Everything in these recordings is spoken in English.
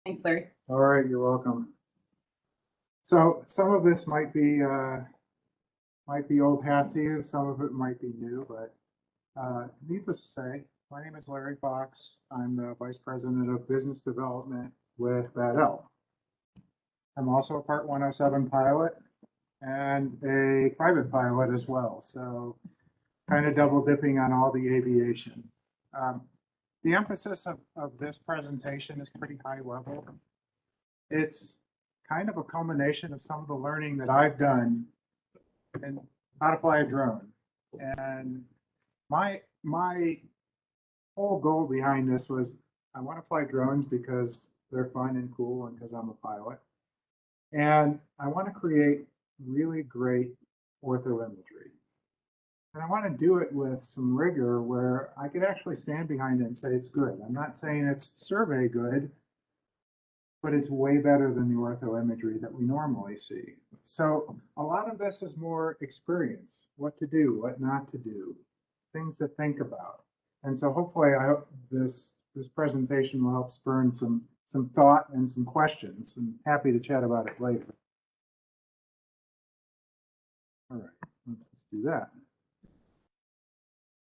Thanks, Larry. All right, you're welcome. So some of this might be old hat to you, some of it might be new, but needless to say, my name is Larry Fox. I'm the Vice President of Business Development with BadElf. I'm also a Part 107 pilot and a private pilot as well, so kind of double dipping on all the aviation. The emphasis of this presentation is pretty high level. It's kind of a culmination of some of the learning that I've done in how to fly a drone. And my whole goal behind this was I want to fly drones because they're fun and cool and because I'm a pilot. And I want to create really great ortho imagery. And I want to do it with some rigor where I could actually stand behind it and say it's good. I'm not saying it's survey good, but it's way better than the ortho imagery that we normally see. So a lot of this is more experience, what to do, what not to do, things to think about. And so hopefully I hope this presentation will help spur some thought and some questions. I'm happy to chat about it later. All right, let's do that.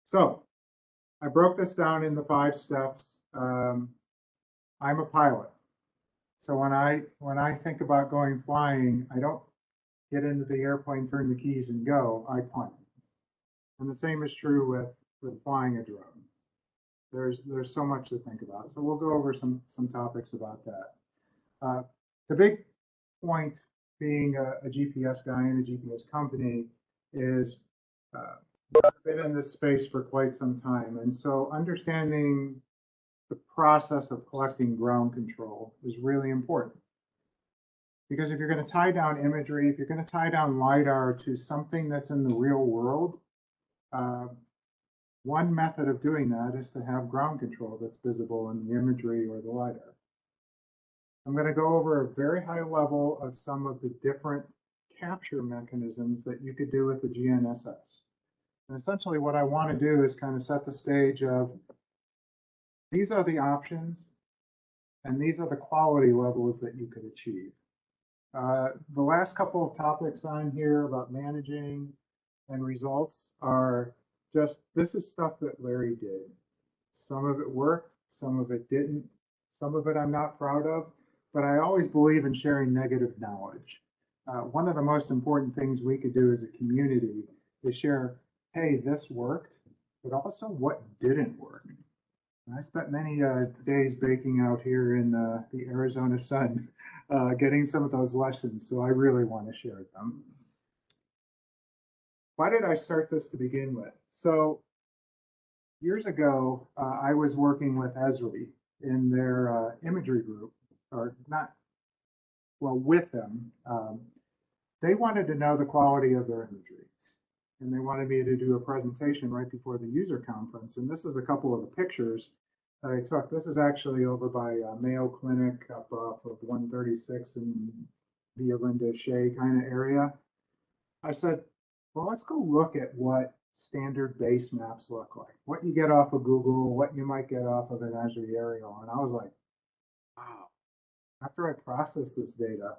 So I broke this down into 5 steps. I'm a pilot. So when I think about going flying, I don't get into the airplane, turn the keys and go, I punt. And the same is true with flying a drone. There's so much to think about. So we'll go over some topics about that. The big point being a GPS guy and a GPS company is I've been in this space for quite some time. And so understanding the process of collecting ground control is really important. Because if you're going to tie down imagery, if you're going to tie down LiDAR to something that's in the real world, one method of doing that is to have ground control that's visible in the imagery or the LiDAR. I'm going to go over a very high level of some of the different capture mechanisms that you could do with the GNSS. And essentially what I want to do is kind of set the stage of these are the options and these are the quality levels that you could achieve. The last couple of topics on here about managing and results are just, this is stuff that Larry did. Some of it worked, some of it didn't, some of it I'm not proud of, but I always believe in sharing negative knowledge. One of the most important things we could do as a community is share, hey, this worked, but also what didn't work. And I spent many days baking out here in the Arizona sun, getting some of those lessons, so I really want to share them. Why did I start this to begin with? So years ago, I was working with Esri in their imagery group, or not, well, with them. They wanted to know the quality of their imagery. And they wanted me to do a presentation right before the user conference. And this is a couple of the pictures that I took. This is actually over by Mayo Clinic up off of 136 in the 𝐻𝐿𝐵𝐻𝐿𝐵𝐻 kind of area. I said, well, let's go look at what standard base maps look like, what you get off of Google, what you might get off of an Esri aerial. And I was like, wow, after I process this data,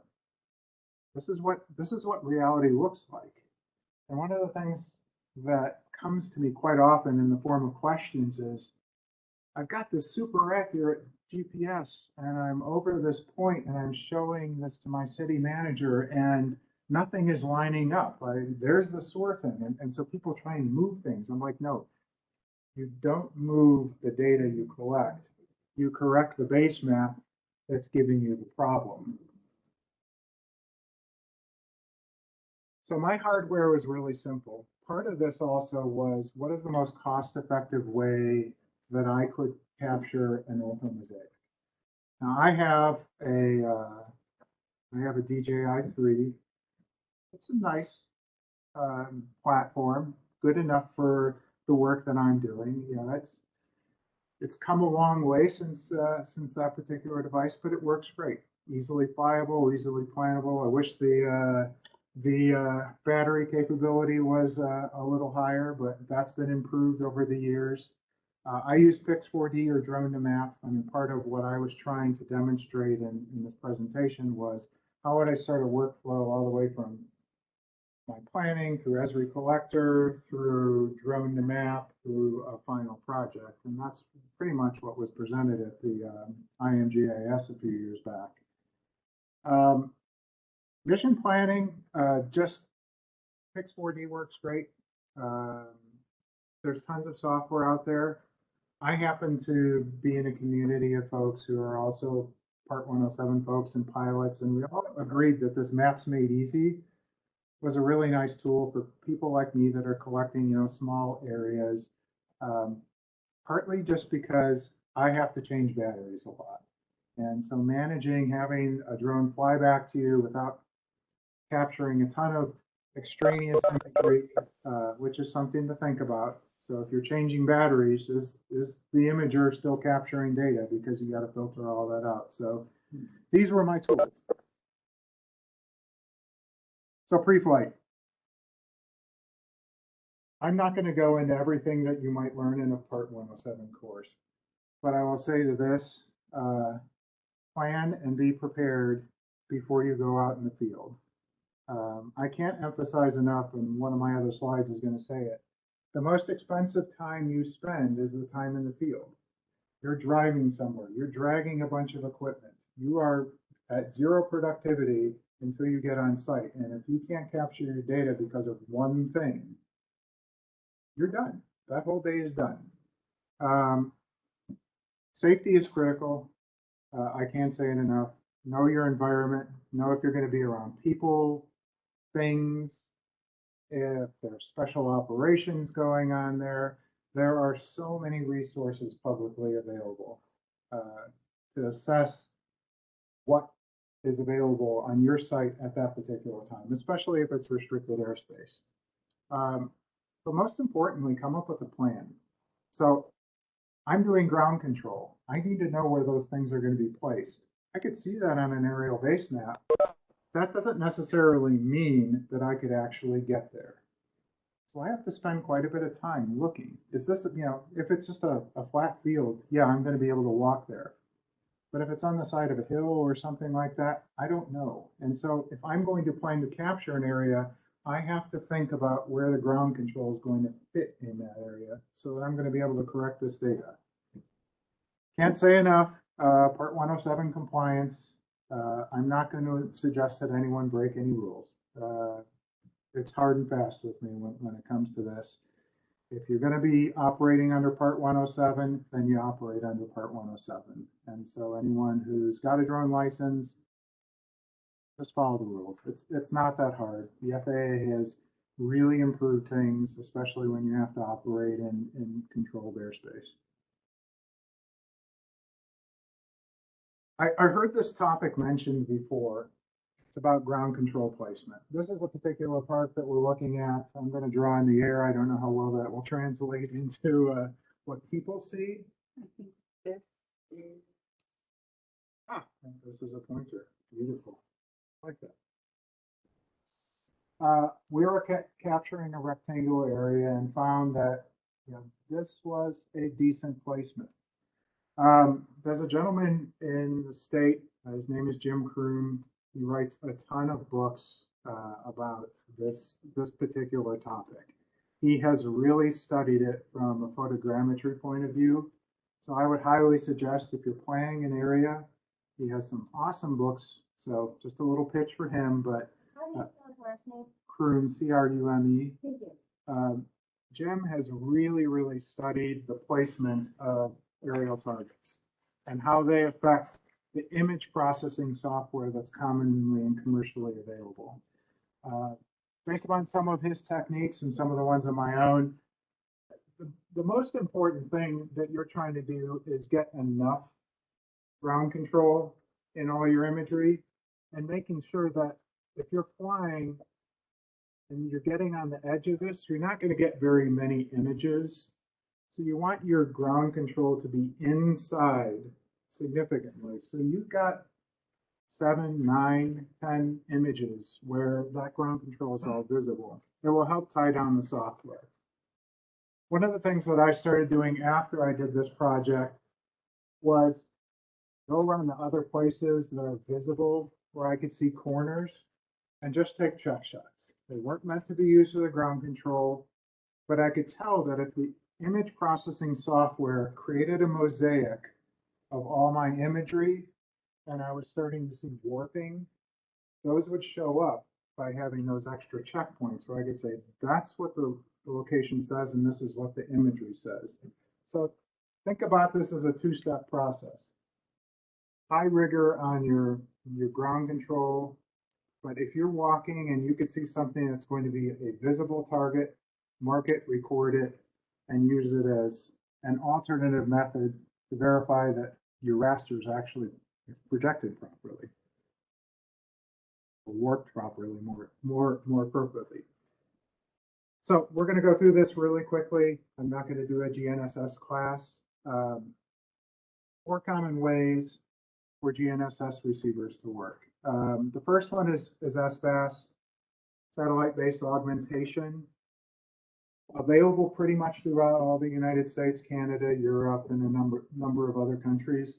this is what reality looks like. And one of the things that comes to me quite often in the form of questions is, I've got this super accurate GPS and I'm over this point and I'm showing this to my city manager and nothing is lining up. There's the SOAR thing. And so people try and move things. I'm like, no, you don't move the data you collect. You correct the base map that's giving you the problem. So my hardware was really simple. Part of this also was, what is the most cost-effective way that I could capture an 𝐀𝐫𝐢𝐳𝐬? Now I have a DJI-3. It's a nice platform, good enough for the work that I'm doing. You know, it's come a long way since that particular device, but it works great. Easily flyable, easily plannable. I wish the battery capability was a little higher, but that's been improved over the years. I use Pix4D or drone to map. I mean, part of what I was trying to demonstrate in this presentation was how would I start a workflow all the way from my planning through Esri collector, through drone to map, through a final project. And that's pretty much what was presented at the IMGIS a few years back. Mission planning, just Pix4D works great. There's tons of software out there. I happen to be in a community of folks who are also Part 107 folks and pilots, and we all agreed that this Maps Made Easy was a really nice tool for people like me that are collecting, you know, small areas, partly just because I have to change batteries a lot. And so managing having a drone fly back to you without capturing a ton of extraneous imagery, which is something to think about. So if you're changing batteries, is the imager still capturing data? Because you got to filter all that out. So these were my tools. So pre-flight. I'm not going to go into everything that you might learn in a Part 107 course, but I will say to this, plan and be prepared before you go out in the field. I can't emphasize enough, and one of my other slides is going to say it, the most expensive time you spend is the time in the field. You're driving somewhere, you're dragging a bunch of equipment, you are at zero productivity until you get on site. And if you can't capture your data because of one thing, you're done. That whole day is done. Safety is critical. I can't say it enough. Know your environment. Know if you're going to be around people, things, if there's special operations going on there. There are so many resources publicly available to assess what is available on your site at that particular time, especially if it's restricted airspace. But most importantly, come up with a plan. So I'm doing ground control. I need to know where those things are going to be placed. I could see that on an aerial base map. That doesn't necessarily mean that I could actually get there. So I have to spend quite a bit of time looking. Is this, you know, if it's just a flat field, yeah, I'm going to be able to walk there. But if it's on the side of a hill or something like that, I don't know. And so if I'm going to plan to capture an area, I have to think about where the ground control is going to fit in that area so that I'm going to be able to correct this data. Can't say enough, Part 107 compliance. I'm not going to suggest that anyone break any rules. It's hard and fast with me when it comes to this. If you're going to be operating under Part 107, then you operate under Part 107. And so anyone who's got a drone license, just follow the rules. It's not that hard. The FAA has really improved things, especially when you have to operate in controlled airspace. I heard this topic mentioned before. It's about ground control placement. This is a particular part that we're looking at. I'm going to draw in the air. I don't know how well that will translate into what people see. I think this is. This is a pointer. Beautiful. I like that. We were capturing a rectangular area and found that, you know, this was a decent placement. There's a gentleman in the state, his name is Jim Croom. He writes a ton of books about this particular topic. He has really studied it from a photogrammetry point of view. So I would highly suggest if you're planning an area, he has some awesome books. So just a little pitch for him, but How do you spell his last name? Croom, C-R-U-M-E. Thank you. Jim has really studied the placement of aerial targets and how they affect the image processing software that's commonly and commercially available. Based upon some of his techniques and some of the ones of my own, the most important thing that you're trying to do is get enough ground control in all your imagery and making sure that if you're flying and you're getting on the edge of this, you're not going to get very many images. So you want your ground control to be inside significantly. So you've got 7, 9, 10 images where that ground control is all visible. It will help tie down the software. One of the things that I started doing after I did this project was go around to other places that are visible where I could see corners and just take check shots. They weren't meant to be used for the ground control, but I could tell that if the image processing software created a mosaic of all my imagery and I was starting to see warping, those would show up by having those extra checkpoints where I could say, that's what the location says and this is what the imagery says. So think about this as a two-step process. High rigor on your ground control, but if you're walking and you could see something that's going to be a visible target, mark it, record it, and use it as an alternative method to verify that your raster is actually projected properly, or worked properly, more appropriately. So we're going to go through this really quickly. I'm not going to do a GNSS class. 4 common ways for GNSS receivers to work. The first one is SBAS, satellite-based augmentation, available pretty much throughout all the United States, Canada, Europe, and a number of other countries.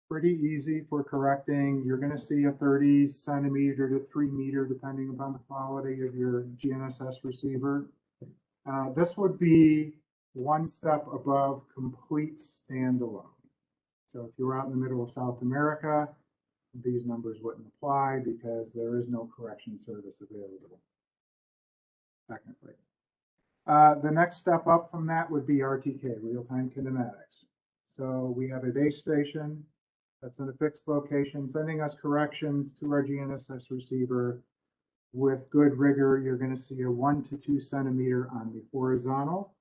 Pretty easy for correcting. You're going to see a 30 centimeter to 3 meter, depending upon the quality of your GNSS receiver. This would be one step above complete standalone. So if you're out in the middle of South America, these numbers wouldn't apply because there is no correction service available, technically. The next step up from that would be RTK, real-time kinematics. So we have a base station that's in a fixed location, sending us corrections to our GNSS receiver. With good rigor, you're going to see a 1 to 2 centimeter on the horizontal,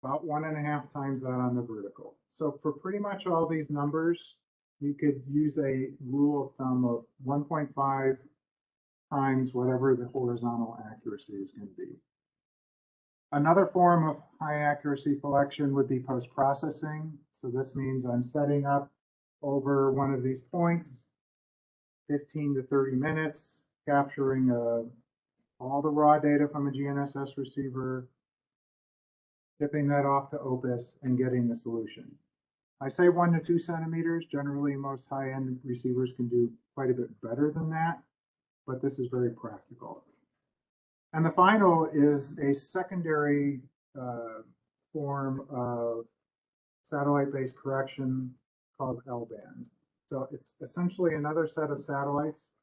about 1.5 times that on the vertical. So for pretty much all these numbers, you could use a rule of thumb of 1.5 times whatever the horizontal accuracy is going to be. Another form of high accuracy collection would be post-processing. So this means I'm setting up over one of these points, 15 to 30 minutes, capturing all the raw data from a GNSS receiver, tipping that off to Opus, and getting the solution. I say 1 to 2 centimeters. Generally, most high-end receivers can do quite a bit better than that, but this is very practical. And the final is a secondary form of satellite-based correction called L-band. So it's essentially another set of satellites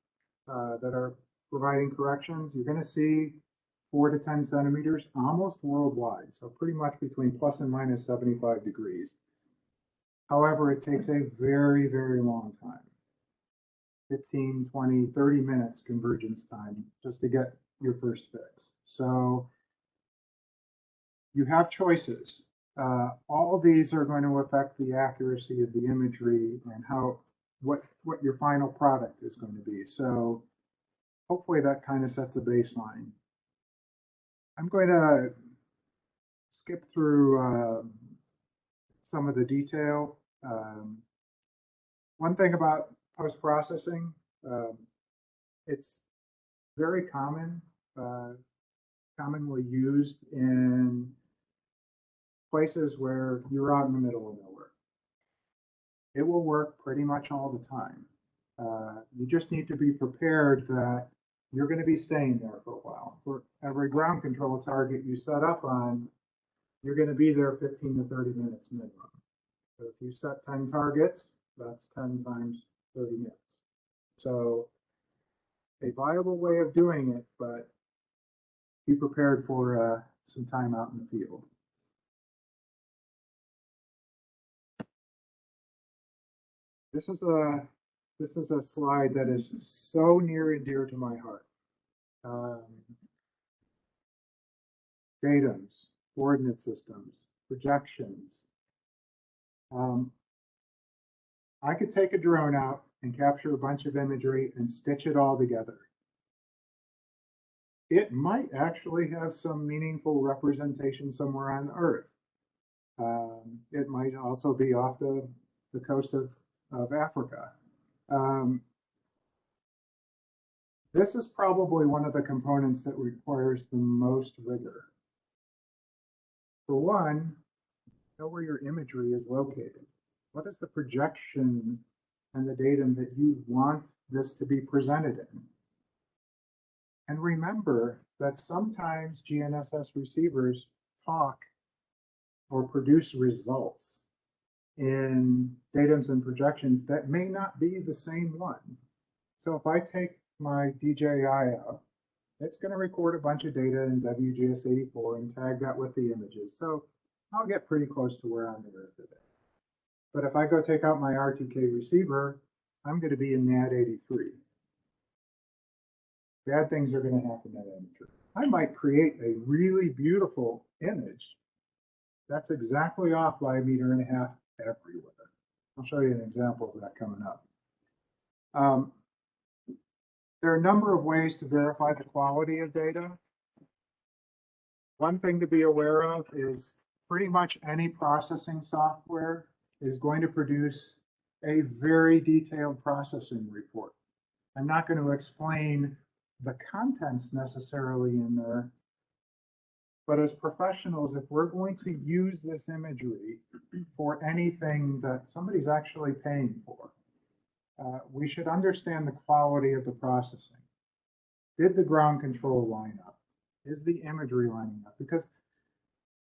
that are providing corrections. You're going to see 4 to 10 centimeters almost worldwide, so pretty much between plus and minus 75 degrees. However, it takes a very, very long time, 15, 20, 30 minutes convergence time just to get your first fix. So you have choices. All of these are going to affect the accuracy of the imagery and what your final product is going to be. So hopefully that kind of sets a baseline. I'm going to skip through some of the detail. One thing about post-processing, it's very commonly used in places where you're out in the middle of nowhere. It will work pretty much all the time. You just need to be prepared that you're going to be staying there for a while. For every ground control target you set up on, you're going to be there 15 to 30 minutes minimum. So if you set 10 targets, that's 10 times 30 minutes. So a viable way of doing it, but be prepared for some time out in the field. This is a slide that is so near and dear to my heart. Datums, coordinate systems, projections. I could take a drone out and capture a bunch of imagery and stitch it all together. It might actually have some meaningful representation somewhere on Earth. It might also be off the coast of Africa. This is probably one of the components that requires the most rigor. For one, know where your imagery is located. What is the projection and the datum that you want this to be presented in? And remember that sometimes GNSS receivers talk or produce results in datums and projections that may not be the same one. So if I take my DJI out, it's going to record a bunch of data in WGS84 and tag that with the images. So I'll get pretty close to where I'm at today. But if I go take out my RTK receiver, I'm going to be in NAD83. Bad things are going to happen in that imagery. I might create a really beautiful image that's exactly off by 1.5 meters everywhere. I'll show you an example of that coming up. There are a number of ways to verify the quality of data. One thing to be aware of is pretty much any processing software is going to produce a very detailed processing report. I'm not going to explain the contents necessarily in there, but as professionals, if we're going to use this imagery for anything that somebody's actually paying for, we should understand the quality of the processing. Did the ground control line up? Is the imagery lining up? Because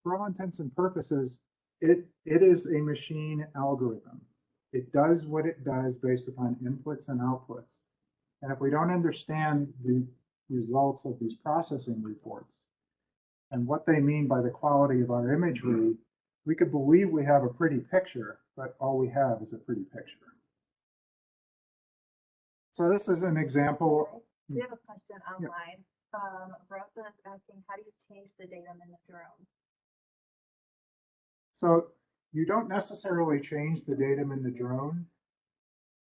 for all intents and purposes, it is a machine algorithm. It does what it does based upon inputs and outputs. And if we don't understand the results of these processing reports and what they mean by the quality of our imagery, we could believe we have a pretty picture, but all we have is a pretty picture. So this is an example. We have a question online. Rosa is asking, how do you change the datum in the drone? So you don't necessarily change the datum in the drone.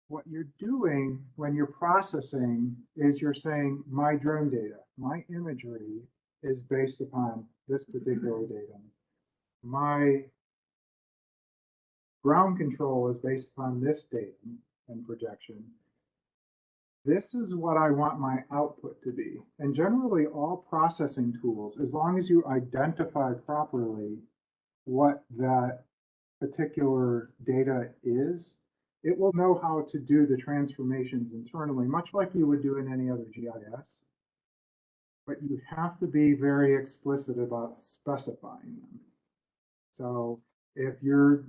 What you're doing when you're processing is you're saying my drone data, my imagery is based upon this particular datum. My ground control is based upon this datum and projection. This is what I want my output to be. And generally all processing tools, as long as you identify properly what that particular data is, it will know how to do the transformations internally, much like you would do in any other GIS. But you have to be very explicit about specifying them. So if you're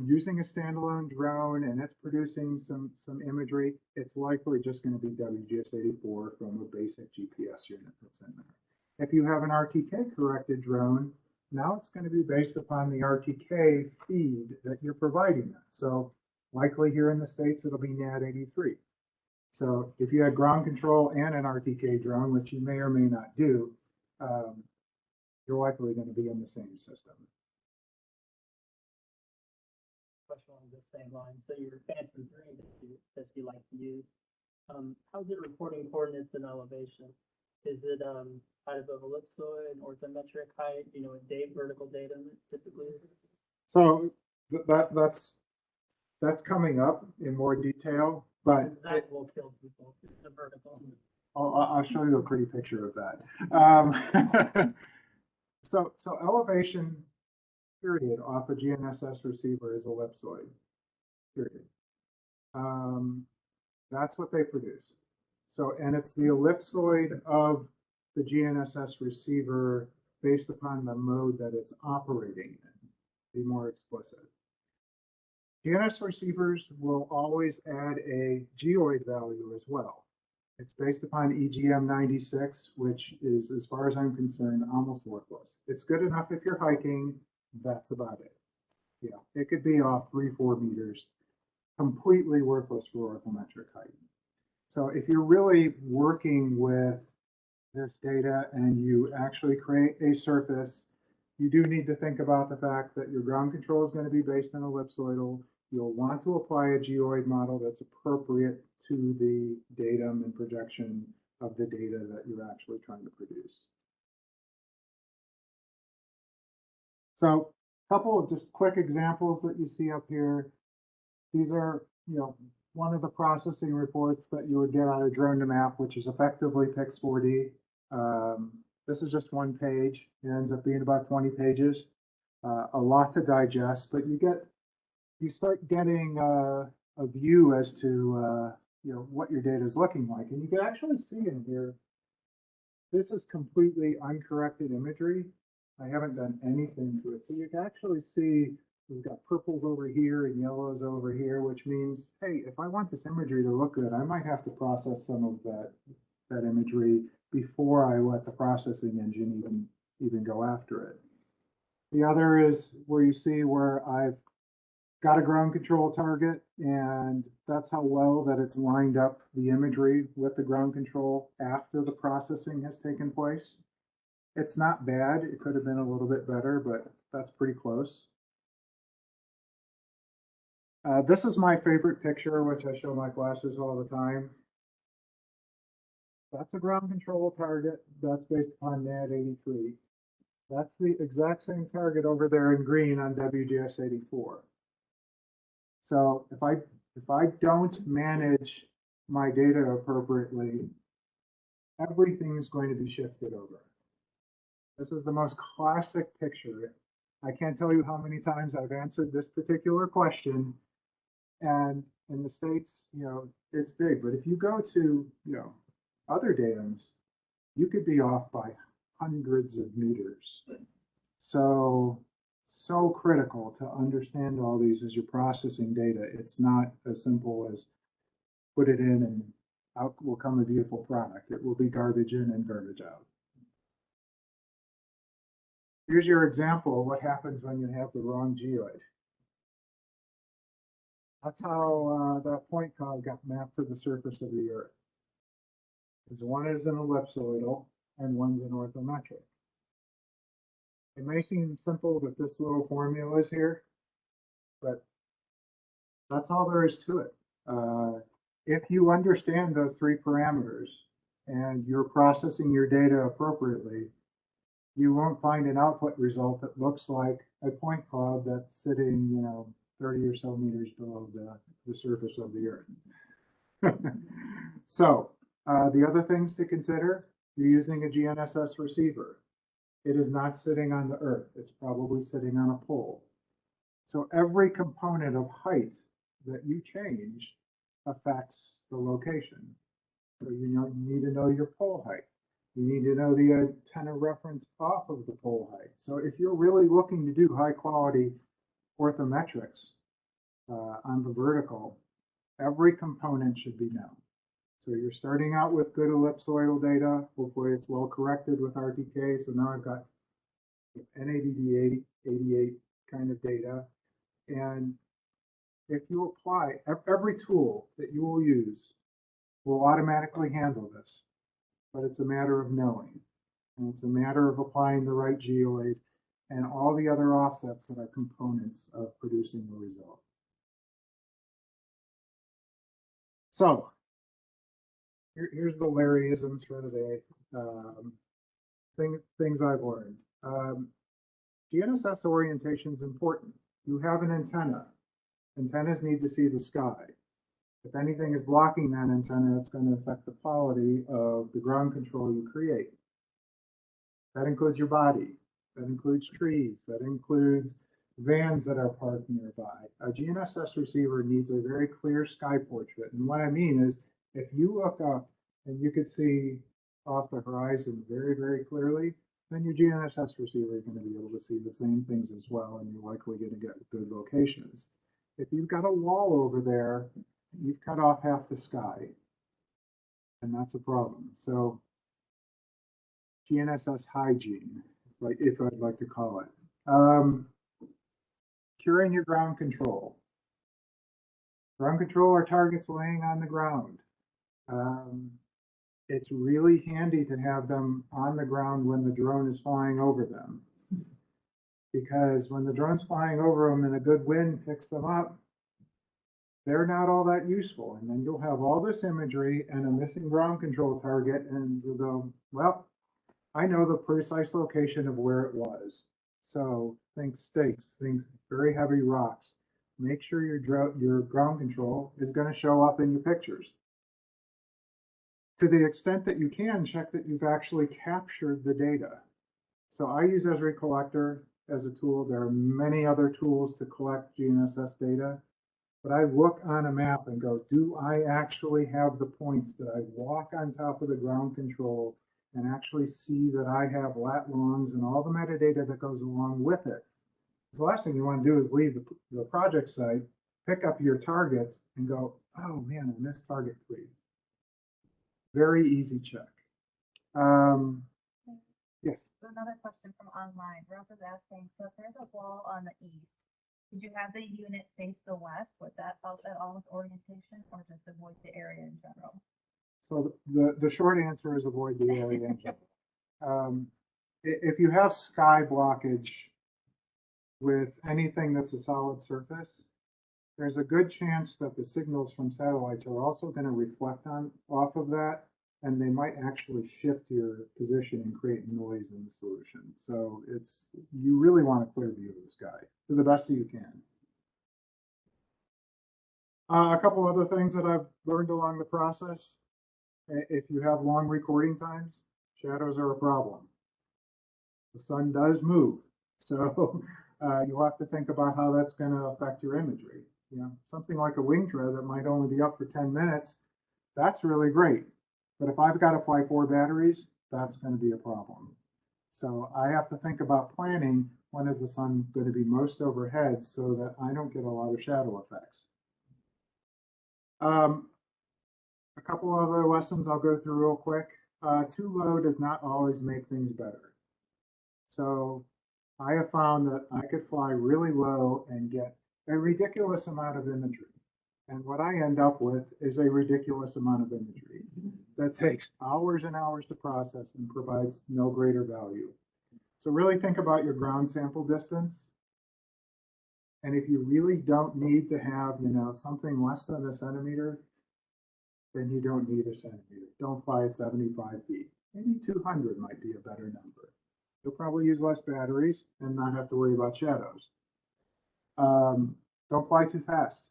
using a standalone drone and it's producing some imagery, it's likely just going to be WGS84 from a basic GPS unit that's in there. If you have an RTK corrected drone, now it's going to be based upon the RTK feed that you're providing that. So likely here in the States, it'll be NAD83. So if you had ground control and an RTK drone, which you may or may not do, you're likely going to be in the same system. Question on the same line. So your Phantom 3 that you like to use, how's it reporting coordinates and elevation? Is it height above ellipsoid, orthometric height, vertical datum typically? So that's coming up in more detail, but that will kill people, the vertical. I'll show you a pretty picture of that. So elevation, period, off a GNSS receiver is ellipsoid, period. That's what they produce. So, and it's the ellipsoid of the GNSS receiver based upon the mode that it's operating in. Be more explicit. GNSS receivers will always add a geoid value as well. It's based upon EGM96, which is, as far as I'm concerned, almost worthless. It's good enough if you're hiking. That's about it. Yeah, it could be off 3-4 meters, completely worthless for orthometric height. So if you're really working with this data and you actually create a surface, you do need to think about the fact that your ground control is going to be based on ellipsoidal. You'll want to apply a geoid model that's appropriate to the datum and projection of the data that you're actually trying to produce. So a couple of just quick examples that you see up here. These are, one of the processing reports that you would get on a drone to map, which is effectively Pix4D. This is just one page. It ends up being about 20 pages. A lot to digest, but you start getting a view as to what your data is looking like, and you can actually see in here. This is completely uncorrected imagery. I haven't done anything to it, so you can actually see we've got purples over here and yellows over here, which means, hey, if I want this imagery to look good, I might have to process some of that imagery before I let the processing engine even go after it. The other is where you see where I've got a ground control target, and that's how well that it's lined up the imagery with the ground control after the processing has taken place. It's not bad. It could have been a little bit better, but that's pretty close. This is my favorite picture, which I show my classes all the time. That's a ground control target. That's based upon NAD 83. That's the exact same target over there in green on WGS 84. So if I don't manage my data appropriately, everything is going to be shifted over. This is the most classic picture. I can't tell you how many times I've answered this particular question. And in the States, it's big. But if you go to, other datums, you could be off by hundreds of meters. So critical to understand all these as you're processing data. It's not as simple as put it in and out will come a beautiful product. It will be garbage in and garbage out. Here's your example of what happens when you have the wrong geoid. That's how that point cloud got mapped to the surface of the Earth. Because one is an ellipsoidal and one's an orthometric. It may seem simple that this little formula is here, but that's all there is to it. If you understand those three parameters and you're processing your data appropriately, you won't find an output result that looks like a point cloud that's sitting, 30 or so meters below the surface of the Earth. So the other things to consider, you're using a GNSS receiver. It is not sitting on the Earth. It's probably sitting on a pole. So every component of height that you change affects the location. So you need to know your pole height. You need to know the antenna reference off of the pole height. So if you're really looking to do high quality orthometrics on the vertical, every component should be known. So you're starting out with good ellipsoidal data. Hopefully it's well corrected with RTK. So now I've got NADD 88 kind of data. And if you apply, every tool that you will use will automatically handle this. But it's a matter of knowing. And it's a matter of applying the right geoid and all the other offsets that are components of producing the result. So here's the Larryisms for today. Things I've learned. GNSS orientation is important. You have an antenna. Antennas need to see the sky. If anything is blocking that antenna, it's going to affect the quality of the ground control you create. That includes your body. That includes trees. That includes vans that are parked nearby. A GNSS receiver needs a very clear sky portrait. And what I mean is, if you look up and you could see off the horizon very, very clearly, then your GNSS receiver is going to be able to see the same things as well, and you're likely going to get good locations. If you've got a wall over there, you've cut off half the sky, and that's a problem. So GNSS hygiene, if I'd like to call it. Curing your ground control. Ground control are targets laying on the ground. It's really handy to have them on the ground when the drone is flying over them. Because when the drone's flying over them and a good wind picks them up, they're not all that useful. And then you'll have all this imagery and a missing ground control target, and you'll go, well, I know the precise location of where it was. So think stakes, think very heavy rocks. make sure your ground control is going to show up in your pictures. To the extent that you can, check that you've actually captured the data. So I use Esri Collector as a tool. There are many other tools to collect GNSS data, but I look on a map and go, do I actually have the points? Did I walk on top of the ground control and actually see that I have lat longs and all the metadata that goes along with it? The last thing you want to do is leave the project site, pick up your targets and go, oh man, I missed target 3. Very easy check. Yes. Another question from online. Rose is asking, so if there's a wall on the east, could you have the unit face the west? Would that help at all with orientation, or just avoid the area in general? So the short answer is avoid the area in general. If you have sky blockage with anything that's a solid surface, there's a good chance that the signals from satellites are also going to reflect off of that, and they might actually shift your position and create noise in the solution. So you really want a clear view of the sky to the best you can. A couple other things that I've learned along the process. If you have long recording times, shadows are a problem. The sun does move, so you'll have to think about how that's going to affect your imagery. You know, something like a Wingtra that might only be up for 10 minutes, that's really great. But if I've got to fly 4 batteries, that's going to be a problem. So I have to think about planning when is the sun going to be most overhead so that I don't get a lot of shadow effects. A couple other lessons I'll go through real quick. Too low does not always make things better. So I have found that I could fly really low and get a ridiculous amount of imagery. And what I end up with is a ridiculous amount of imagery that takes hours and hours to process and provides no greater value. So really think about your ground sample distance. And if you really don't need to have, something less than a centimeter, then you don't need a centimeter. Don't fly at 75 feet. Maybe 200 might be a better number. You'll probably use less batteries and not have to worry about shadows. Don't fly too fast.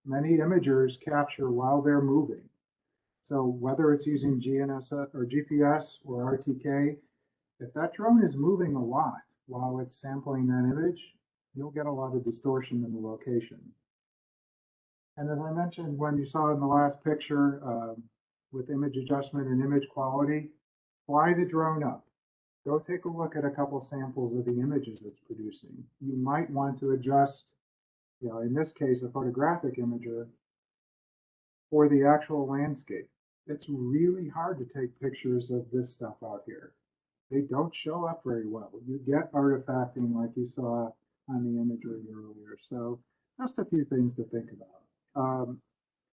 Many imagers capture while they're moving. So whether it's using GNSS or GPS or RTK, if that drone is moving a lot while it's sampling that image, you'll get a lot of distortion in the location. And as I mentioned, when you saw in the last picture with image adjustment and image quality, fly the drone up. Go take a look at a couple samples of the images it's producing. You might want to adjust, in this case, a photographic imager for the actual landscape. It's really hard to take pictures of this stuff out here. They don't show up very well. You get artifacting like you saw on the imagery earlier. So just a few things to think about.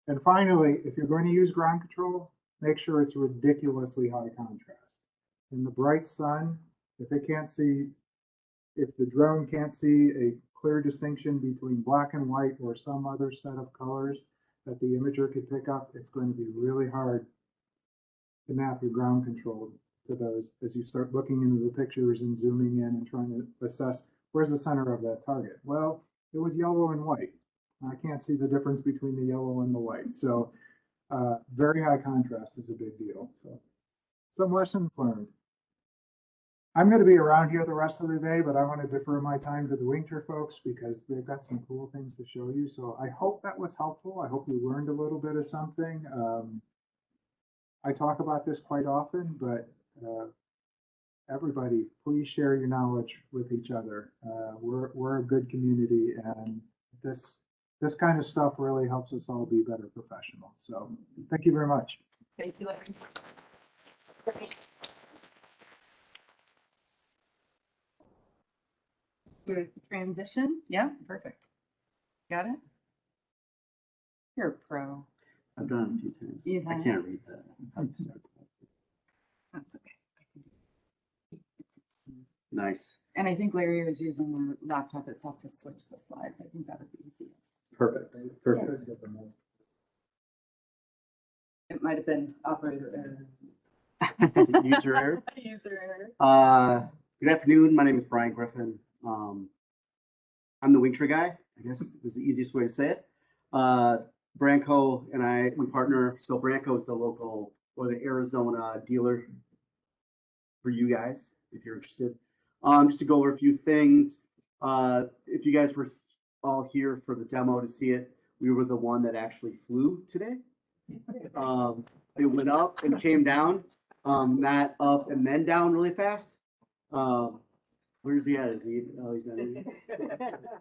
And finally, if you're going to use ground control, make sure it's ridiculously high contrast. In the bright sun, if the drone can't see a clear distinction between black and white or some other set of colors that the imager could pick up, it's going to be really hard to map your ground control to those as you start looking into the pictures and zooming in and trying to assess where's the center of that target. Well, it was yellow and white. I can't see the difference between the yellow and the white. So very high contrast is a big deal. So some lessons learned. I'm going to be around here the rest of the day, but I want to defer my time to the Wingtra folks because they've got some cool things to show you. So I hope that was helpful. I hope you learned a little bit of something. I talk about this quite often, but everybody, please share your knowledge with each other. We're a good community, and this kind of stuff really helps us all be better professionals. So thank you very much. Thank you, Larry. Good transition. Yeah, perfect. Got it? You're a pro. I've done it a few times. You I have? can't read that. That's okay. Nice. And I think Larry was using the laptop itself to switch the slides. I think that was the easiest. Perfect. Perfect. It might have been operator error. User error. User error. Good afternoon. My name is Brian Griffin. I'm the Wingtra guy, I guess is the easiest way to say it. Branco and I, we partner. So Branco is the local or the Arizona dealer for you guys, if you're interested. Just to go over a few things. If you guys were all here for the demo to see it, we were the one that actually flew today. It went up and came down, not up and then down really fast. Where's he at? Is he? Oh, he's not in.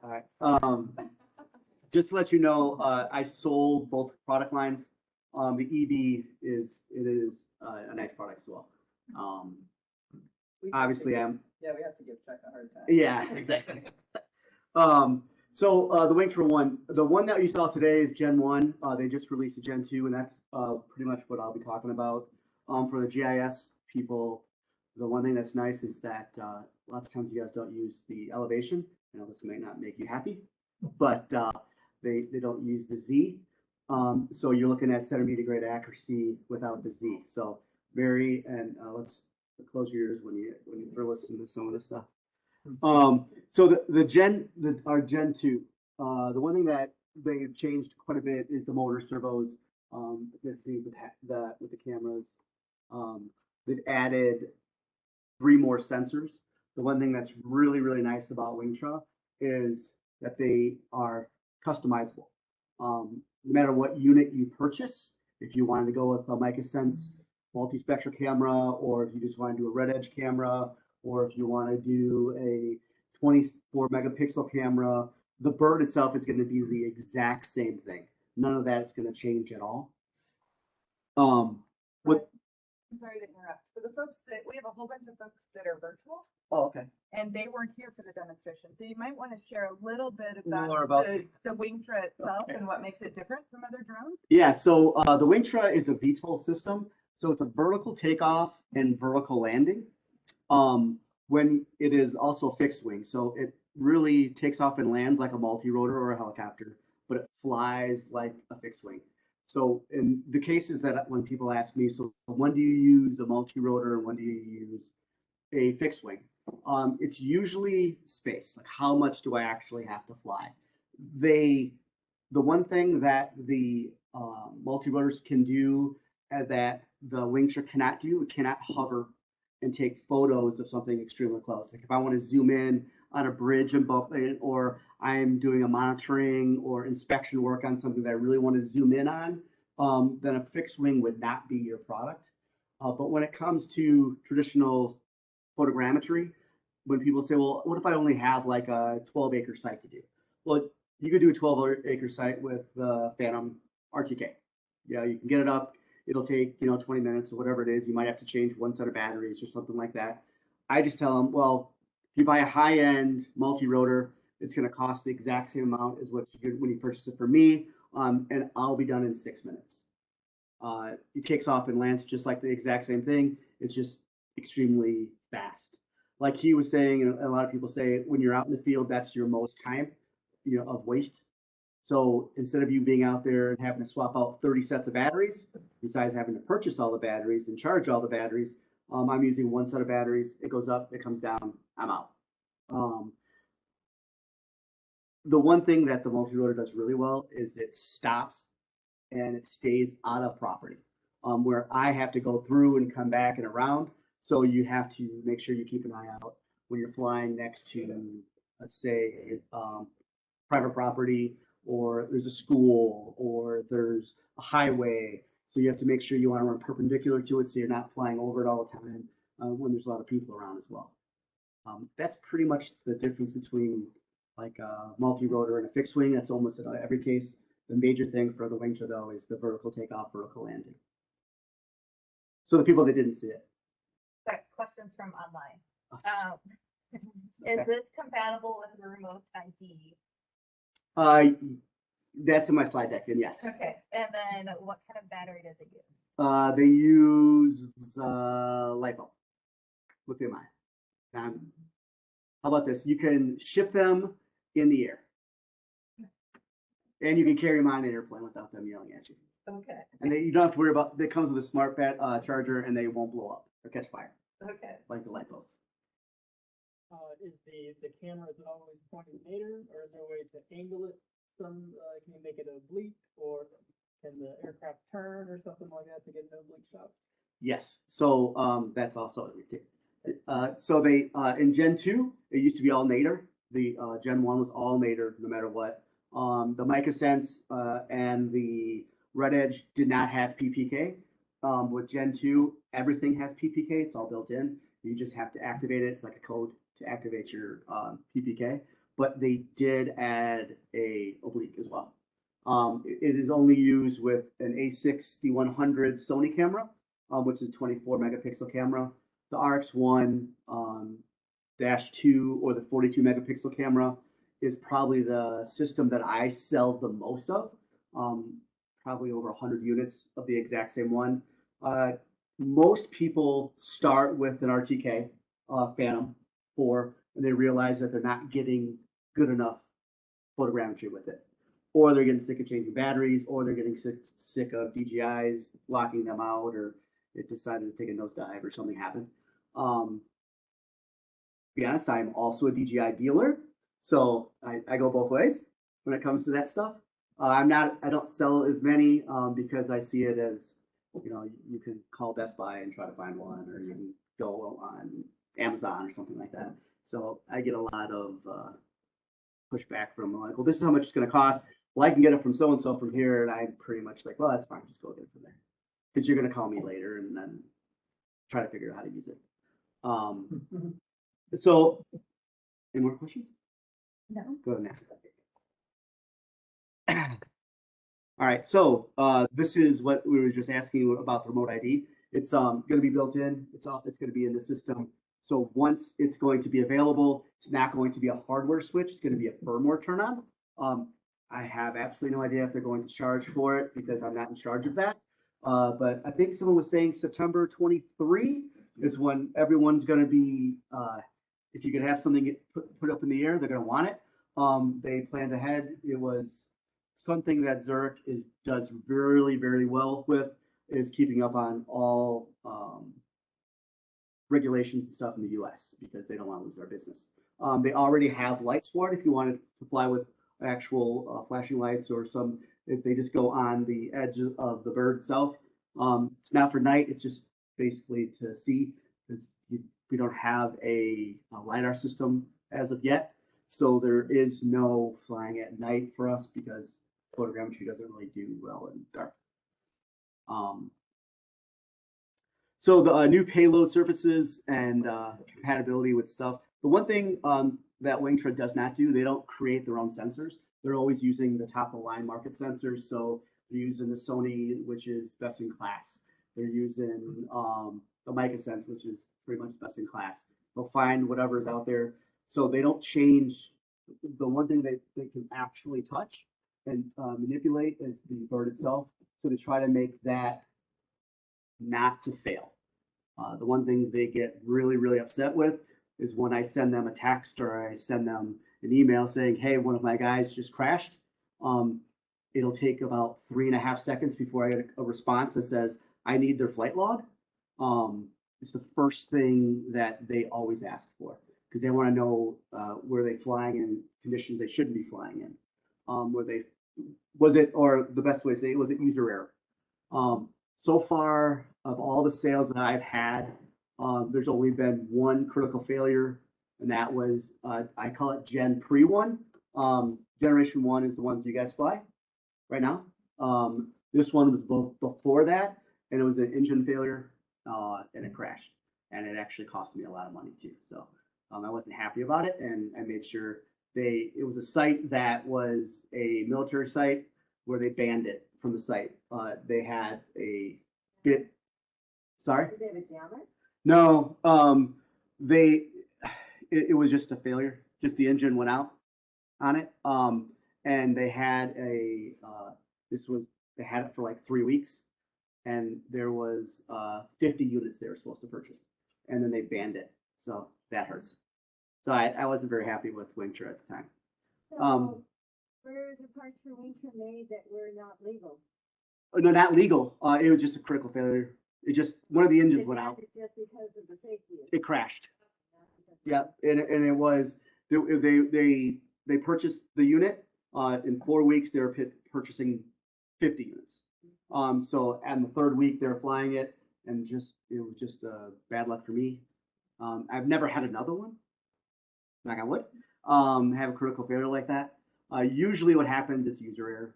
All right. Just to let you know, I sold both product lines. The EB is a nice product as well. Obviously, I'm. Yeah, we have to give Chuck a hard time. Yeah, exactly. So the WingtraOne, the one that you saw today is Gen 1. They just released a Gen 2, and that's pretty much what I'll be talking about. For the GIS people, the one thing that's nice is that lots of times you guys don't use the elevation. I know this may not make you happy, but they don't use the Z. So you're looking at centimeter grade accuracy without the Z. So and let's close your ears when you're listening to some of this stuff. So our Gen 2, the one thing that they've changed quite a bit is the motor servos, the things with the cameras. They've added 3 more sensors. The one thing that's really, really nice about Wingtra is that they are customizable. No matter what unit you purchase, if you wanted to go with a MicaSense multispectral camera, or if you just want to do a red edge camera, or if you want to do a 24 megapixel camera, the bird itself is going to be the exact same thing. None of that is going to change at all. I'm sorry to interrupt. For the folks that, we have a whole bunch of folks that are virtual Oh, okay. and they weren't here for the demonstration. So you might want to share a little bit More about about the Wingtra itself Okay. and what makes it different from other drones. Yeah, so the Wingtra is a VTOL system. So it's a vertical takeoff and vertical landing. When it is also fixed wing. So it really takes off and lands like a multi-rotor or a helicopter, but it flies like a fixed wing. So in the cases that when people ask me, so when do you use a multi-rotor and when do you use a fixed wing? It's usually space, like how much do I actually have to fly? The one thing that the multi-rotors can do that the Wingtra cannot do, it cannot hover and take photos of something extremely close. Like if I want to zoom in on a bridge and bump it, or I'm doing a monitoring or inspection work on something that I really want to zoom in on, then a fixed wing would not be your product. But when it comes to traditional photogrammetry, when people say, well, what if I only have like a 12-acre site to do? Well, you could do a 12-acre site with the Phantom RTK. Yeah, you can get it up. It'll take, 20 minutes or whatever it is. You might have to change one set of batteries or something like that. I just tell them, well, if you buy a high-end multi-rotor, it's going to cost the exact same amount as what you could when you purchase it from me, and I'll be done in 6 minutes. It takes off and lands just like the exact same thing. It's just extremely fast. Like he was saying, and a lot of people say, when you're out in the field, that's your most time, of waste. So instead of you being out there and having to swap out 30 sets of batteries, besides having to purchase all the batteries and charge all the batteries, I'm using one set of batteries. It goes up, it comes down, I'm out. The one thing that the multi-rotor does really well is it stops and it stays out of property, where I have to go through and come back and around. So you have to make sure you keep an eye out when you're flying next to, let's say, private property, or there's a school, or there's a highway. So you have to make sure you want to run perpendicular to it so you're not flying over it all the time when there's a lot of people around as well. That's pretty much the difference between like a multi-rotor and a fixed wing. That's almost in every case. The major thing for the Wingtra though is the vertical takeoff, vertical landing. So the people that didn't see it. Sorry, questions from online. Is this compatible with the remote ID? That's in my slide deck, and yes. Okay, and then what kind of battery does it use? They use LiPo, lithium-ion. How about this? You can ship them in the air, and you can carry them on an airplane without them yelling at you. Okay, And you don't have to worry about. It comes with a smart charger, and they won't blow up or catch fire okay. like the LiPos. Is the camera, is it always pointing later, or is there a way to angle it can you make it oblique, or can the aircraft turn or something like that to get an oblique shot? Yes, so that's also so they in Gen 2 it used to be all nadir. The Gen 1 was all nadir no matter what. The MicaSense and the Red Edge did not have PPK. With Gen 2, everything has PPK. It's all built in. You just have to activate it. It's like a code to activate your PPK. But they did add a oblique as well. It is only used with an A6100 Sony camera, which is a 24 megapixel camera. The RX1 -2 or the 42 megapixel camera is probably the system that I sell the most of. Probably over 100 units of the exact same one. Most people start with an RTK Phantom 4, and they realize that they're not getting good enough photogrammetry with it. Or they're getting sick of changing batteries, or they're getting sick of DJIs locking them out, or it decided to take a nosedive or something happened. To be honest, I'm also a DJI dealer, so I go both ways when it comes to that stuff. I don't sell as many because I see it as, you can call Best Buy and try to find one, or you can go on Amazon or something like that. So I get a lot of pushback from like, well, this is how much it's going to cost. Well, I can get it from so and so from here, and I'm pretty much like, well, that's fine, just go get it from there, because you're going to call me later and then try to figure out how to use it. So, any more questions? No. Go to the next. All right, so this is what we were just asking about the remote ID. It's going to be built in. It's going to be in the system. So once it's going to be available, it's not going to be a hardware switch. It's going to be a firmware turn on. I have absolutely no idea if they're going to charge for it because I'm not in charge of that. But I think someone was saying September 23 is when everyone's going to be, if you could have something put up in the air, they're going to want it. They planned ahead. It was something that 𝐁𝐁 does really, very well with, is keeping up on all regulations and stuff in the US because they don't want to lose their business. They already have lights for it if you wanted to fly with actual flashing lights, or if they just go on the edge of the bird itself. It's not for night, it's just basically to see, because we don't have a LiDAR system as of yet. So there is no flying at night for us because photogrammetry doesn't really do well in dark. So the new payload surfaces and compatibility with stuff. The one thing that Wingtra does not do, they don't create their own sensors. They're always using the top of the line market sensors. So they're using the Sony, which is best in class. They're using the MicaSense, which is pretty much best in class. They'll find whatever's out there. So they don't change. The one thing they can actually touch and manipulate is the bird itself. So they try to make that not to fail. The one thing they get really, really upset with is when I send them a text or I send them an email saying, hey, one of my guys just crashed. It'll take about 3.5 seconds before I get a response that says, I need their flight log. It's the first thing that they always ask for, because they want to know where they're flying in conditions they shouldn't be flying in. Or the best way to say it, was it user error? So far, of all the sales that I've had, there's only been one critical failure, and that was, I call it Gen Pre-1. Generation 1 is the ones you guys fly right now. This one was before that, and it was an engine failure, and it crashed. And it actually cost me a lot of money too. So I wasn't happy about it, and I made sure it was a site that was a military site where they banned it from the site. They had a bit, sorry? Did they have a jammer? No, it was just a failure. Just the engine went out on it. And they had they had it for like 3 weeks, and there was 50 units they were supposed to purchase, and then they banned it. So that hurts. So I wasn't very happy with Wingtra at the time. So, where are the parts for Wingtra made that were not legal? No, not legal. It was just a critical failure. It just, one of the engines went out. Just because of the safety issue. It crashed. Yeah, and it was, they purchased the unit, in 4 weeks, they were purchasing 50 units. So, and the third week, they were flying it, and it was just, bad luck for me. I've never had another one, knock on wood, have a critical failure like that. Usually what happens is user error.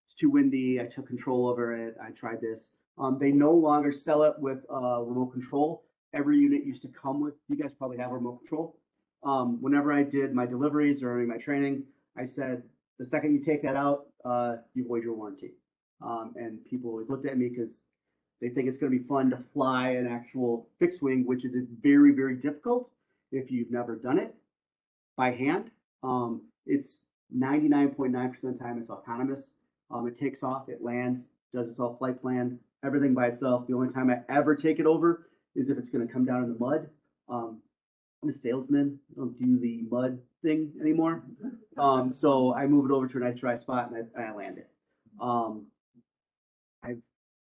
It's too windy, I took control over it, I tried this. They no longer sell it with, remote control. Every unit used to come with, you guys probably have a remote control. Whenever I did my deliveries or my training, I said, the second you take that out, you void your warranty. And people always looked at me because they think it's going to be fun to fly an actual fixed wing, which is very, very difficult if you've never done it by hand. It's 99.9% of the time it's autonomous. It takes off, it lands, does its all flight plan, everything by itself. The only time I ever take it over is if it's going to come down in the mud. I'm a salesman. I don't do the mud thing anymore. So I move it over to a nice dry spot and I land it.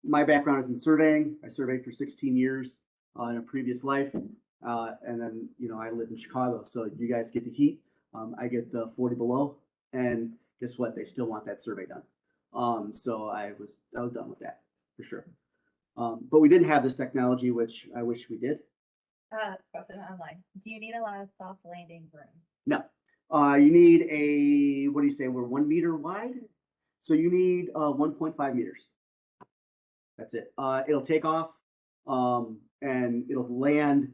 My background is in surveying. I surveyed for 16 years in a previous life. And then, I live in Chicago. So you guys get the heat. I get the 40 below. And guess what? They still want that survey done. So I was done with that for sure. But we didn't have this technology, which I wish we did. Question online. Do you need a lot of soft landing room? No. You need what do you say? We're 1 meter wide. So you need 1.5 meters. That's it. It'll take off and it'll land.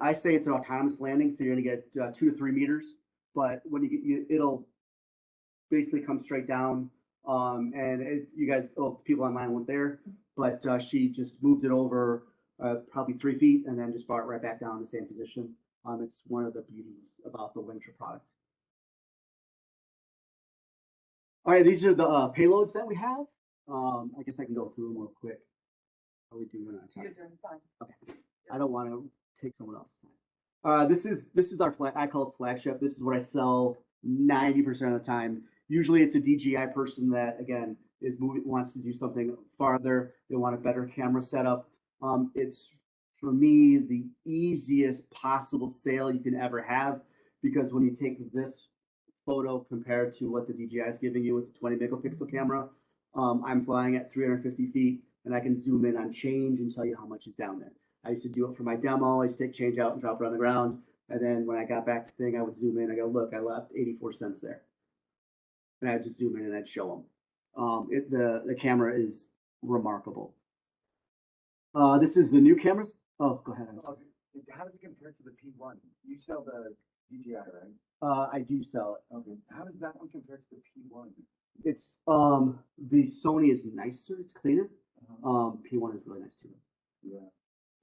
I say it's an autonomous landing, so you're gonna get 2 to 3 meters. But when it'll basically come straight down. And you guys, people online weren't there, but she just moved it over probably 3 feet and then just brought it right back down in the same position. It's one of the beauties about the Wingtra product. All right, these are the payloads that we have. I guess I can go through them real quick. How are we doing on time? You're doing fine. Okay. I don't want to take someone else's time. This is our I call it flagship. This is what I sell 90% of the time. Usually it's a DJI person that again wants to do something farther. They want a better camera setup. It's for me the easiest possible sale you can ever have, because when you take this photo compared to what the DJI is giving you with the 20 megapixel camera, I'm flying at 350 feet and I can zoom in on change and tell you how much is down there. I used to do it for my demo. I used to take change out and drop it on the ground. And then when I got back to the thing, I would zoom in. I go, look, I left 84 cents there. And I'd just zoom in and I'd show them. The camera is remarkable. This is the new cameras. Oh, go ahead. Okay. How does it compare to the P1? You sell the DJI, right? I do sell it. Okay. How does that one compare to the P1? It's the Sony is nicer. It's cleaner. P1 is really nice too. Yeah,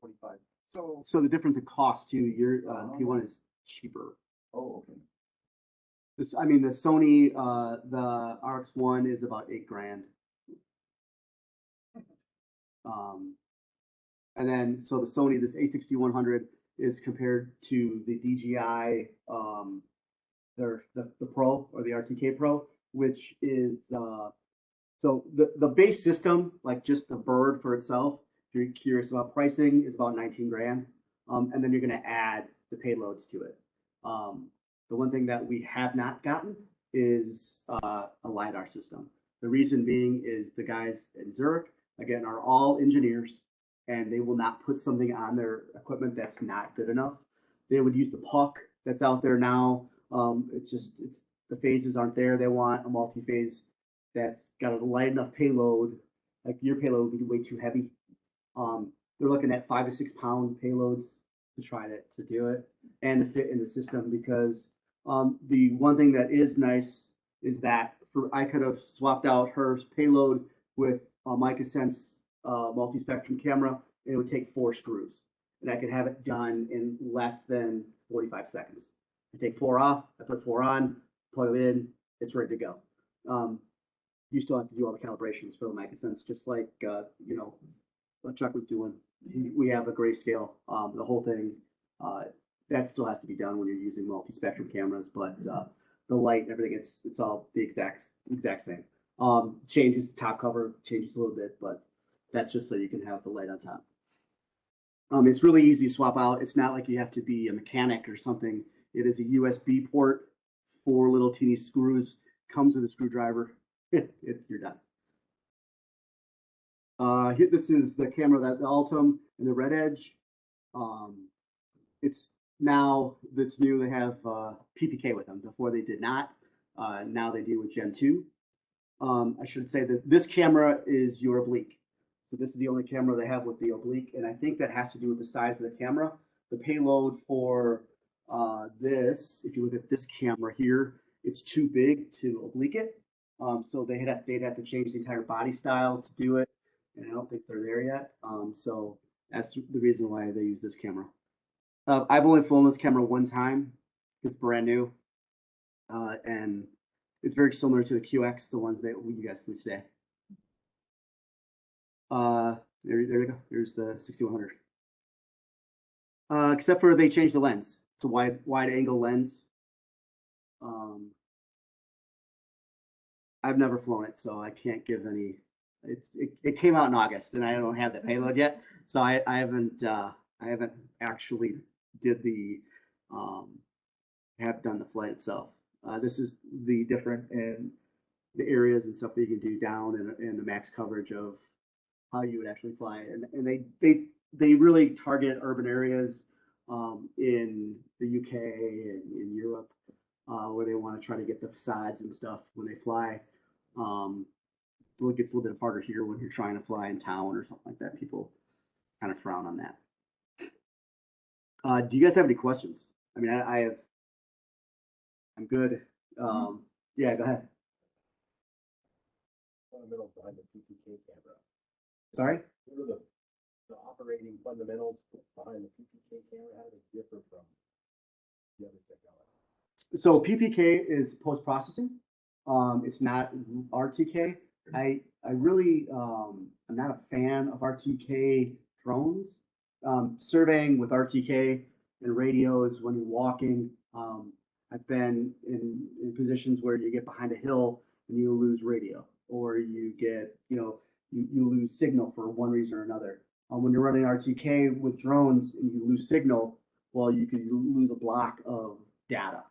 45. So the difference in cost too. Your P1 is cheaper. Oh, okay. The Sony, the RX1 is about $8,000. And then, so the Sony, this A6100 is compared to the DJI, the Pro or the RTK Pro, which is, so the base system, like just the bird for itself, if you're curious about pricing, is about $19,000. And then you're going to add the payloads to it. The one thing that we have not gotten is a LiDAR system. The reason being is the guys in Zurich, again, are all engineers, and they will not put something on their equipment that's not good enough. They would use the puck that's out there now. The phases aren't there. They want a multi-phase that's got a light enough payload. Like your payload would be way too heavy. They're looking at 5 to 6 pound payloads to try to do it and to fit in the system, because the one thing that is nice is that I could have swapped out her payload with 𝐀𝐫𝐢𝐳 multi-spectrum camera, and it would take 4 screws, and I could have it done in less than 45 seconds. I take 4 off, I put 4 on, plug it in, it's ready to go. You still have to do all the calibrations for the 𝐀𝐫𝐢𝐳, just like what Chuck was doing. We have a grayscale, the whole thing. That still has to be done when you're using multi-spectrum cameras, but the light and everything, it's all the exact same. Changes the top cover, changes a little bit, but that's just so you can have the light on top. It's really easy to swap out. It's not like you have to be a mechanic or something. It is a USB port, 4 little teeny screws, comes with a screwdriver. You're done. Here, this is the camera that the Ultim and the Red Edge. It's now that's new. They have PPK with them. Before they did not. Now they do with Gen 2. I should say that this camera is your oblique. So this is the only camera they have with the oblique, and I think that has to do with the size of the camera. The payload for this, if you look at this camera here, it's too big to oblique it. So they'd have to change the entire body style to do it, and I don't think they're there yet. So that's the reason why they use this camera. I've only flown this camera one time. It's brand new, and it's very similar to the QX, the ones that you guys flew today. There you go. Here's the 6100. Except for they changed the lens. It's a wide angle lens. I've never flown it, so I can't give any. It came out in August, and I don't have the payload yet, so I haven't actually did the have done the flight itself. This is the different and the areas and stuff that you can do down and the max coverage of how you would actually fly, and they really target urban areas in the UK and in Europe where they want to try to get the facades and stuff when they fly. It gets a little bit harder here when you're trying to fly in town or something like that. People kind of frown on that. Do you guys have any questions? I mean, I have. I'm good. Yeah, go ahead. Fundamentals behind the PPK camera. Sorry? What are the operating fundamentals behind the PPK camera? How do they differ from the other technology? So PPK is post-processing. It's not RTK. I really I'm not a fan of RTK drones. Surveying with RTK and radios when you're walking. I've been in positions where you get behind a hill and you lose radio, or you get, you lose signal for one reason or another. When you're running RTK with drones and you lose signal, well, you could lose a block of data.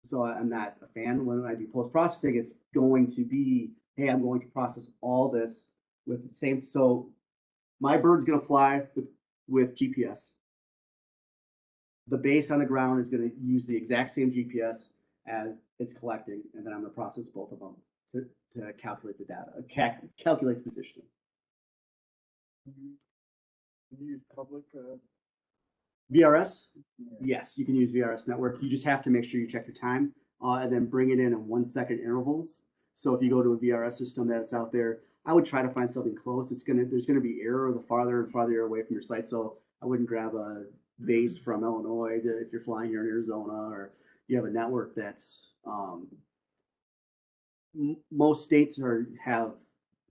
So I'm not a fan. When I do post-processing, it's going to be, hey, I'm going to process all this with the same. So my bird's going to fly with GPS. The base on the ground is going to use the exact same GPS as it's collecting, and then I'm going to process both of them to calculate the data, calculate positioning. Can you use public? VRS? Yes, you can use VRS network. You just have to make sure you check your time and then bring it in 1 second intervals. So if you go to a VRS system that's out there, I would try to find something close. There's gonna be error the farther and farther away from your site. So I wouldn't grab a base from Illinois if you're flying here in Arizona, or you have a network that's most states have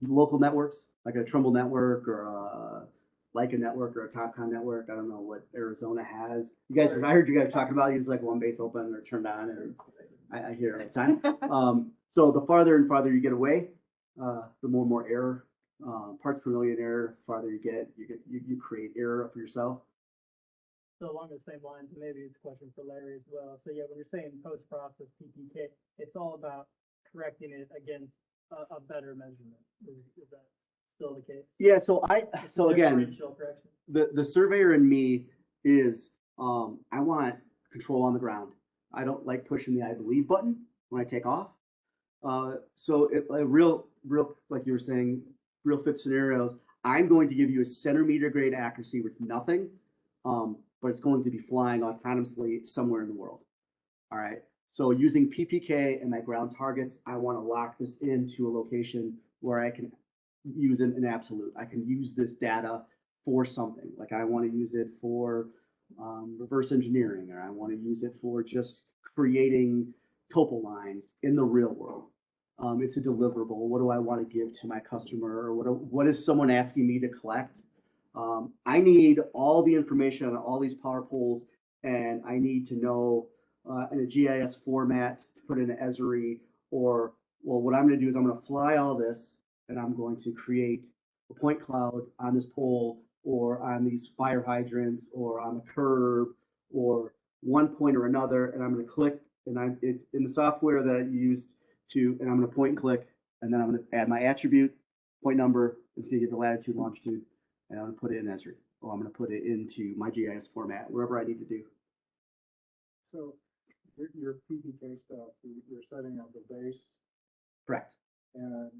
local networks like a Trimble network or a Leica network or a Topcon network. I don't know what Arizona has. I heard you guys talking about use like one base open or turned on, and I hear it all the time. So the farther and farther you get away, the more and more error, parts per million error. Farther you get, you create error for yourself. So along the same lines, maybe it's a question for Larry as well. So yeah, when you're saying post-process PPK, it's all about correcting it against a better measurement. Is that still the case? Yeah. So again, Differential correction. the surveyor in me is I want control on the ground. I don't like pushing the I believe button when I take off. So a real like you were saying, real fit scenarios, I'm going to give you a centimeter grade accuracy with nothing, but it's going to be flying autonomously somewhere in the world. All right. So using PPK and my ground targets, I want to lock this into a location where I can use it in absolute. I can use this data for something. Like I want to use it for reverse engineering, or I want to use it for just creating topo lines in the real world. It's a deliverable. What do I want to give to my customer, or what is someone asking me to collect? I need all the information on all these power poles, and I need to know in a GIS format to put in an 𝐻𝐵𝐺, or, well, what I'm going to do is I'm going to fly all this, and I'm going to create a point cloud on this pole or on these fire hydrants or on the curb or one point or another, and I'm going to click, and in the software that I used and I'm going to point and click, and then I'm going to add my attribute, point number, it's going to get the latitude, longitude, and I'm going to put it in Esri, or I'm going to put it into my GIS format, wherever I need to do. So your PPK stuff, you're setting up the base, Correct. and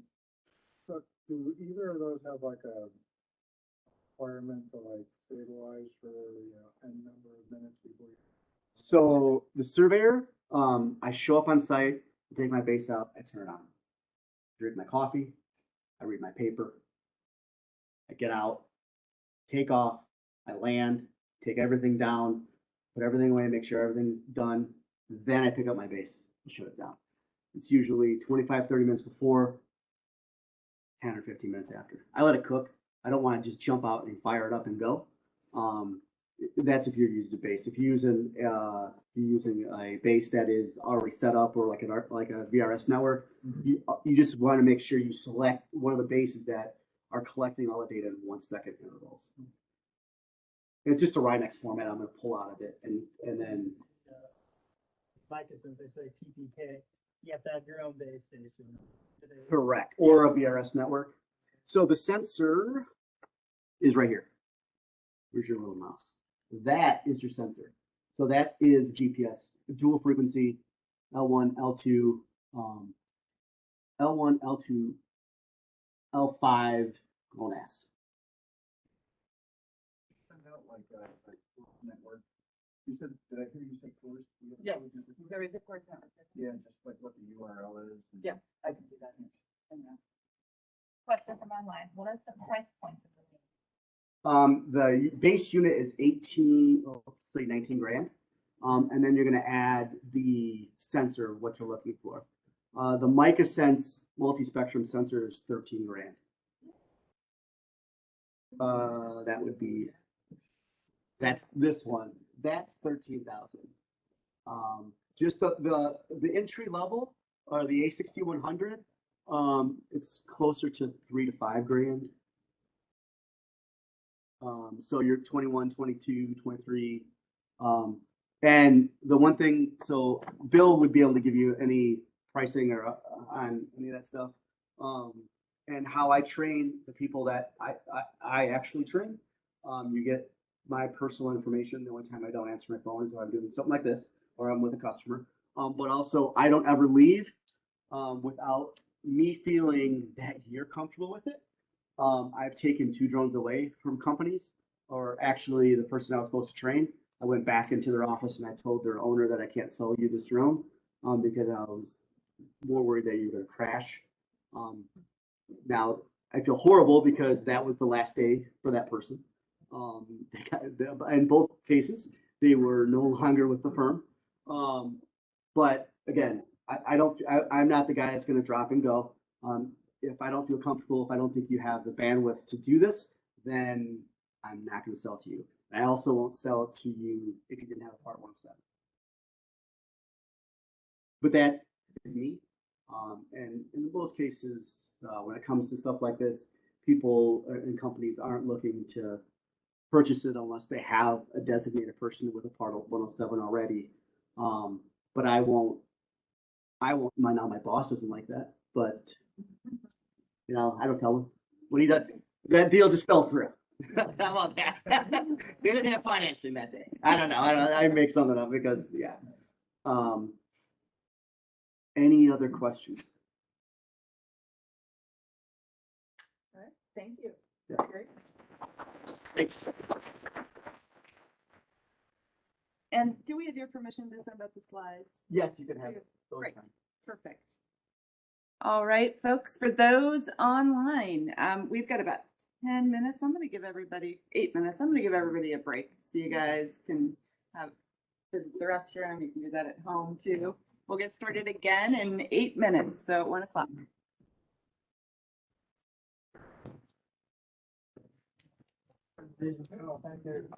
so do either of those have like a requirement to like stabilize for, n number of minutes before you? So the surveyor, I show up on site, take my base out, I turn it on. Drink my coffee, I read my paper, I get out, take off, I land, take everything down, put everything away, make sure everything's done. Then I pick up my base and shut it down. It's usually 25, 30 minutes before, 10 or 15 minutes after. I let it cook. I don't want to just jump out and fire it up and go. That's if you're using a base. If you're using a base that is already set up, or like a VRS network, you just want to make sure you select one of the bases that are collecting all the data in 1 second intervals. It's just a RINEX format I'm going to pull out of it, and then Micah, since they say PPK, you have to have your own base station. correct, or a VRS network. So the sensor is right here. Where's your little mouse? That is your sensor. So that is GPS, dual frequency, L1, L2, L1, L2, L5, GLONASS. Send out like a network. You said, did I hear you say course? Yes, there is a course network. Yeah, just like what the URL is. and- Yeah, I can do that. Question from online. What is the price point of the unit? The base unit is 19 grand. And then you're going to add the sensor, what you're looking for. The MicaSense multi-spectrum sensor is 13 grand. That would be, that's this one. That's 13,000. Just the entry level, or the A6100, it's closer to 3 to 5 grand. So you're 21, 22, 23. And the one thing, so Bill would be able to give you any pricing or on any of that stuff. And how I train the people that I actually train. You get my personal information. The only time I don't answer my phone is if I'm doing something like this, or I'm with a customer. But also, I don't ever leave without me feeling that you're comfortable with it. I've taken 2 drones away from companies, or actually the person I was supposed to train. I went back into their office and I told their owner that I can't sell you this drone because I was more worried that you're going to crash. Now I feel horrible because that was the last day for that person. In both cases, they were no longer with the firm. But again, I'm not the guy that's going to drop and go. If I don't feel comfortable, if I don't think you have the bandwidth to do this, then I'm not going to sell it to you. I also won't sell it to you if you didn't have a Part 107. But that is me. And in most cases, when it comes to stuff like this, people and companies aren't looking to purchase it unless they have a designated person with a Part 107 already. But I won't, now my boss doesn't like that, but I don't tell him. When he does, that deal just fell through. How about that? They didn't have financing that day. I don't know. I make something up because, yeah. Any other questions? All right, thank you. Yeah. Great. Thanks. And do we have your permission to send out the slides? Yes, you can have it. Great. Perfect. All right, folks, for those online, we've got about 10 minutes. I'm going to give everybody 8 minutes. I'm going to give everybody a break so you guys can visit the restroom. You can do that at home too. We'll get started again in 8 minutes, so at 1 o'clock. Thank you.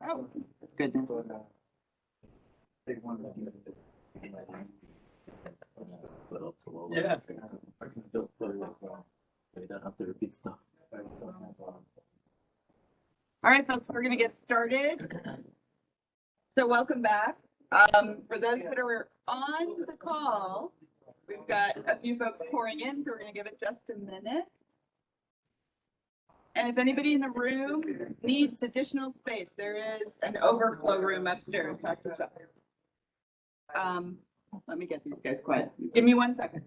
Oh, goodness. Yeah. I can just put it like that. They don't have to repeat stuff. All right, folks, we're gonna get started. So welcome back. For those that are on the call, we've got a few folks pouring in, so we're gonna give it just a minute. And if anybody in the room needs additional space, there is an overflow room upstairs. Talk to Chuck. Let me get these guys quiet. Give me 1 second.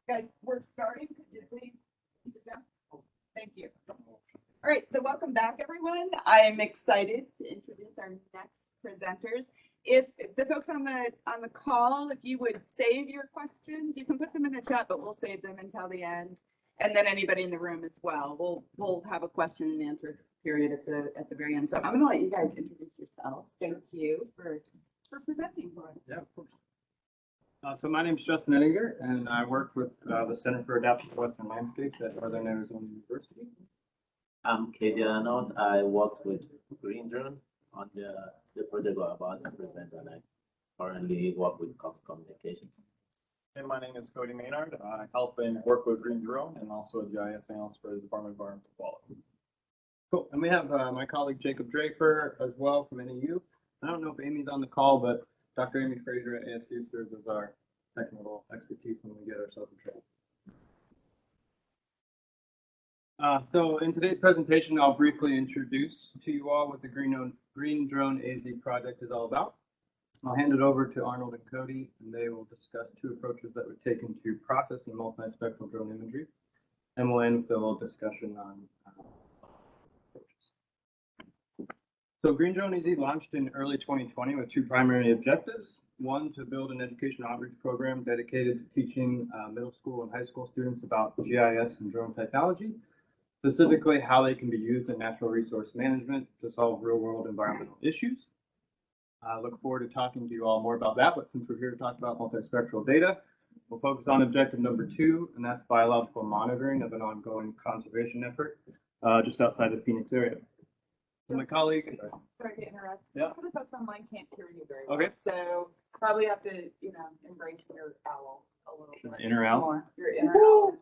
Guys, we're starting. Could you please sit down? Thank you. All right, so welcome back, everyone. I am excited to introduce our next presenters. If the folks on the call, if you would save your questions, you can put them in the chat, but we'll save them until the end. And then anybody in the room as well. We'll have a question and answer period at the very end. So I'm gonna let you guys introduce yourselves. Thank you for presenting for us. Yeah, of course. So my name is Justin Eddinger, and I work with the Center for Adaptive Western Landscapes at Northern Arizona University. I'm Kedia. I worked with GreenDrone on the project we're about to present, and I currently work with Cox Communication. And my name is Cody Maynard. I help and work with GreenDrone and also a GIS analyst for the Department of Environmental Quality. Cool. And we have my colleague Jacob Draper as well from NAU. I don't know if Amy's on the call, but Dr. Amy Frazier at ASU serves as our technical expertise when we get ourselves in trouble. So in today's presentation, I'll briefly introduce to you all what the GreenDrone AZ project is all about. I'll hand it over to Arnold and Cody, and they will discuss two approaches that we've taken to processing multispectral drone imagery. And we'll end with a little discussion on approaches. So GreenDrone AZ launched in early 2020 with two primary objectives. One, to build an education outreach program dedicated to teaching middle school and high school students about GIS and drone technology, specifically how they can be used in natural resource management to solve real-world environmental issues. I look forward to talking to you all more about that, but since we're here to talk about multispectral data, we'll focus on objective number 2, and that's biological monitoring of an ongoing conservation effort just outside the Phoenix area. So my colleague... Sorry to interrupt. Yeah. Some of the folks online can't hear you very well. Okay. So probably have to, embrace your owl a little bit Inner owl? more. Your inner owl.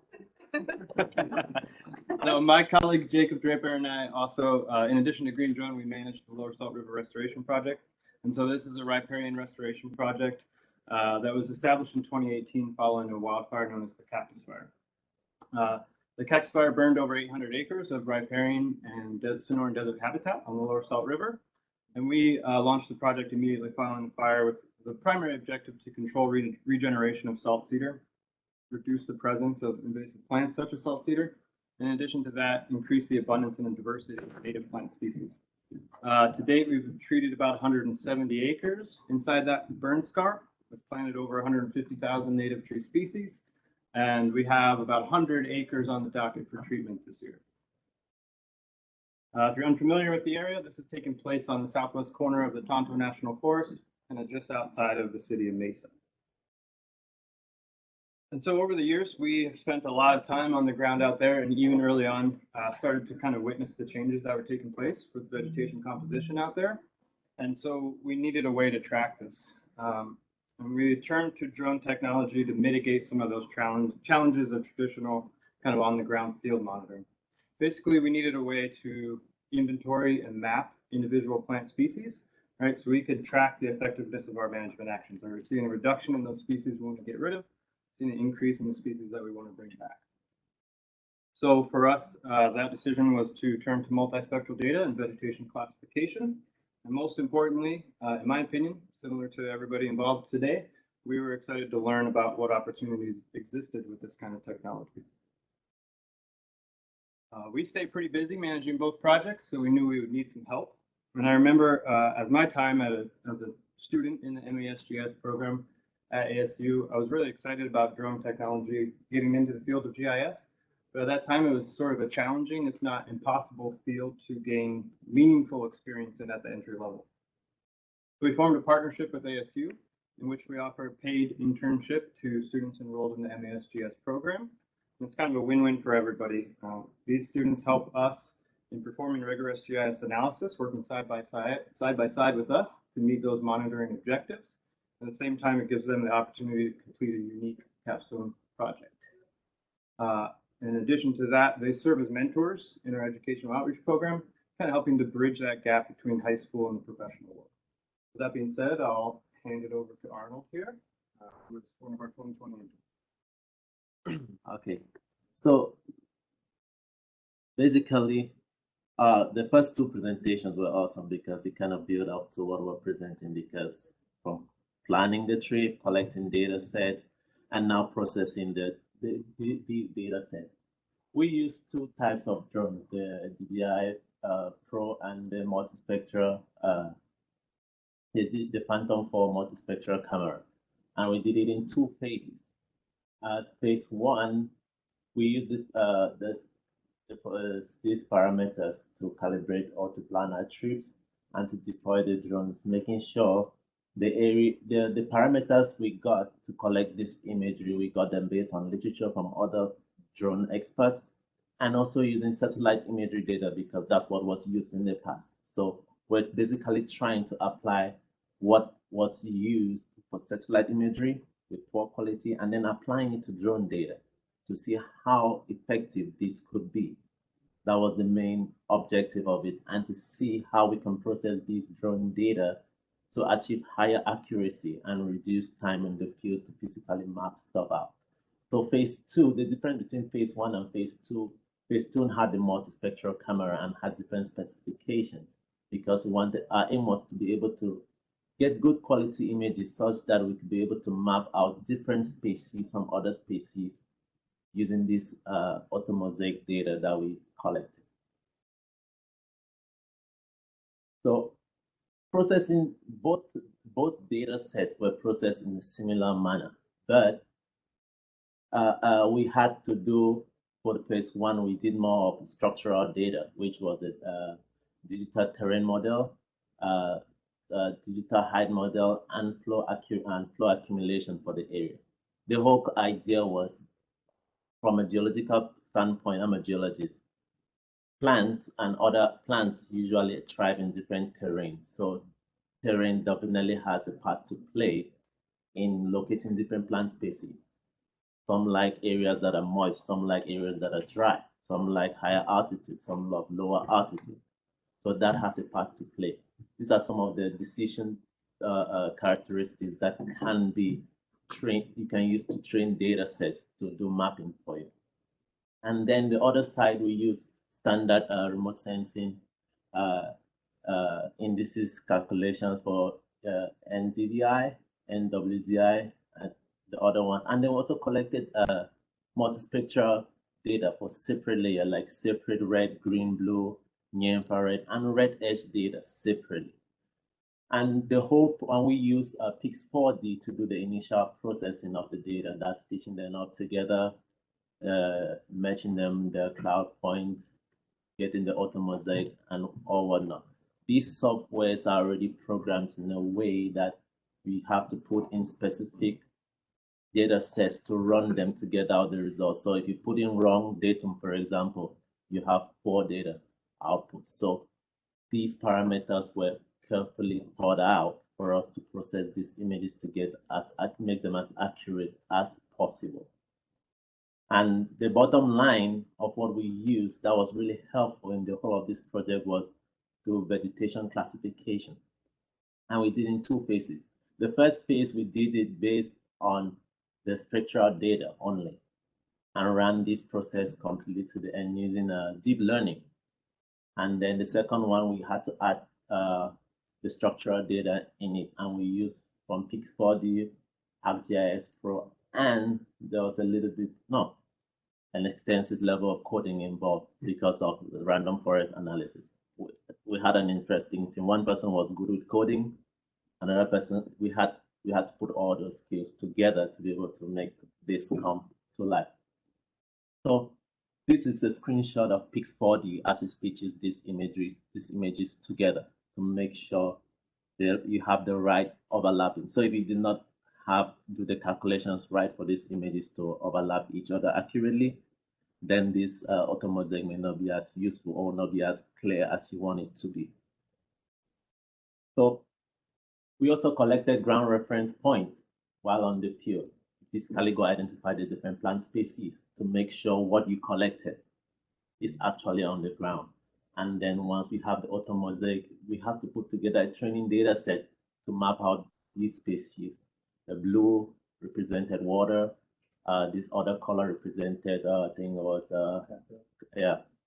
So my colleague Jacob Draper and I also, in addition to GreenDrone, we manage the Lower Salt River Restoration Project. And so this is a riparian restoration project that was established in 2018 following a wildfire known as the Cactus Fire. The Cactus Fire burned over 800 acres of riparian and Sonoran desert habitat on the Lower Salt River. And we launched the project immediately following the fire with the primary objective to control regeneration of salt cedar, reduce the presence of invasive plants such as salt cedar. In addition to that, increase the abundance and the diversity of native plant species. To date, we've treated about 170 acres inside that burn scar. We've planted over 150,000 native tree species, and we have about 100 acres on the docket for treatment this year. If you're unfamiliar with the area, this has taken place on the southwest corner of the Tonto National Forest and just outside of the city of Mesa. And so over the years, we have spent a lot of time on the ground out there, and even early on, started to kind of witness the changes that were taking place with vegetation composition out there. And so we needed a way to track this. And we turned to drone technology to mitigate some of those challenges of traditional kind of on-the-ground field monitoring. Basically, we needed a way to inventory and map individual plant species, right? So we could track the effectiveness of our management actions. Are we seeing a reduction in those species we want to get rid of? Seeing an increase in the species that we want to bring back. So for us, that decision was to turn to multispectral data and vegetation classification. And most importantly, in my opinion, similar to everybody involved today, we were excited to learn about what opportunities existed with this kind of technology. We stayed pretty busy managing both projects, so we knew we would need some help. And I remember as my time as a student in the MESGS program at ASU, I was really excited about drone technology getting into the field of GIS. But at that time, it was sort of a challenging, if not impossible, field to gain meaningful experience in at the entry level. So we formed a partnership with ASU, in which we offer paid internship to students enrolled in the MESGS program. It's kind of a win-win for everybody. These students help us in performing rigorous GIS analysis, working side by side with us to meet those monitoring objectives. At the same time, it gives them the opportunity to complete a unique capstone project. In addition to that, they serve as mentors in our educational outreach program, kind of helping to bridge that gap between high school and the professional world. With that being said, I'll hand it over to Arnold here, who is one of our 2020 interns. Okay, so basically, the first two presentations were awesome because it kind of built up to what we're presenting, because from planning the trip, collecting data sets, and now processing the data set. We use two types of drones, the DJI Pro and the Multispectral, the Phantom 4 Multispectral camera. And we did it in two phases. Phase one, we used these parameters to calibrate or to plan our trips and to deploy the drones, making sure the parameters we got to collect this imagery, we got them based on literature from other drone experts, and also using satellite imagery data because that's what was used in the past. So we're basically trying to apply what was used for satellite imagery with poor quality and then applying it to drone data to see how effective this could be. That was the main objective of it, and to see how we can process these drone data to achieve higher accuracy and reduce time in the field to physically map stuff out. So phase two, the difference between phase one and phase two had the multispectral camera and had different specifications because we wanted, our aim was to be able to get good quality images such that we could be able to map out different species from other species using this 𝐀𝐫𝐢𝐳𝐬 data that we collected. So processing, both data sets were processed in a similar manner, but we had to do, for the phase one, we did more of structural data, which was a digital terrain model, digital height model, and flow accumulation for the area. The whole idea was, from a geological standpoint, I'm a geologist, plants and other plants usually thrive in different terrains. So terrain definitely has a part to play in locating different plant species. Some like areas that are moist, some like areas that are dry, some like higher altitude, some love lower altitude. So that has a part to play. These are some of the decision characteristics that can be trained, you can use to train data sets to do mapping for you. And then the other side, we use standard remote sensing indices calculations for NDVI, NWDI, and the other ones. And then we also collected multispectral data for separate layer, like separate red, green, blue, near infrared, and red edge data separately. And the whole, and we use Pix4D to do the initial processing of the data. That's stitching them up together, matching them the cloud points, getting the 𝐀𝐫𝐢𝐳𝐬 and all whatnot. These softwares are already programmed in a way that we have to put in specific data sets to run them to get out the results. So if you put in wrong datum, for example, you have poor data output. So these parameters were carefully thought out for us to process these images to make them as accurate as possible. And the bottom line of what we used that was really helpful in the whole of this project was to vegetation classification. And we did in two phases. The first phase, we did it based on the spectral data only and ran this process completely to the end using deep learning. And then the second one, we had to add the structural data in it, and we used from Pix4D, ArcGIS Pro, and there was an extensive level of coding involved because of the random forest analysis. We had an interesting team. One person was good with coding, another person, we had to put all those skills together to be able to make this come to life. So this is a screenshot of Pix4D as it stitches these images together to make sure that you have the right overlapping. So if you did not do the calculations right for these images to overlap each other accurately, then this automosaic may not be as useful or not be as clear as you want it to be. So we also collected ground reference points while on the field. Physically go identify the different plant species to make sure what you collected is actually on the ground. And then once we have the automosaic, we have to put together a training data set to map out these species. The blue represented water. This other color represented, I think it was,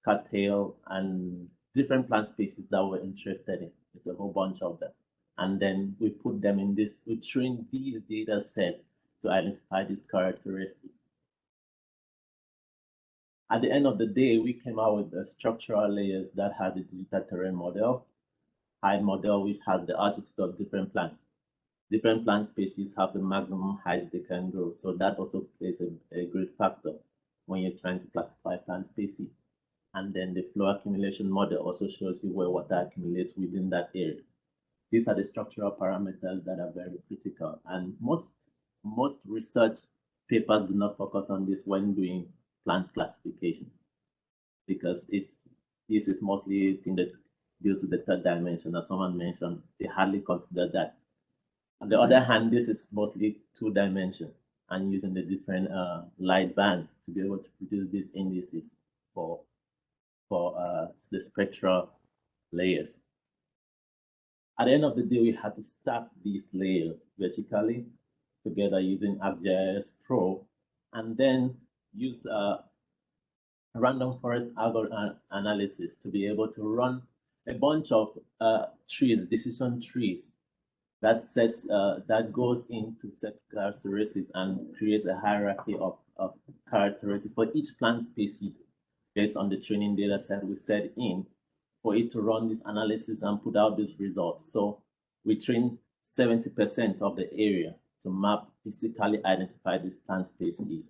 cattail and different plant species that we're interested in. It's a whole bunch of them. And then we put them in this, we train these data sets to identify these characteristics. At the end of the day, we came out with the structural layers that has the digital terrain model, height model, which has the altitude of different plants. Different plant species have the maximum height they can grow. So that also plays a great factor when you're trying to classify plant species. And then the flow accumulation model also shows you where water accumulates within that area. These are the structural parameters that are very critical. And most research papers do not focus on this when doing plants classification, because this is mostly a thing that deals with the third dimension. As someone mentioned, they hardly consider that. On the other hand, this is mostly 2-dimension and using the different light bands to be able to produce these indices for the spectral layers. At the end of the day, we had to stack these layers vertically together using ArcGIS Pro, and then use random forest algorithm analysis to be able to run a bunch of trees, decision trees, that sets that goes into set characteristics and creates a hierarchy of characteristics for each plant species based on the training data set we set in for it to run this analysis and put out these results. So we train 70% of the area to map, physically identify these plant species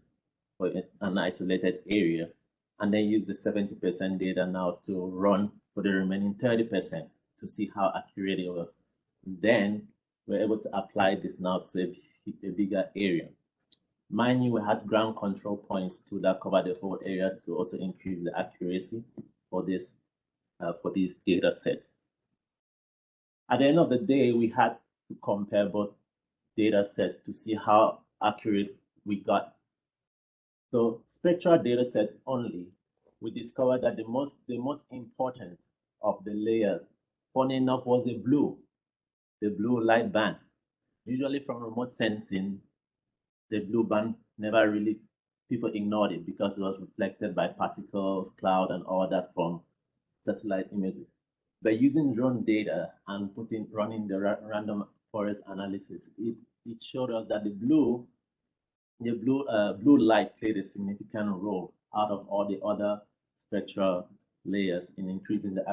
for an isolated area, and then use the 70% data now to run for the remaining 30% to see how accurate it was. Then we're able to apply this now to a bigger area. Mind you, we had ground control points too that cover the whole area to also increase the accuracy for this for these data sets. At the end of the day, we had to compare both data sets to see how accurate we got. So spectral data sets only, we discovered that the most important of the layers, funny enough, was the blue light band. Usually from remote sensing, the blue band never really, people ignored it because it was reflected by particles, cloud, and all that from satellite images. By using drone data and running the random forest analysis, it showed us that the blue light played a significant role out of all the other spectral layers in increasing the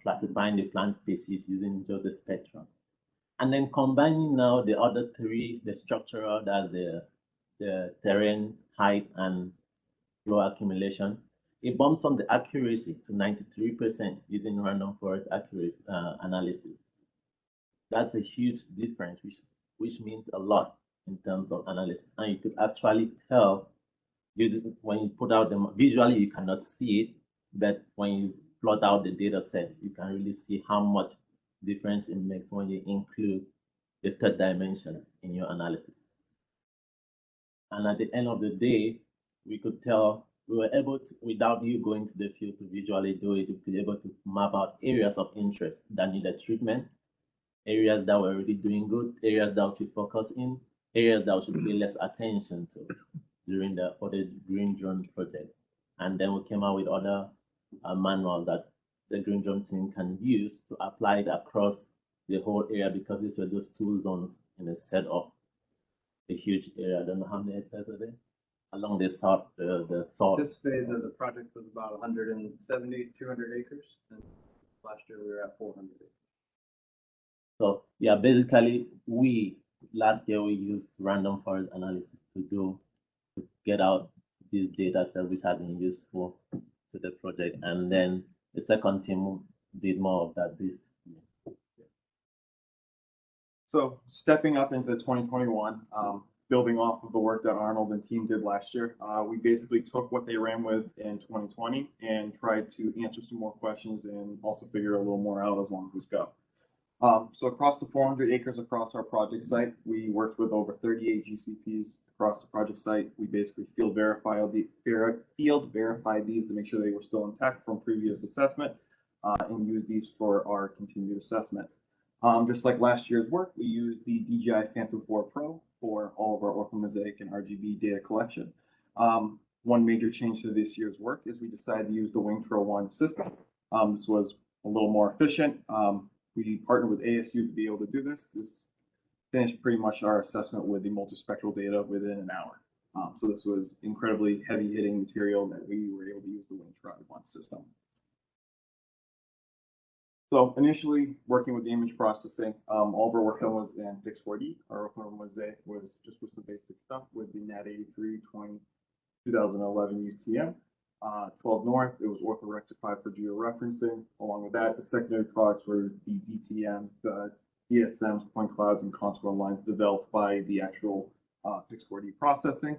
classifying the plant species using just the spectrum. And then combining now the other three, the structural, that's the terrain, height, and flow accumulation, it bumps on the accuracy to 93% using random forest accuracy analysis. That's a huge difference, which means a lot in terms of analysis. And you could actually tell, when you put out them visually, you cannot see it, but when you plot out the data set, you can really see how much difference it makes when you include the third dimension in your analysis. And at the end of the day, we could tell, we were able to, without you going to the field to visually do it, to be able to map out areas of interest that needed treatment, areas that were already doing good, areas that we should focus in, areas that we should pay less attention to during the Green Drone project. And then we came out with other manuals that the Green Drone team can use to apply it across the whole area, because these were just 2 zones in a set of a huge area. I don't know how many hectares are there along the south, the south. This phase of the project was about 170, 200 acres, and last year we were at 400 acres. So yeah, basically last year we used random forest analysis to get out these data sets which have been useful to the project, and then the second team did more of that this year. So stepping up into 2021, building off of the work that Arnold and team did last year. We basically took what they ran with in 2020 and tried to answer some more questions and also figure a little more out as long as we go. So across the 400 acres across our project site, we worked with over 38 GCPs across the project site. We basically field verified these to make sure they were still intact from previous assessment and use these for our continued assessment. Just like last year's work, we used the DJI Phantom 4 Pro for all of our orthomosaic and RGB data collection. One major change to this year's work is we decided to use the WingtraOne system. This was a little more efficient. We partnered with ASU to be able to do this. This finished pretty much our assessment with the multispectral data within an hour. So this was incredibly heavy hitting material that we were able to use the WingtraOne system. So initially working with the image processing, all of our work done was in Pix4D. Our work on Mosaic was just with the basic stuff with the NAT83 2011 UTM. 12 North, it was orthorectified for georeferencing. Along with that, the secondary products were the DTMs, the DSMs, point clouds, and contour lines developed by the actual Pix4D processing.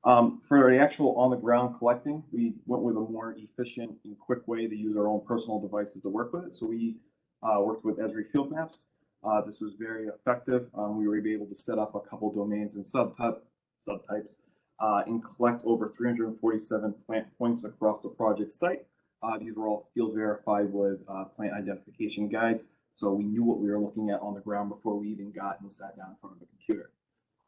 For the actual on-the-ground collecting, we went with a more efficient and quick way to use our own personal devices to work with it. So we worked with Esri field maps. This was very effective. We were able to set up a couple domains and subtypes and collect over 347 plant points across the project site. These were all field verified with plant identification guides. So we knew what we were looking at on the ground before we even got and sat down in front of the computer.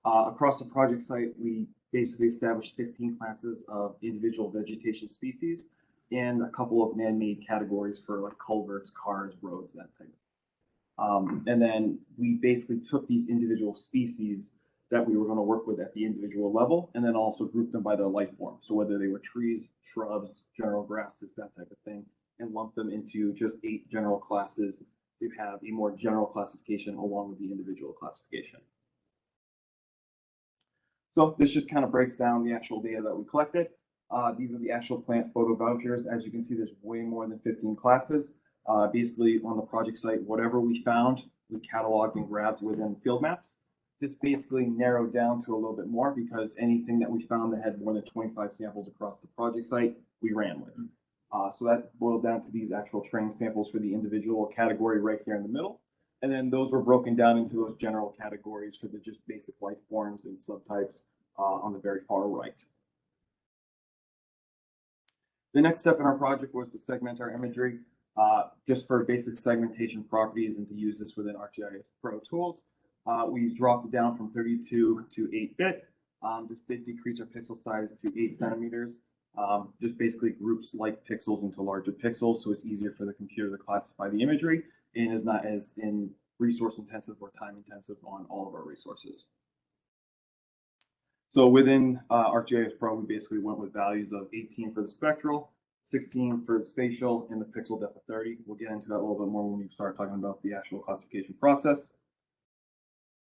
Across the project site, we basically established 15 classes of individual vegetation species and a couple of man-made categories for like culverts, cars, roads, that type. And then we basically took these individual species that we were going to work with at the individual level and then also grouped them by their life form. So whether they were trees, shrubs, general grasses, that type of thing, and lumped them into just 8 general classes to have a more general classification along with the individual classification. So this just kind of breaks down the actual data that we collected. These are the actual plant photo vouchers. As you can see, there's way more than 15 classes. Basically on the project site, whatever we found, we cataloged and grabbed within field maps. This basically narrowed down to a little bit more because anything that we found that had more than 25 samples across the project site, we ran with. So that boiled down to these actual training samples for the individual category right here in the middle. And then those were broken down into those general categories for the just basic life forms and subtypes on the very far right. The next step in our project was to segment our imagery just for basic segmentation properties and to use this within ArcGIS Pro tools. We dropped it down from 32 to 8-bit. This did decrease our pixel size to 8 centimeters. Just basically groups like pixels into larger pixels, so it's easier for the computer to classify the imagery and is not as resource intensive or time intensive on all of our resources. So within ArcGIS Pro, we basically went with values of 18 for the spectral, 16 for the spatial, and the pixel depth of 30. We'll get into that a little bit more when we start talking about the actual classification process.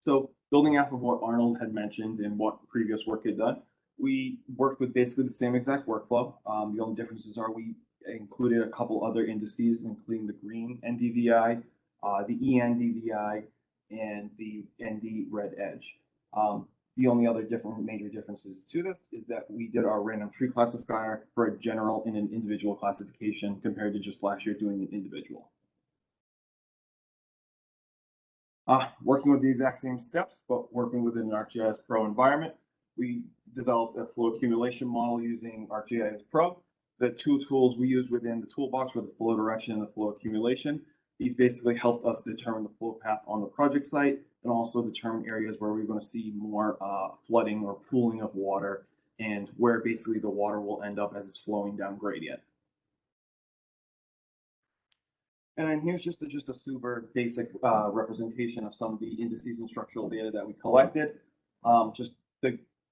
So building off of what Arnold had mentioned and what previous work had done, we worked with basically the same exact workflow. The only differences are we included a couple other indices, including the green NDVI, the ENDVI, and the ND red edge. The only other major differences to this is that we did our random tree classifier for a general and an individual classification compared to just last year doing an individual. Working with the exact same steps, but working within an ArcGIS Pro environment, we developed a flow accumulation model using ArcGIS Pro. The 2 tools we used within the toolbox were the flow direction and the flow accumulation. These basically helped us determine the flow path on the project site and also determine areas where we're going to see more flooding or pooling of water and where basically the water will end up as it's flowing down gradient. And then here's just a super basic representation of some of the indices and structural data that we collected.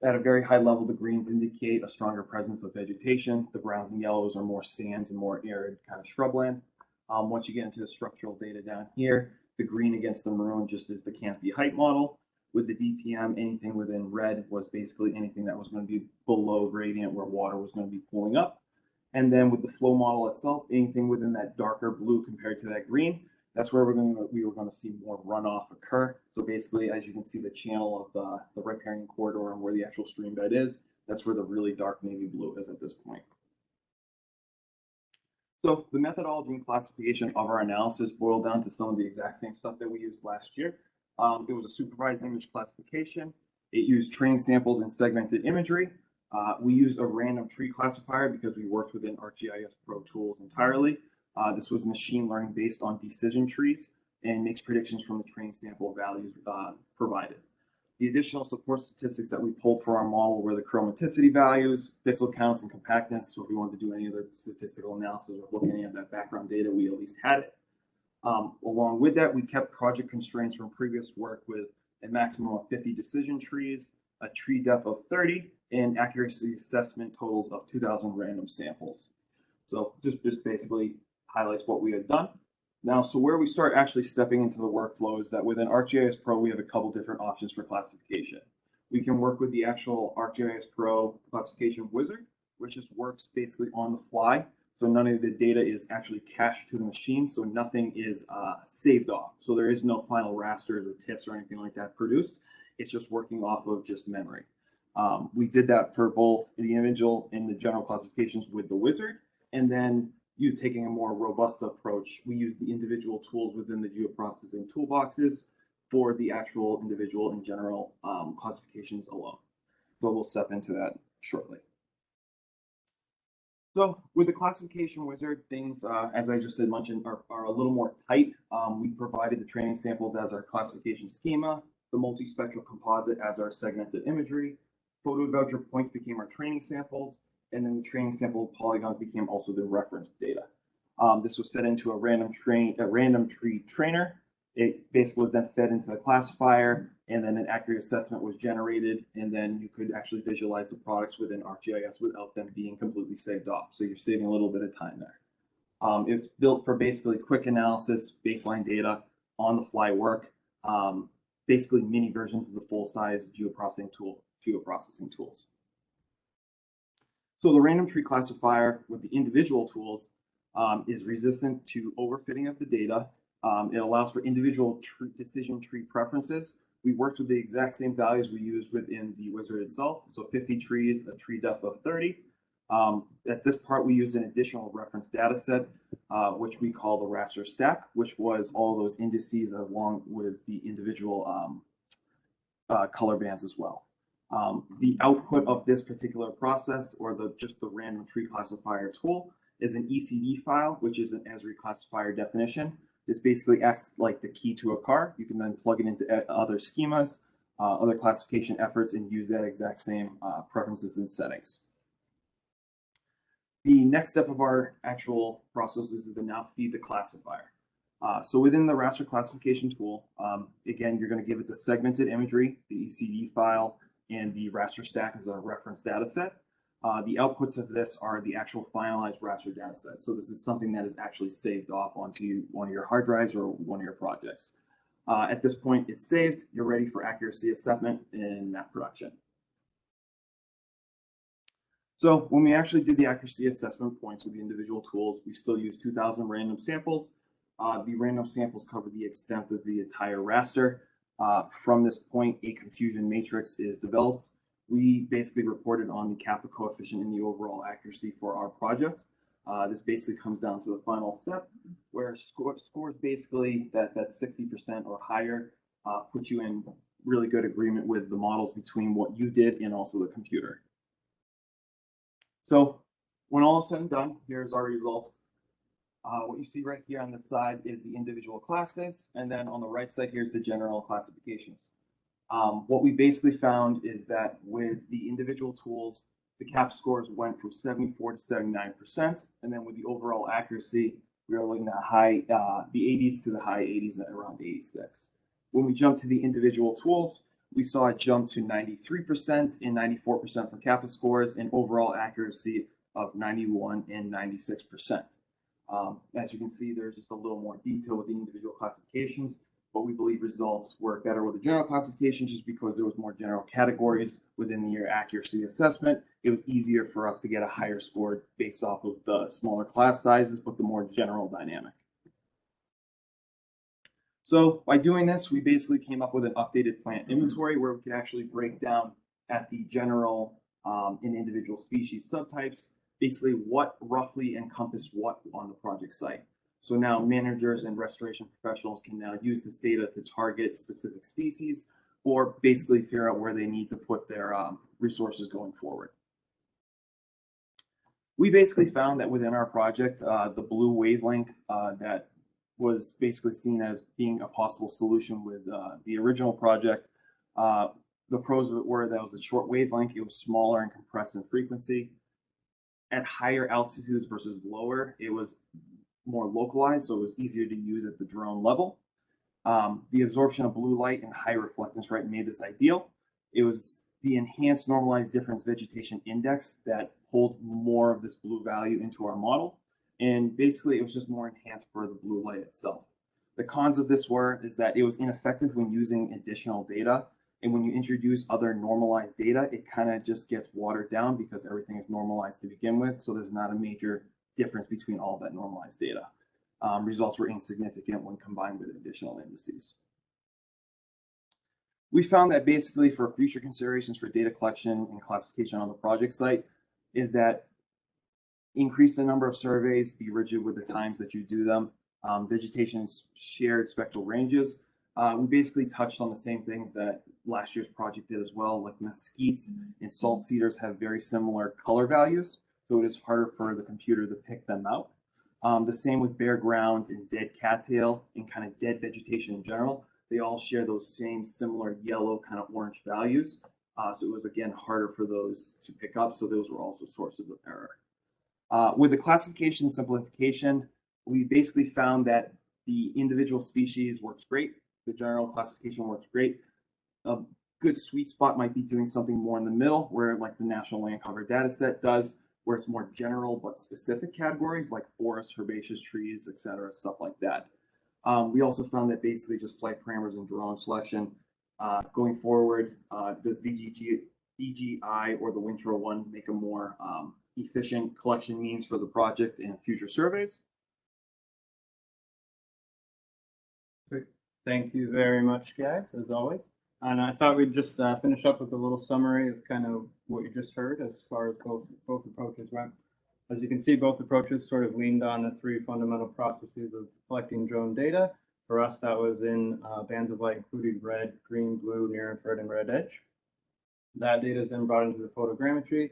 At a very high level, the greens indicate a stronger presence of vegetation. The browns and yellows are more sands and more arid kind of shrubland. Once you get into the structural data down here, the green against the maroon just is the 𝐀𝐫𝐢𝐳𝐐 height model. With the DTM, anything within red was basically anything that was going to be below gradient where water was going to be pooling up. And then with the flow model itself, anything within that darker blue compared to that green, That's where we were going to see more runoff occur. So basically, as you can see, the channel of the riparian corridor and where the actual stream bed is, that's where the really dark navy blue is at this point. So the methodology and classification of our analysis boiled down to some of the exact same stuff that we used last year. It was a supervised image classification. It used training samples and segmented imagery. We used a random tree classifier because we worked within ArcGIS Pro tools entirely. This was machine learning based on decision trees and makes predictions from the training sample values provided. The additional support statistics that we pulled for our model were the chromaticity values, pixel counts, and compactness. So if we wanted to do any other statistical analysis or look at any of that background data, we at least had it. Along with that, we kept project constraints from previous work with a maximum of 50 decision trees, a tree depth of 30, and accuracy assessment totals of 2,000 random samples. So just basically highlights what we had done. Now, so where we start actually stepping into the workflow is that within ArcGIS Pro, we have a couple different options for classification. We can work with the actual ArcGIS Pro classification wizard, which just works basically on the fly. So none of the data is actually cached to the machine, so nothing is saved off. So there is no final rasters or tips or anything like that produced. It's just working off of just memory. We did that for both the individual and the general classifications with the wizard, and then you taking a more robust approach, we use the individual tools within the geoprocessing toolboxes for the actual individual and general classifications alone. So we'll step into that shortly. So with the classification wizard, things, as I just had mentioned, are a little more tight. We provided the training samples as our classification schema, the multispectral composite as our segmented imagery, photo voucher points became our training samples, and then the training sample polygons became also the reference data. This was fed into a random tree trainer. It basically was then fed into the classifier, and then an accurate assessment was generated, and then you could actually visualize the products within ArcGIS without them being completely saved off. So you're saving a little bit of time there. It's built for basically quick analysis, baseline data, on-the-fly work, basically mini versions of the full-size geoprocessing tools. So the random tree classifier with the individual tools is resistant to overfitting of the data. It allows for individual decision tree preferences. We worked with the exact same values we used within the wizard itself. So 50 trees, a tree depth of 30. At this part, we used an additional reference data set, which we call the raster stack, which was all those indices along with the individual color bands as well. The output of this particular process, or just the random tree classifier tool, is an ECD file, which is an Esri classifier definition. This basically acts like the key to a car. You can then plug it into other schemas, other classification efforts, and use that exact same preferences and settings. The next step of our actual process is to now feed the classifier. So within the raster classification tool, again, you're going to give it the segmented imagery, the ECD file, and the raster stack as a reference data set. The outputs of this are the actual finalized raster data set. So this is something that is actually saved off onto one of your hard drives or one of your projects. At this point, it's saved. You're ready for accuracy assessment in that production. So when we actually did the accuracy assessment points with the individual tools, we still use 2,000 random samples. The random samples cover the extent of the entire raster. From this point, a confusion matrix is developed. We basically reported on the kappa coefficient and the overall accuracy for our project. This basically comes down to the final step, where scores basically that 60% or higher put you in really good agreement with the models between what you did and also the computer. So when all is said and done, here's our results. What you see right here on the side is the individual classes, and then on the right side, here's the general classifications. What we basically found is that with the individual tools, the cap scores went from 74 to 79%, and then with the overall accuracy, we are looking at the 80s to the high 80s at around 86. When we jump to the individual tools, we saw a jump to 93% and 94% for kappa scores, and overall accuracy of 91 and 96%. As you can see, there's just a little more detail with the individual classifications, but we believe results were better with the general classification just because there was more general categories within your accuracy assessment. It was easier for us to get a higher score based off of the smaller class sizes, but the more general dynamic. So by doing this, we basically came up with an updated plant inventory where we could actually break down at the general and individual species subtypes, basically what roughly encompassed what on the project site. So now managers and restoration professionals can now use this data to target specific species or basically figure out where they need to put their resources going forward. We basically found that within our project, the blue wavelength that was basically seen as being a possible solution with the original project. The pros of it were that it was a short wavelength, it was smaller and compressed in frequency. At higher altitudes versus lower, it was more localized, so it was easier to use at the drone level. The absorption of blue light and high reflectance rate made this ideal. It was the enhanced normalized difference vegetation index that pulled more of this blue value into our model. And basically, it was just more enhanced for the blue light itself. The cons of this is that it was ineffective when using additional data. And when you introduce other normalized data, it kind of just gets watered down because everything is normalized to begin with. So there's not a major difference between all that normalized data. Results were insignificant when combined with additional indices. We found that basically for future considerations for data collection and classification on the project site is that increase the number of surveys, be rigid with the times that you do them, vegetation shared spectral ranges. We basically touched on the same things that last year's project did as well, like mesquites and salt cedars have very similar color values, so it is harder for the computer to pick them out. The same with bare ground and dead cattail and kind of dead vegetation in general. They all share those same similar yellow kind of orange values. So it was, again, harder for those to pick up. So those were also sources of error. With the classification simplification, we basically found that the individual species works great. The general classification works great. A good sweet spot might be doing something more in the middle, where like the National Land Cover Dataset does, where it's more general but specific categories like forests, herbaceous trees, etc., stuff like that. We also found that basically just flight parameters and drone selection going forward, does DJI or the WingtraOne make a more efficient collection means for the project and future surveys? Great. Thank you very much, guys, as always. And I thought we'd just finish up with a little summary of kind of what you just heard as far as both approaches went. As you can see, both approaches sort of leaned on the three fundamental processes of collecting drone data. For us, that was in bands of light, including red, green, blue, near infrared, and red edge. That data is then brought into the photogrammetry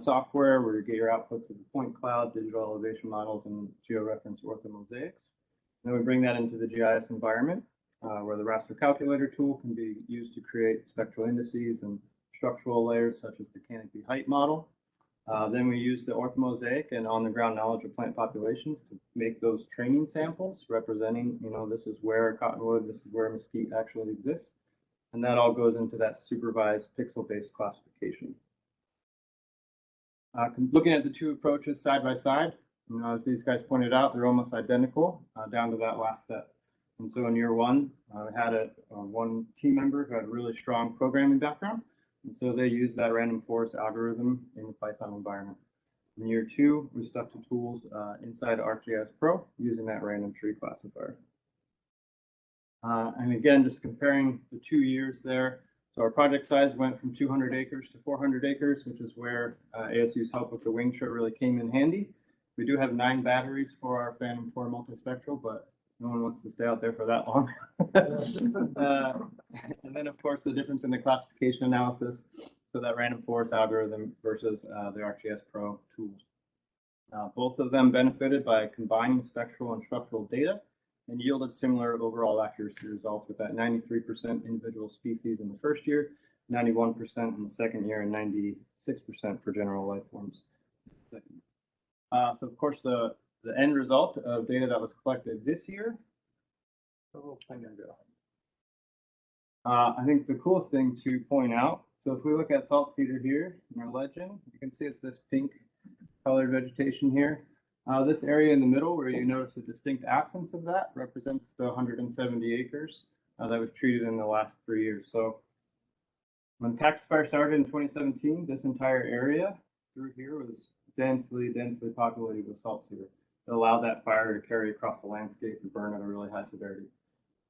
software where you get your outputs of the point cloud, digital elevation models, and georeference orthomosaics. Then we bring that into the GIS environment where the raster calculator tool can be used to create spectral indices and structural layers such as the 𝐀𝐫𝐢𝐳𝐨𝐽 model. Then we use the orthomosaic and on-the-ground knowledge of plant populations to make those training samples representing, this is where cottonwood, this is where mesquite actually exists. And that all goes into that supervised pixel-based classification. Looking at the two approaches side by side, as these guys pointed out, they're almost identical down to that last step. And so in year one, I had one team member who had a really strong programming background. And so they used that random forest algorithm in the Python environment. In year two, we stuck to tools inside ArcGIS Pro using that random tree classifier. And again, just comparing the 2 years there. So our project size went from 200 acres to 400 acres, which is where ASU's help with the Wingtra really came in handy. We do have 9 batteries for our Phantom 4 multispectral, but no one wants to stay out there for that long. And then, of course, the difference in the classification analysis. So that random forest algorithm versus the ArcGIS Pro tools. Both of them benefited by combining spectral and structural data and yielded similar overall accuracy results with that 93% individual species in the first year, 91% in the second year, and 96% for general life forms. So, of course, the end result of data that was collected this year. I think the coolest thing to point out, so if we look at salt cedar here in our legend, you can see it's this pink colored vegetation here. This area in the middle where you notice a distinct absence of that represents the 170 acres that was treated in the last 3 years. So when the cactus fire started in 2017, this entire area through here was densely populated with salt cedar. It allowed that fire to carry across the landscape and burn at a really high severity.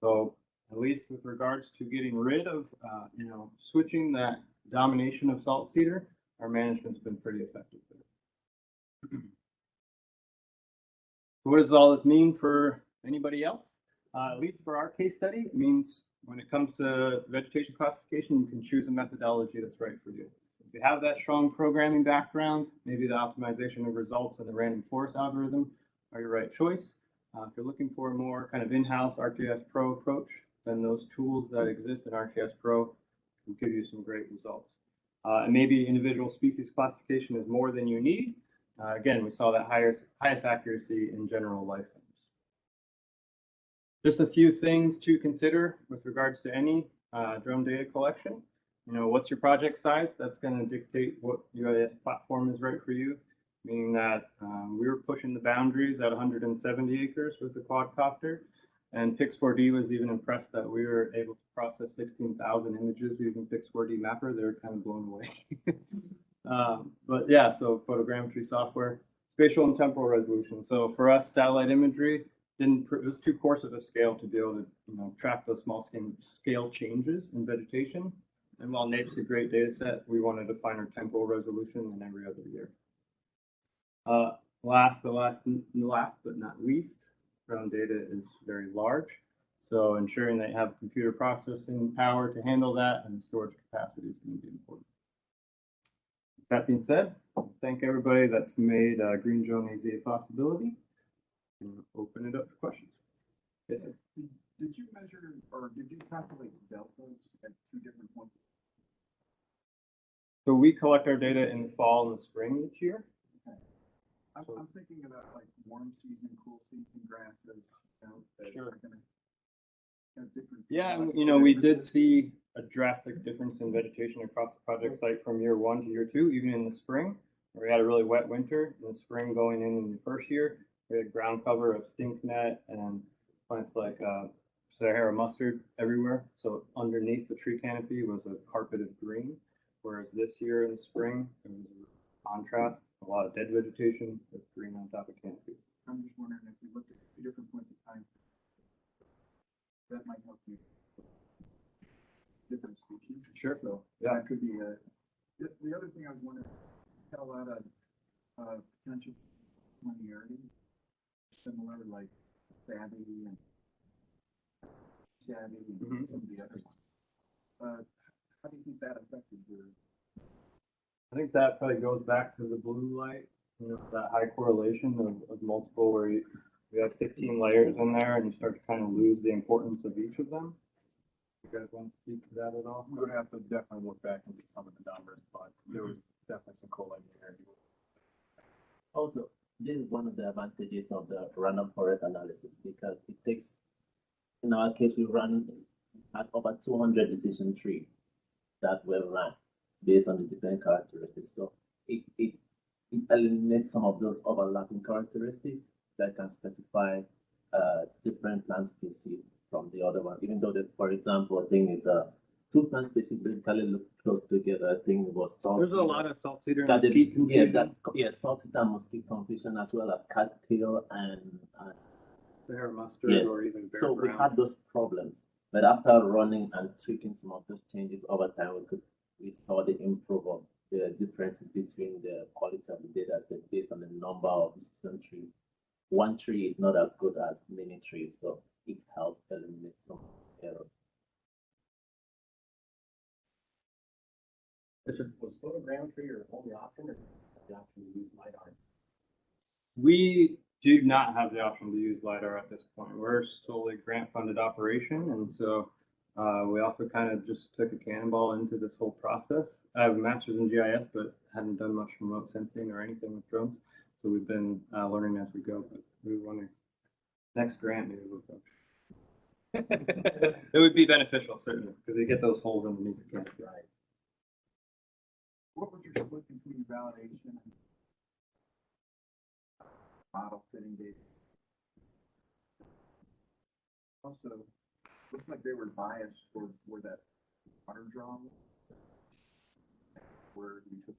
So at least with regards to getting rid of, switching that domination of salt cedar, our management's been pretty effective there. So what does all this mean for anybody else? At least for our case study, it means when it comes to vegetation classification, you can choose a methodology that's right for you. If you have that strong programming background, maybe the optimization of results and the random forest algorithm are your right choice. If you're looking for a more kind of in-house ArcGIS Pro approach, then those tools that exist in ArcGIS Pro will give you some great results. And maybe individual species classification is more than you need. Again, we saw that highest accuracy in general life forms. Just a few things to consider with regards to any drone data collection. What's your project size? That's going to dictate what UAS platform is right for you. Meaning that we were pushing the boundaries at 170 acres with the quadcopter, and Pix4D was even impressed that we were able to process 16,000 images using Pix4D Mapper. They were kind of blown away. But yeah, so photogrammetry software, spatial and temporal resolution. So for us, satellite imagery it was too coarse of a scale to be able to track those small scale changes in vegetation. And while NAIP's a great data set, we wanted to find our temporal resolution in every other year. Last but not least, drone data is very large. So ensuring that you have computer processing power to handle that and storage capacity is going to be important. With that being said, thank everybody that's made Green Drone AZ a possibility. And open it up for questions. Yes, sir. Did you measure or did you calculate deltas at two different points? So we collect our data in the fall and the spring each year. Okay. I'm thinking about like warm season, cool season grasses. That Sure. are gonna have different. Yeah, we did see a drastic difference in vegetation across the project site from year 1 to year 2, even in the spring, where we had a really wet winter. In the spring, going in the first year, we had ground cover of stinknet and plants like Sahara mustard everywhere. So underneath the tree canopy was a carpet of green, whereas this year in the spring, it was a contrast, a lot of dead vegetation with green on top of canopy. I'm just wondering if you looked at two different points of time, that might help you. Different species. Sure. So Yeah. that could be a. The other thing I was wondering, had a lot of potential linearity, similar like Savvy and some of the others. How do you think that affected your? I think that probably goes back to the blue light, that high correlation of multiple where you have 15 layers in there and you start to kind of lose the importance of each of them. You guys want to speak to that at all? We would have to definitely look back into some of the numbers, but there was definitely some co-linearity. Also, this is one of the advantages of the random forest analysis because it takes, in our case, we run at over 200 decision trees that were run based on the different characteristics. So it eliminates some of those overlapping characteristics that can specify different plant species from the other one. Even though, for example, a thing is two plant species basically look close together. I think it was salt. There's a lot of salt cedar and mesquite confusion. Salt cedar and mesquite confusion, as well as cattail and Sahara mustard, yes. or even bare So brown. we had those problems, but after running and tweaking some of those changes over time, we saw the improvement, the differences between the quality of the data set based on the number of decision trees. One tree is not as good as many trees, so it helps eliminate some errors. Was photogrammetry your only option, or the option to use LiDAR? We do not have the option to use LiDAR at this point. We're solely grant-funded operation, and so we also kind of just took a cannonball into this whole process. I have a master's in GIS, but hadn't done much remote sensing or anything with drones, so we've been learning as we go. But we want to next grant maybe we'll go. It would be beneficial certainly because you get those holes underneath the canopy. Right. What was your split between validation and model fitting data? Also, looks like they were biased for where that water draw was, where we took.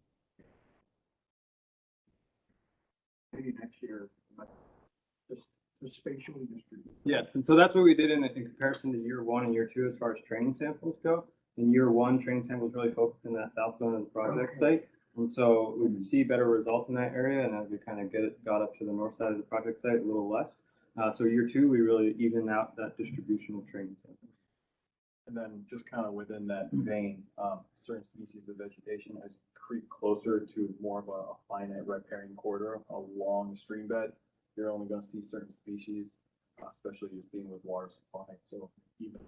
Maybe next year, just So spatially distributed. Yes, and so that's what we did in comparison to year 1 and year 2 as far as training samples go. In year 1, training samples really focused in that south zone of the project site. And so we could see better results in that area. And as we kind of got up to the north side of the project site, a little less. So year 2, we really evened out that distribution of training samples. And then just kind of within that vein, certain species of vegetation as you creep closer to more of a finite riparian corridor along the stream bed, you're only going to see certain species, especially just being with water supply. So even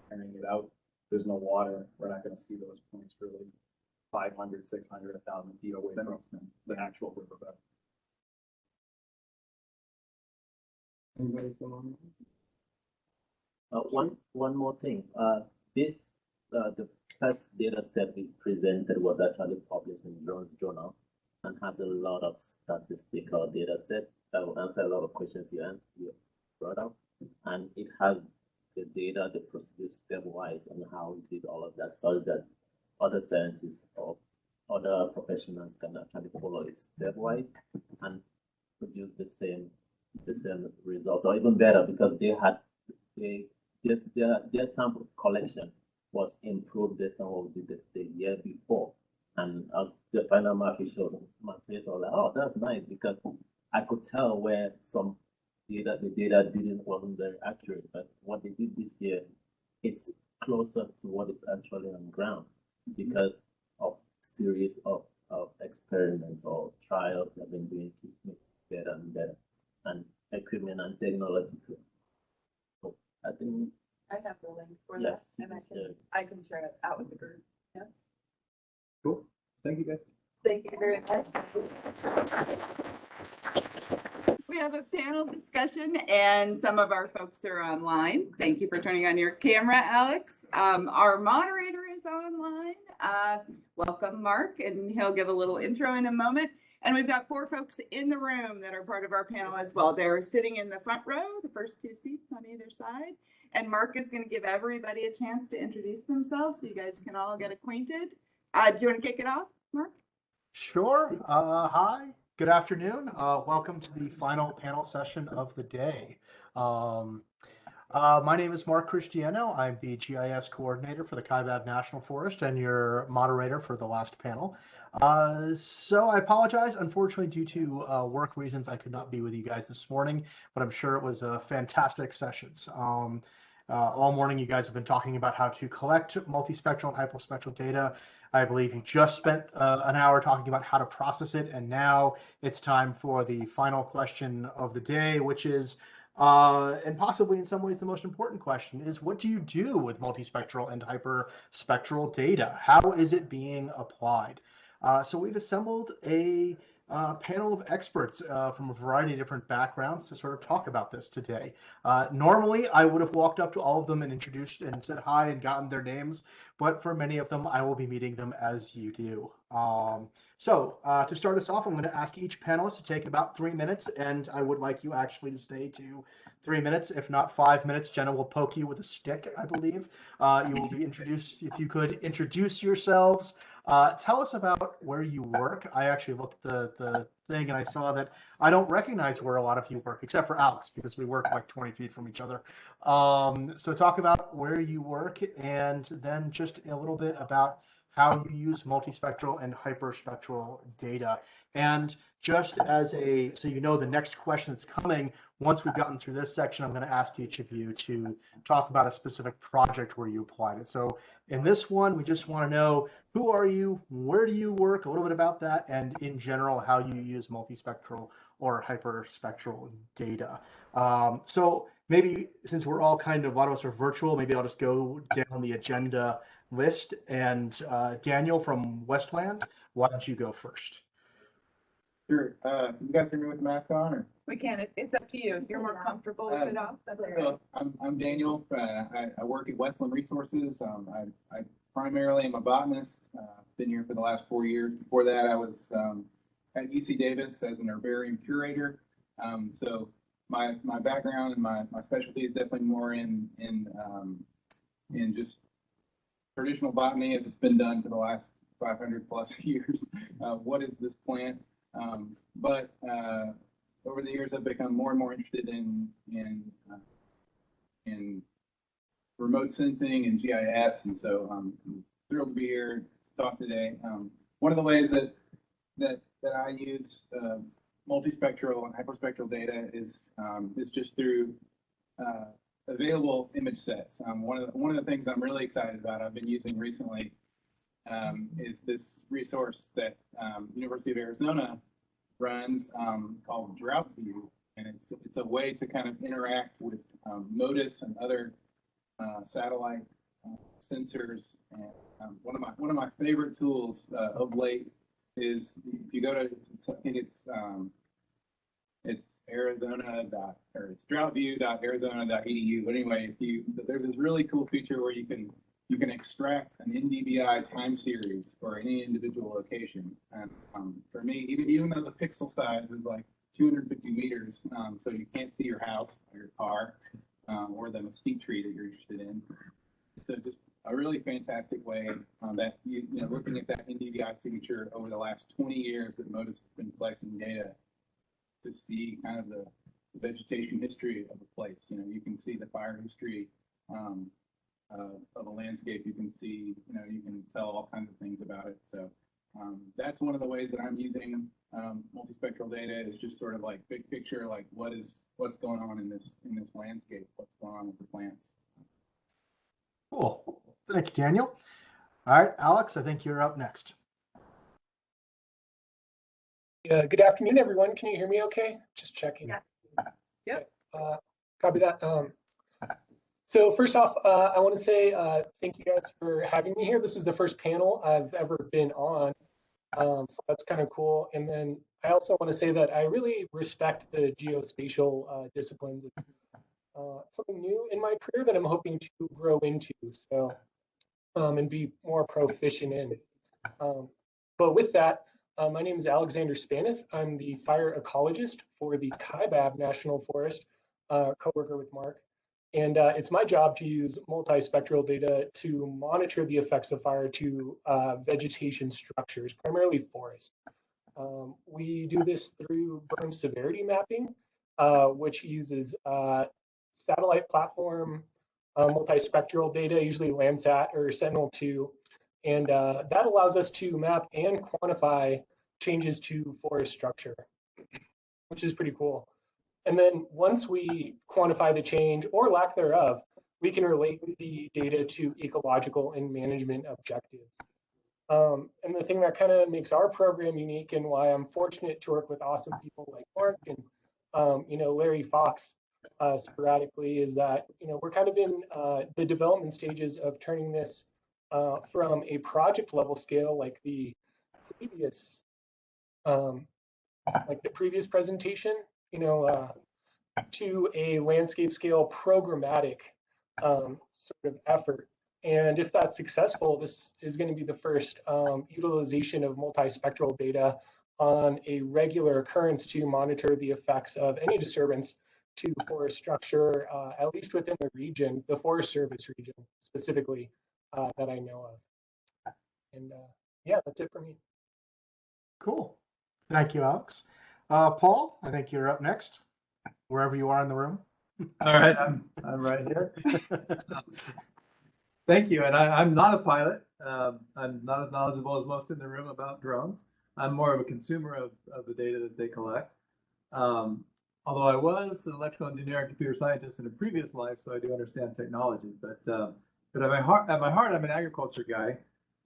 carrying it out, there's no water. We're not going to see those points really 500, 600, 1,000 feet away from the actual riverbed. Anybody still on? One more thing. The first data set we presented was actually published in Drones Journal and has a lot of statistical data set that will answer a lot of questions you brought up. And it has the data, the procedure stepwise, and how we did all of that, so that other scientists or other professionals can actually follow it stepwise and produce the same results, or even better, because their sample collection was improved based on what we did the year before. And as the final market shows, my face was like, oh, that's nice, because I could tell where the data wasn't very accurate, but what they did this year, it's closer to what is actually on the ground because of series of experiments or trials that have been doing to make better and better, and equipment and technology too. So I think I have the link for yes, that, and I can share it out with the group. Yeah. Cool. Thank you, guys. Thank you very much. We have a panel discussion and some of our folks are online. Thank you for turning on your camera, Alex. Our moderator is online. Welcome, Mark, and he'll give a little intro in a moment. And we've got 4 folks in the room that are part of our panel as well. They're sitting in the front row, the first 2 seats on either side. And Mark is going to give everybody a chance to introduce themselves so you guys can all get acquainted. Do you want to kick it off, Mark? Sure. Hi, good afternoon. Welcome to the final panel session of the day. My name is Mark Christiano. I'm the GIS coordinator for the Kaibab National Forest and your moderator for the last panel. So I apologize. Unfortunately, due to work reasons, I could not be with you guys this morning, but I'm sure it was fantastic sessions. All morning, you guys have been talking about how to collect multispectral and hyperspectral data. I believe you just spent an hour talking about how to process it, and now it's time for the final question of the day, which is, and possibly in some ways the most important question, is what do you do with multispectral and hyperspectral data? How is it being applied? So we've assembled a panel of experts from a variety of different backgrounds to sort of talk about this today. Normally, I would have walked up to all of them and introduced and said hi and gotten their names, but for many of them, I will be meeting them as you do. So to start us off, I'm going to ask each panelist to take about 3 minutes, and I would like you actually to stay to 3 minutes, if not 5 minutes. Jenna will poke you with a stick, I believe. You will be introduced, if you could introduce yourselves. Tell us about where you work. I actually looked at the thing and I saw that I don't recognize where a lot of you work, except for Alex, because we work like 20 feet from each other. So talk about where you work, and then just a little bit about how you use multispectral and hyperspectral data. And just as so you know the next question that's coming, once we've gotten through this section, I'm going to ask each of you to talk about a specific project where you applied it. So in this one, we just want to know, who are you, where do you work, a little bit about that, and in general, how you use multispectral or hyperspectral data. So maybe since we're all kind of, a lot of us are virtual, maybe I'll just go down the agenda list. And Daniel from Westland, why don't you go first? Sure. You guys hear me with the mask on? Or? We can. It's up to you. If you're more comfortable with it off, that's all right. I'm Daniel. I work at Westland Resources. I primarily am a botanist. Been here for the last 4 years. Before that, I was at UC Davis as an herbarium curator. So my background and my specialty is definitely more in just traditional botany as it's been done for the last 500 plus years. What is this plant? But over the years, I've become more and more interested in remote sensing and GIS, and so I'm thrilled to be here to talk today. One of the ways that I use multispectral and hyperspectral data is just through available image sets. One of the things I'm really excited about, I've been using recently, is this resource that University of Arizona runs called Drought View, and it's a way to kind of interact with MODIS and other satellite sensors. And one of my favorite tools of late is if you go to, I think it's it's droughtview.arizona.edu. But anyway, there's this really cool feature where you can extract an NDVI time series for any individual location. And for me, even though the pixel size is like 250 meters, so you can't see your house or your car or the mesquite tree that you're interested in. So just a really fantastic way that looking at that NDVI signature over the last 20 years that MODIS has been collecting data to see kind of the vegetation history of a place. You can see the fire history of a landscape. You can see, you can tell all kinds of things about it. So that's one of the ways that I'm using multispectral data, is just sort of like big picture, like what's going on in this landscape, what's going on with the plants. Cool. Thank you, Daniel. All right, Alex, I think you're up next. Good afternoon, everyone. Can you hear me okay? Just checking. Yeah. Yep. Copy that. So first off, I want to say thank you guys for having me here. This is the first panel I've ever been on, so that's kind of cool. And then I also want to say that I really respect the geospatial disciplines. It's something new in my career that I'm hoping to grow into, so and be more proficient in. But with that, my name is Alexander Spaneth. I'm the fire ecologist for the Kaibab National Forest, co-worker with Mark. And it's my job to use multispectral data to monitor the effects of fire to vegetation structures, primarily forest. We do this through burn severity mapping, which uses satellite platform multispectral data, usually Landsat or Sentinel-2. And that allows us to map and quantify changes to forest structure, which is pretty cool. And then once we quantify the change or lack thereof, we can relate the data to ecological and management objectives. And the thing that kind of makes our program unique, and why I'm fortunate to work with awesome people like Mark and Larry Fox sporadically, is that we're kind of in the development stages of turning this from a project level scale, like the previous presentation, to a landscape scale programmatic sort of effort. And if that's successful, this is going to be the first utilization of multispectral data on a regular occurrence to monitor the effects of any disturbance to forest structure, at least within the region, the Forest Service region specifically, that I know of. And yeah, that's it for me. Cool. Thank you, Alex. Paul, I think you're up next, wherever you are in the room. All right, I'm right here. Thank you. And I'm not a pilot. I'm not as knowledgeable as most in the room about drones. I'm more of a consumer of the data that they collect. Although I was an electrical engineer and computer scientist in a previous life, so I do understand technology. But at my heart, I'm an agriculture guy.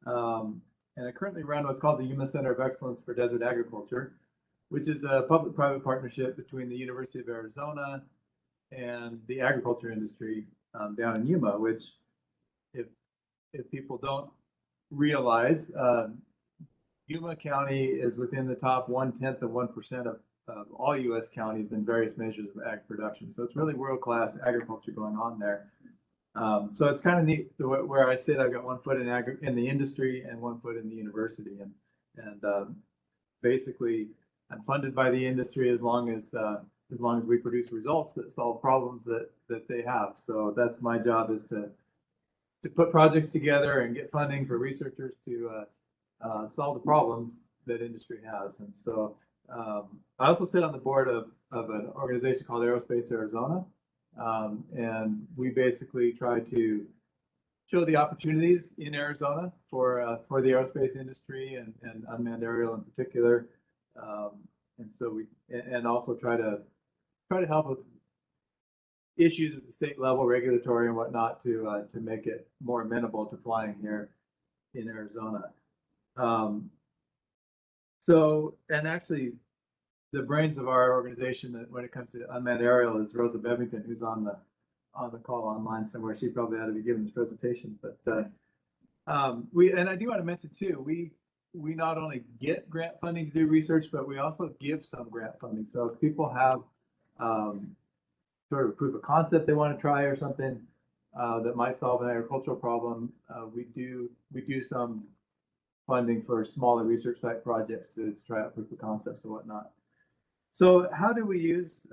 And I currently run what's called the Yuma Center of Excellence for Desert Agriculture, which is a public-private partnership between the University of Arizona and the agriculture industry down in Yuma, which, if people don't realize, Yuma County is within the top 1/10 of 1% of all U.S. counties in various measures of ag production. So it's really world-class agriculture going on there. So it's kind of neat where I sit. I've got one foot in the industry and one foot in the university, and basically I'm funded by the industry as long as we produce results that solve problems that they have. So that's my job, is to put projects together and get funding for researchers to solve the problems that industry has. And so I also sit on the board of an organization called Aerospace Arizona. And we basically try to show the opportunities in Arizona for the aerospace industry and unmanned aerial in particular. And so and also try to help with issues at the state level, regulatory and whatnot, to make it more amenable to flying here in Arizona. So, and actually, the brains of our organization when it comes to unmanned aerial is Rosa Bevington, who's on the call online somewhere. She probably ought to be giving this presentation. But and I do want to mention too, we not only get grant funding to do research, but we also give some grant funding. So if people have sort of a proof of concept they want to try or something that might solve an agricultural problem, we do some funding for smaller research type projects to try out proof of concepts and whatnot. So how do we use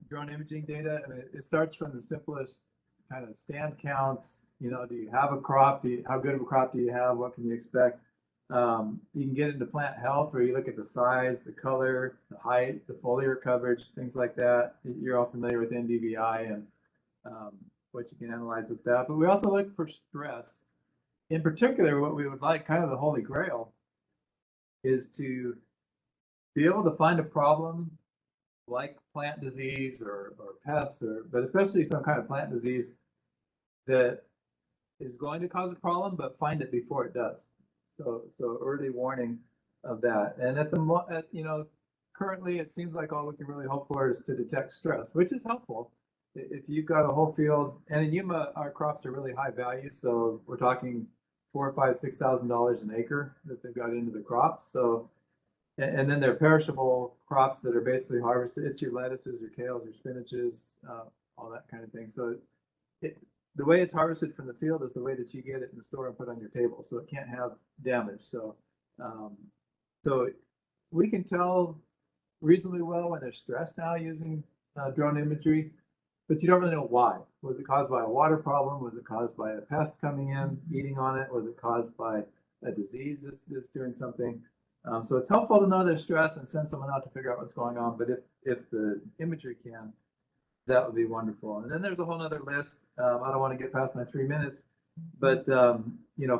drone imaging data? I mean, it starts from the simplest kind of stand counts. You know, do you have a crop? How good of a crop do you have? What can you expect? You can get into plant health, where you look at the size, the color, the height, the foliar coverage, things like that. You're all familiar with NDVI and what you can analyze with that. But we also look for stress. In particular, what we would like, kind of the holy grail, is to be able to find a problem like plant disease or pests, but especially some kind of plant disease that is going to cause a problem, but find it before it does. So early warning of that. And currently it seems like all we can really hope for is to detect stress, which is helpful. If you've got a whole field, and in Yuma, our crops are really high value, so we're talking $4,000, $5,000, $6,000 an acre that they've got into the crops. So, and then they're perishable crops that are basically harvested. It's your lettuces, your kales, your spinaches, all that kind of thing. So the way it's harvested from the field is the way that you get it in the store and put on your table. So it can't have damage. So, so we can tell reasonably well when they're stressed now using drone imagery, but you don't really know why. Was it caused by a water problem? Was it caused by a pest coming in, eating on it? Was it caused by a disease that's doing something? So it's helpful to know their stress and send someone out to figure out what's going on. But if the imagery can, that would be wonderful. And then there's a whole other list. I don't want to get past my 3 minutes, but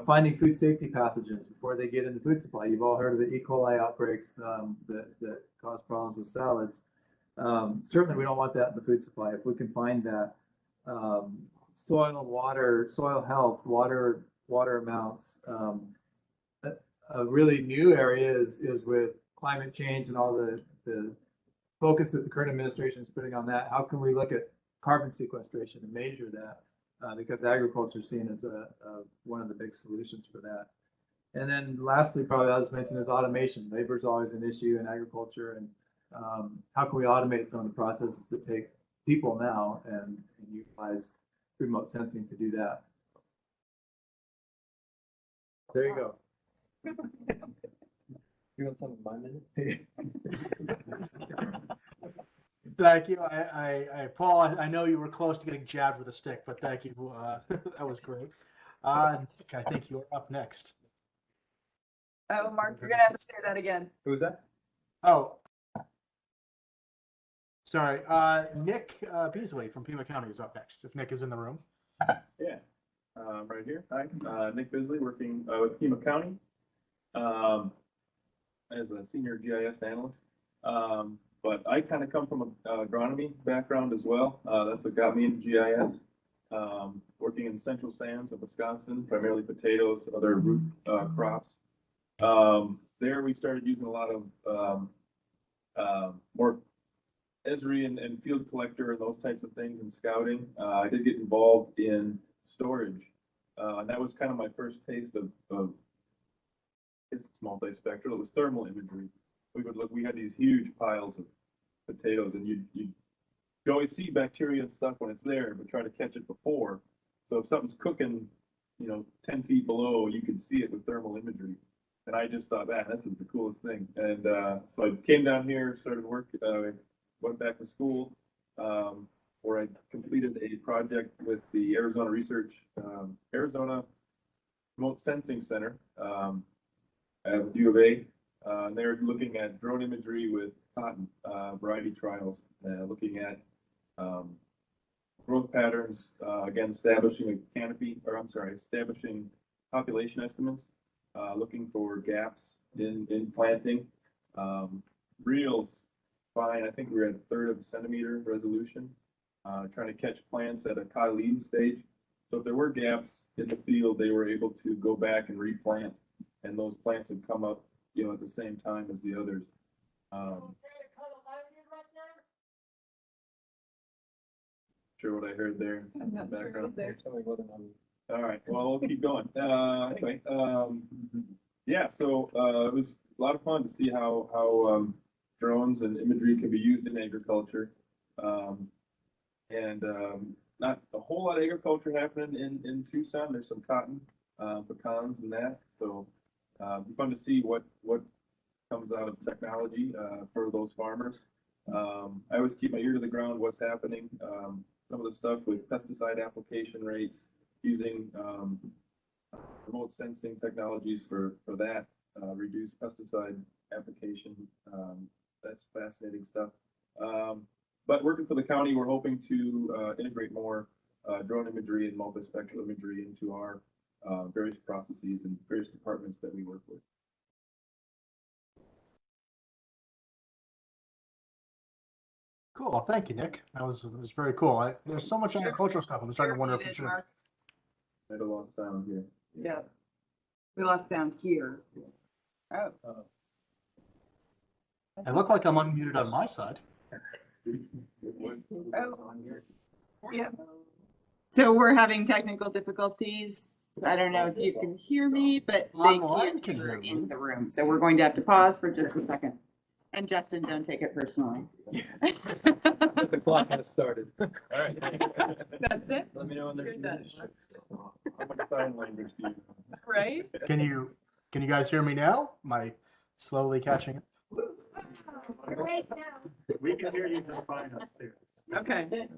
finding food safety pathogens before they get in the food supply. You've all heard of the E. coli outbreaks that cause problems with salads. Certainly, we don't want that in the food supply. If we can find that, soil and water, soil health, water amounts. A really new area is with climate change and all the focus that the current administration is putting on that. How can we look at carbon sequestration and measure that? Because agriculture is seen as one of the big solutions for that. And then lastly, probably I'll just mention is automation. Labor is always an issue in agriculture, and how can we automate some of the processes that take people now and utilize remote sensing to do that? There you go. You want some of my minutes? Thank you. Paul, I know you were close to getting jabbed with a stick, but thank you. That was great. Nick, I think you're up next. Oh, Mark, you're gonna have to say that again. Who's that? Oh, sorry. Nick Beasley from Pima County is up next, if Nick is in the room. Yeah, right here. Hi, Nick Beasley, working with Pima County as a senior GIS analyst. But I kind of come from an agronomy background as well. That's what got me into GIS. Working in the central sands of Wisconsin, primarily potatoes, other root crops. There we started using a lot of more Esri and field collector and those types of things and scouting. I did get involved in storage. And that was kind of my first taste of it's multispectral. It was thermal imagery. We would look, we had these huge piles of potatoes, and you always see bacteria and stuff when it's there, but try to catch it before. So if something's cooking, 10 feet below, you can see it with thermal imagery. And I just thought, man, this is the coolest thing. And so I came down here, started work, went back to school, where I completed a project with the Arizona Research, Arizona Remote Sensing Center at U of A. They're looking at drone imagery with cotton variety trials, looking at growth patterns, again, establishing a canopy, or I'm sorry, establishing population estimates, looking for gaps in planting. Reels, fine, I think we're at 1/3 of a centimeter resolution, trying to catch plants at a 𝐀𝐫𝐢𝐳𝐬𝐧 stage. So if there were gaps in the field, they were able to go back and replant, and those plants would come up, you know, at the same time as the others. Sure what I heard there in the background. All right, well, we'll keep going. Anyway, yeah, so it was a lot of fun to see how drones and imagery can be used in agriculture. Not a whole lot of agriculture happening in Tucson. There's some cotton, pecans and that. So it'll be fun to see what comes out of technology for those farmers. I always keep my ear to the ground, what's happening. Some of the stuff with pesticide application rates, using remote sensing technologies for that, reduce pesticide application. That's fascinating stuff. But working for the county, we're hoping to integrate more drone imagery and multispectral imagery into our various processes and various departments that we work with. Cool. Thank you, Nick. That was very cool. There's so much agricultural stuff. I'm starting to wonder if we should. Mark. I had a lost sound here. Yeah. We lost sound here. Oh. I look like I'm unmuted on my side. Oh. Yeah. So we're having technical difficulties. I don't know if you can hear me, but they can't hear in the room. So we're going to have to pause for just a second. And Justin, don't take it personally. The clock has started. All right. That's it? Let me know when there's how much sign language do you know? Right? Can you guys hear me now? Am I slowly catching up? Great now. We can hear you just fine upstairs. Okay.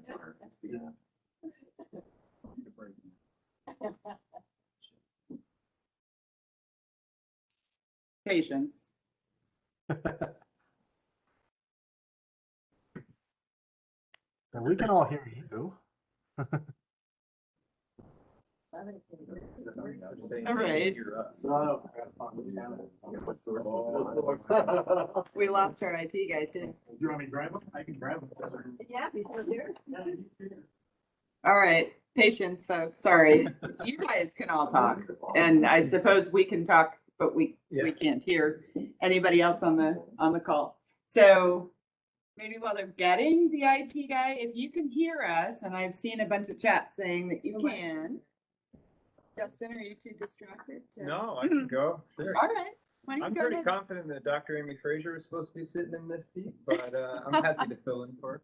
Patience. And we can all hear you. All right. We lost our IT guy too. Do you want me to grab them? I can grab them. Yeah, he's still here. All right, patience, folks. Sorry, you guys can all talk, and I suppose we can talk, but we can't hear anybody else on the call. So maybe while they're getting the IT guy, if you can hear us, and I've seen a bunch of chat saying that you can. Justin, are you too distracted? No, I can go. Sure. All right. Why don't you I'm go pretty ahead? confident that Dr. Amy Frazier is supposed to be sitting in this seat, but I'm happy to fill in for her.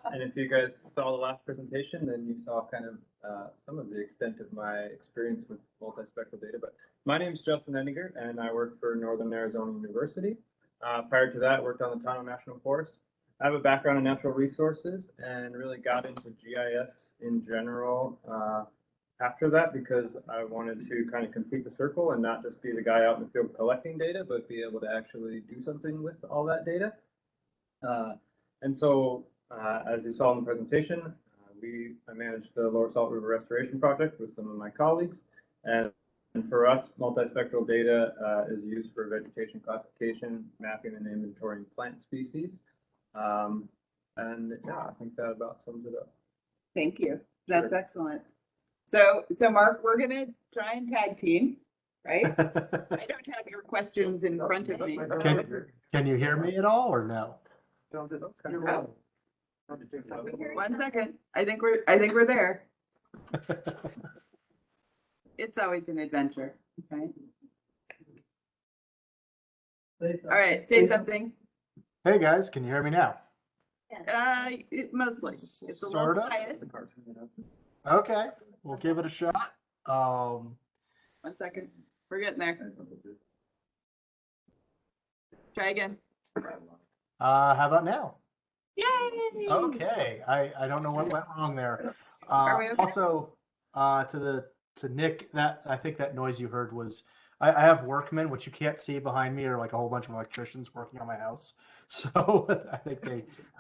And if you guys saw the last presentation, then you saw kind of some of the extent of my experience with multispectral data. But my name is Justin Eddinger, and I work for Northern Arizona University. Prior to that, I worked on the Tonto National Forest. I have a background in natural resources and really got into GIS in general after that, because I wanted to kind of complete the circle and not just be the guy out in the field collecting data, but be able to actually do something with all that data. And so, as you saw in the presentation, I managed the Lower Salt River Restoration Project with some of my colleagues. And for us, multispectral data is used for vegetation classification, mapping, and inventorying plant species. And yeah, I think that about sums it up. Thank you. That's excellent. So Mark, we're gonna try and tag team, right? I don't have your questions in front of me. Can you hear me at all or no? Oh. 1 second. I think we're there. It's always an adventure, right? All right, say something. Hey guys, can you hear me now? Mostly. It's a little Sorta. quiet. Okay, we'll give it a shot. 1 second. We're getting there. Try again. How about now? Yay! Okay, I don't know what went wrong there. Are we okay? Also, to Nick, that I think that noise you heard was I have workmen, which you can't see behind me, are like a whole bunch of electricians working on my house. So I think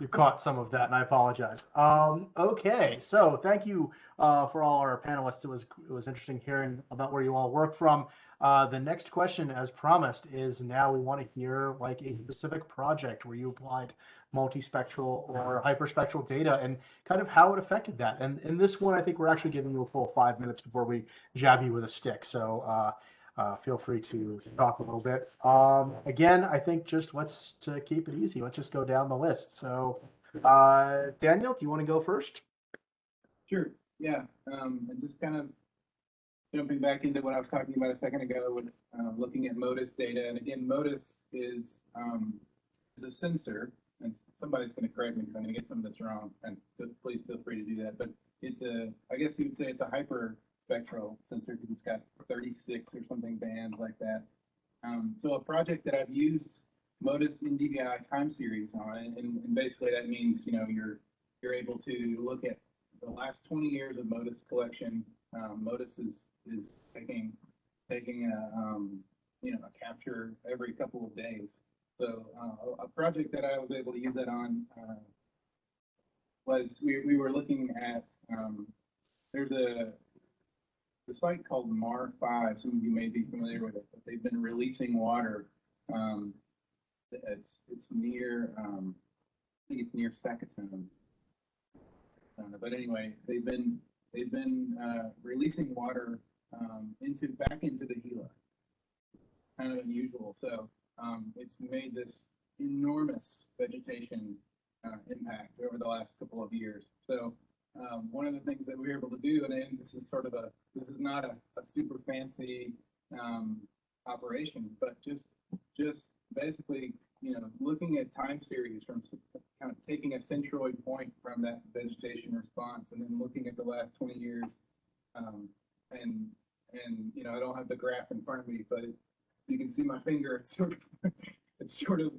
you caught some of that, and I apologize. Okay, so thank you for all our panelists. It was interesting hearing about where you all work from. The next question, as promised, is now we want to hear like a specific project where you applied multispectral or hyperspectral data and kind of how it affected that. And in this one, I think we're actually giving you a full 5 minutes before we jab you with a stick. So feel free to talk a little bit. Again, I think just to keep it easy, let's just go down the list. So Daniel, do you want to go first? Sure. Yeah. And just kind of jumping back into what I was talking about a second ago with looking at MODIS data. And again, MODIS is a sensor, and somebody's going to correct me because I'm going to get some of this wrong, and please feel free to do that. But it's I guess you would say it's a hyperspectral sensor because it's got 36 or something bands like that. So a project that I've used MODIS NDVI time series on, and basically that means, you know, you're able to look at the last 20 years of MODIS collection. MODIS is taking a capture every couple of days. So a project that I was able to use that on was we were looking at there's a site called MAR5. Some of you may be familiar with it, but they've been releasing water. It's near I think it's near 𝐀𝐫𝐢𝐳𝐧𝐚. But anyway, they've been releasing water back into the Gila. Kind of unusual. So it's made this enormous vegetation impact over the last couple of years. So one of the things that we were able to do, and this is not a super fancy operation, but just basically, you know, looking at time series from kind of taking a centroid point from that vegetation response and then looking at the last 20 years. And you know, I don't have the graph in front of me, but you can see my finger. It's sort of,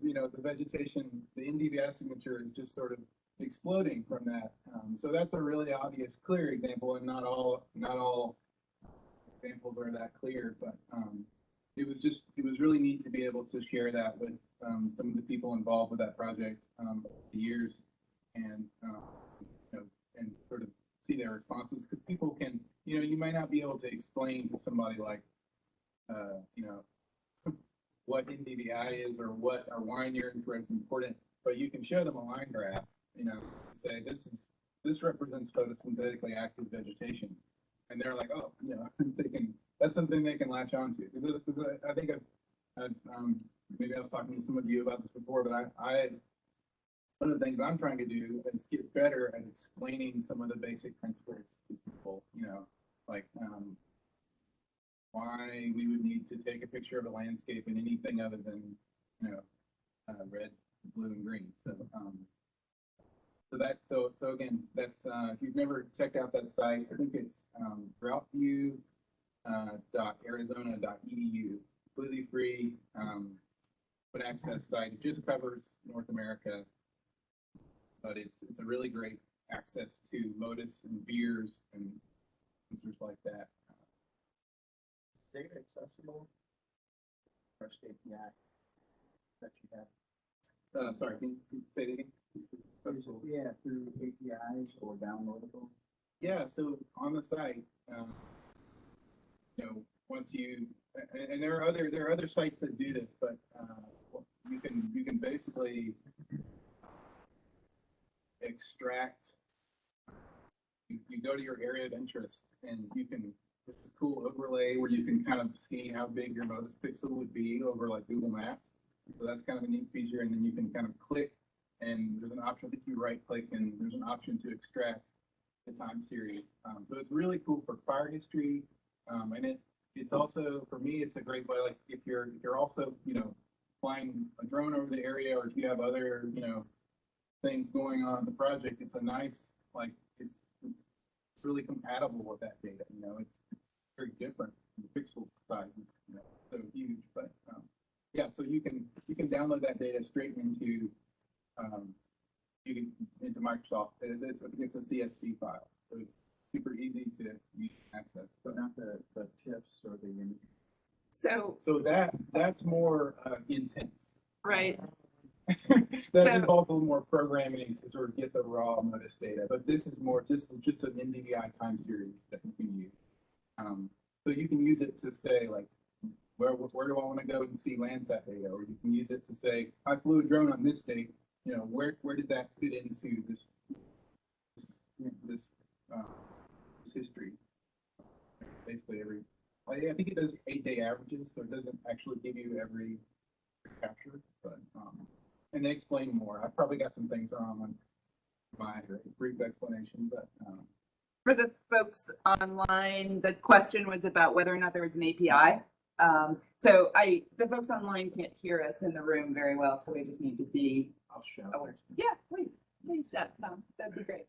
you know, the vegetation, the NDVI signature is just sort of exploding from that. So that's a really obvious, clear example, and not all examples are that clear, but it was really neat to be able to share that with some of the people involved with that project over the years, and you know, and sort of see their responses, because people can, you know, you might not be able to explain to somebody like you know, what NDVI is or why near infrared's important, but you can show them a line graph, you know, say this represents photosynthetically active vegetation, and they're like, oh, you know, that's something they can latch onto. Because I think I've maybe I was talking to some of you about this before, but one of the things I'm trying to do is get better at explaining some of the basic principles to people, you know, like why we would need to take a picture of a landscape in anything other than, you know, red, blue, and green. So so again, that's if you've never checked out that site, I think it's routeView.arizona.edu, completely free, open access site. It just covers North America, but it's a really great access to MODIS and VIIRS and sensors like that. Data accessible? First API that you have. Sorry, can you say it again? Yeah, through APIs or downloadable. Yeah, so on the site, you know, once you, and there are other sites that do this, but you can basically extract. You go to your area of interest, and you can this cool overlay where you can kind of see how big your MODIS pixel would be over like Google Maps. So that's kind of a neat feature, and then you can kind of click, and there's an option that you right click, and there's an option to extract the time series. So it's really cool for fire history, and it's also, for me, it's a great way, like if you're also, you know, flying a drone over the area, or if you have other, you know, things going on in the project, it's a nice, like, it's really compatible with that data. You know, it's very different. The pixel size is, you know, so huge, but yeah, so you can download that data straight into into Microsoft. It's a CSV file, so it's super easy to use and access. But not the TIFFs or the So, that's more intense. right. That So- involves a little more programming to sort of get the raw modus data, but this is more just an NDVI time series that you can use. So you can use it to say like, where do I want to go and see Landsat data, or you can use it to say, I flew a drone on this date. You know, where did that fit into this history? Basically I think it does 8-day averages, so it doesn't actually give you every capture, but and they explain more. I probably got some things wrong on my brief explanation, but For the folks online, the question was about whether or not there was an API. So the folks online can't hear us in the room very well, so we just need to be. I'll shout. Yeah, please shout. That'd be great.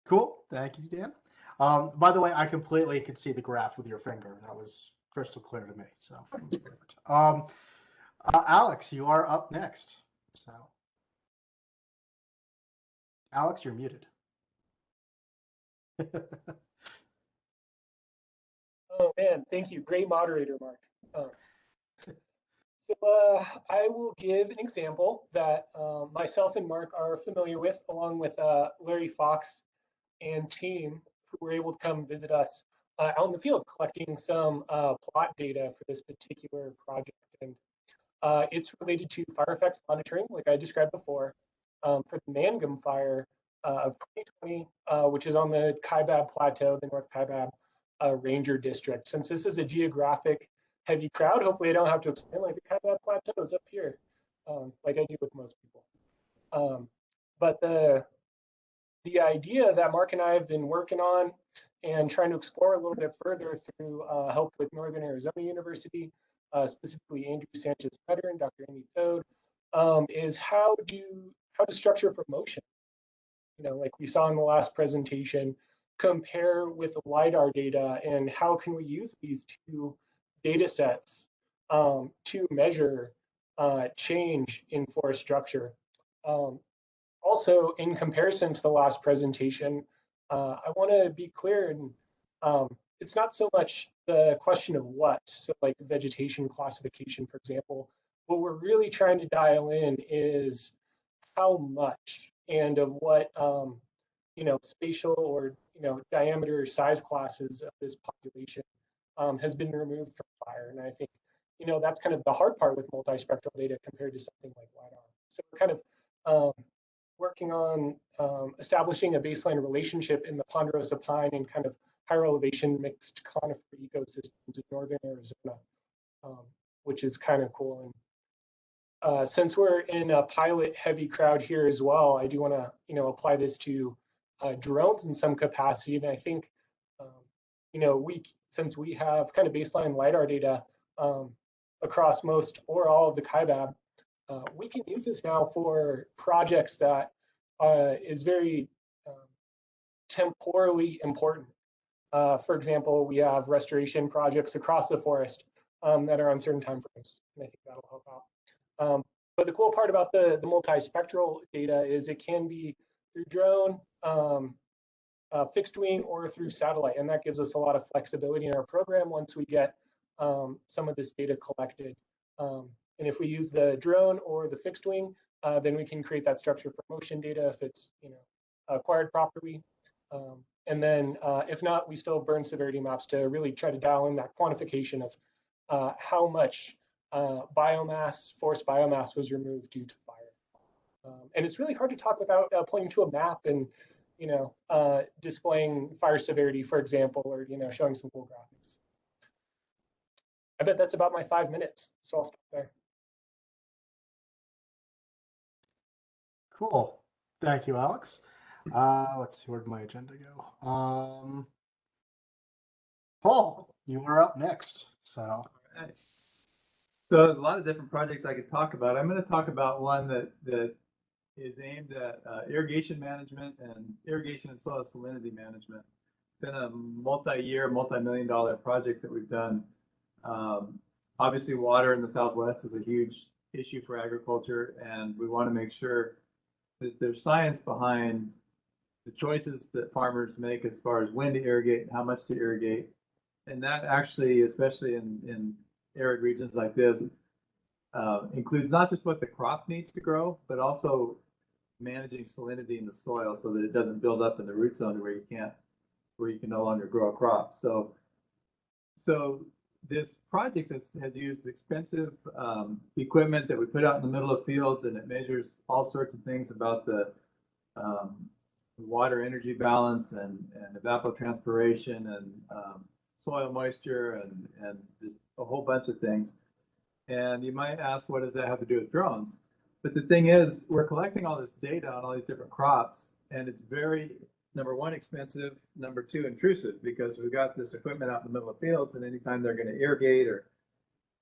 Cool. Thank you, Dan. By the way, I completely could see the graph with your finger. That was crystal clear to me. So that was perfect. Alex, you are up next. So, Alex, you're muted. Oh man, thank you. Great moderator, Mark. So I will give an example that myself and Mark are familiar with, along with Larry Fox and team, who were able to come visit us out in the field collecting some plot data for this particular project. And it's related to fire effects monitoring, like I described before, for the Mangum fire of 2020, which is on the Kaibab Plateau, the North Kaibab Ranger District. Since this is a geographic heavy crowd, hopefully I don't have to explain, like the Kaibab Plateau is up here, like I do with most people. But the idea that Mark and I have been working on and trying to explore a little bit further through help with Northern Arizona University, specifically Andrew Sanchez Veteran, Dr. Amy Toad, is how to structure for motion. You know, like we saw in the last presentation, compare with the LiDAR data and how can we use these two data sets to measure change in forest structure. Also, in comparison to the last presentation, I want to be clear, and it's not so much the question of what, so like vegetation classification, for example. What we're really trying to dial in is how much and of what spatial or diameter size classes of this population has been removed from fire. And I think that's kind of the hard part with multispectral data compared to something like LiDAR. So we're kind of working on establishing a baseline relationship in the ponderosa pine and kind of higher elevation mixed conifer ecosystems in northern Arizona, which is kind of cool. And since we're in a pilot heavy crowd here as well, I do want to apply this to drones in some capacity. And I think since we have kind of baseline LiDAR data across most or all of the Kaibab, we can use this now for projects that is very temporally important. For example, we have restoration projects across the forest that are on certain time frames, and I think that'll help out. But the cool part about the multispectral data is it can be through drone, fixed wing, or through satellite, and that gives us a lot of flexibility in our program once we get some of this data collected. And if we use the drone or the fixed wing, then we can create that structure for motion data if it's acquired properly. And then if not, we still have burn severity maps to really try to dial in that quantification of how much forest biomass was removed due to fire. And it's really hard to talk without pointing to a map and displaying fire severity, for example, or showing some cool graphics. I bet that's about my 5 minutes, so I'll stop there. Cool. Thank you, Alex. Let's see, where did my agenda go? Paul, you are up next. So there's a lot of different projects I could talk about. I'm going to talk about one that is aimed at irrigation management and irrigation and soil salinity management. It's been a multi-year, multi-million-dollar project that we've done. Obviously, water in the Southwest is a huge issue for agriculture, and we want to make sure that there's science behind the choices that farmers make as far as when to irrigate and how much to irrigate, And that actually, especially in arid regions like this, includes not just what the crop needs to grow, but also managing salinity in the soil so that it doesn't build up in the root zone where you can no longer grow a crop. So this project has used expensive equipment that we put out in the middle of fields, and it measures all sorts of things about the water energy balance and evapotranspiration and soil moisture and just a whole bunch of things. And you might ask, what does that have to do with drones? But the thing is, we're collecting all this data on all these different crops, and it's very, number one, expensive, number two, intrusive, because we've got this equipment out in the middle of fields, and anytime they're going to irrigate or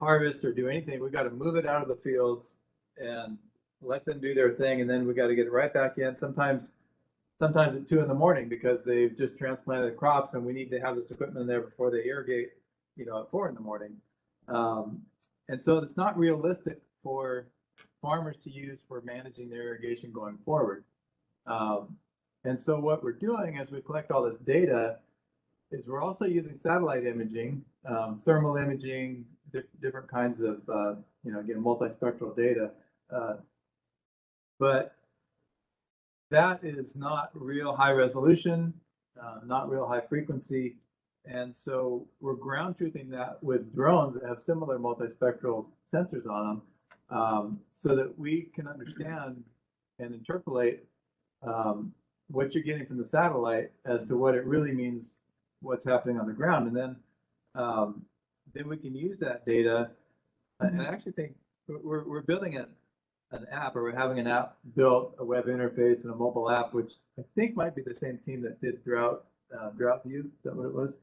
harvest or do anything, we've got to move it out of the fields and let them do their thing, and then we got to get it right back in. Sometimes at 2 in the morning because they've just transplanted crops, and we need to have this equipment in there before they irrigate, at 4 in the morning. And so it's not realistic for farmers to use for managing their irrigation going forward. And so what we're doing as we collect all this data is we're also using satellite imaging, thermal imaging, different kinds of, again, multispectral data. But that is not real high resolution, not real high frequency. And so we're ground truthing that with drones that have similar multispectral sensors on them, so that we can understand and interpolate what you're getting from the satellite as to what it really means, what's happening on the ground. And then we can use that data. And I actually think we're building an app, or we're having an app built, a web interface and a mobile app, which I think might be the same team that did Drought View. Is that what it was?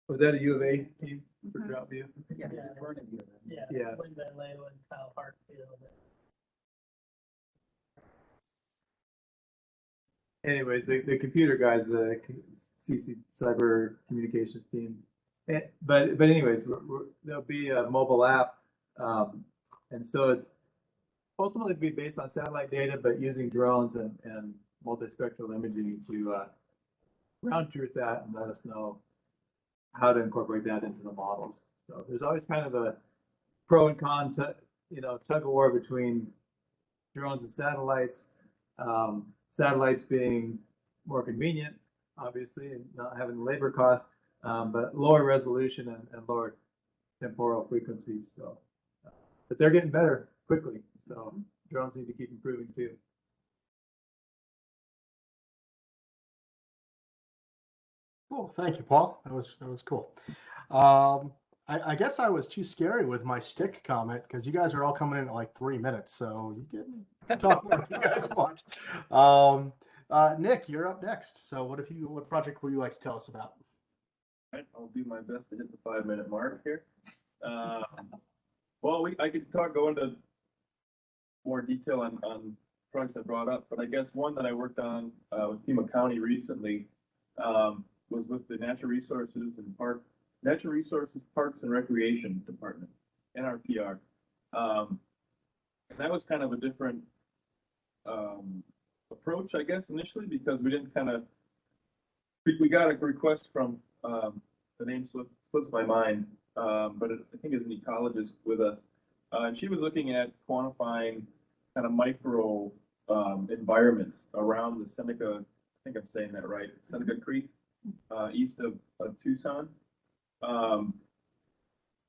Was that a U of A team for Drought View? Yeah. Yeah. Kyle Hartfield. Anyways, the computer guys, the CC Cyber Communications team. But anyways, there'll be a mobile app, and so it's ultimately be based on satellite data, but using drones and multispectral imaging to ground truth that and let us know how to incorporate that into the models. So there's always kind of a pro and con, tug of war between drones and satellites. Satellites being more convenient, obviously, and not having labor costs, but lower resolution and lower temporal frequencies. So, but they're getting better quickly. So drones need to keep improving too. Cool. Thank you, Paul. That was cool. I guess I was too scary with my stick comment because you guys are all coming in at like 3 minutes, so you can talk more if you guys want. Nick, you're up next. So what project would you like to tell us about? All right, I'll do my best to hit the 5-minute mark here. Well, I could go into more detail on projects I brought up, but I guess one that I worked on with Pima County recently was with the Natural Resources, Parks and Recreation Department, NRPR. And that was kind of a different approach, I guess, initially, because we didn't we got a request from, the name slips my mind, but I think it's an ecologist with us. And she was looking at quantifying kind of micro environments around the Seneca, I think I'm saying that right, Seneca Creek, east of Tucson.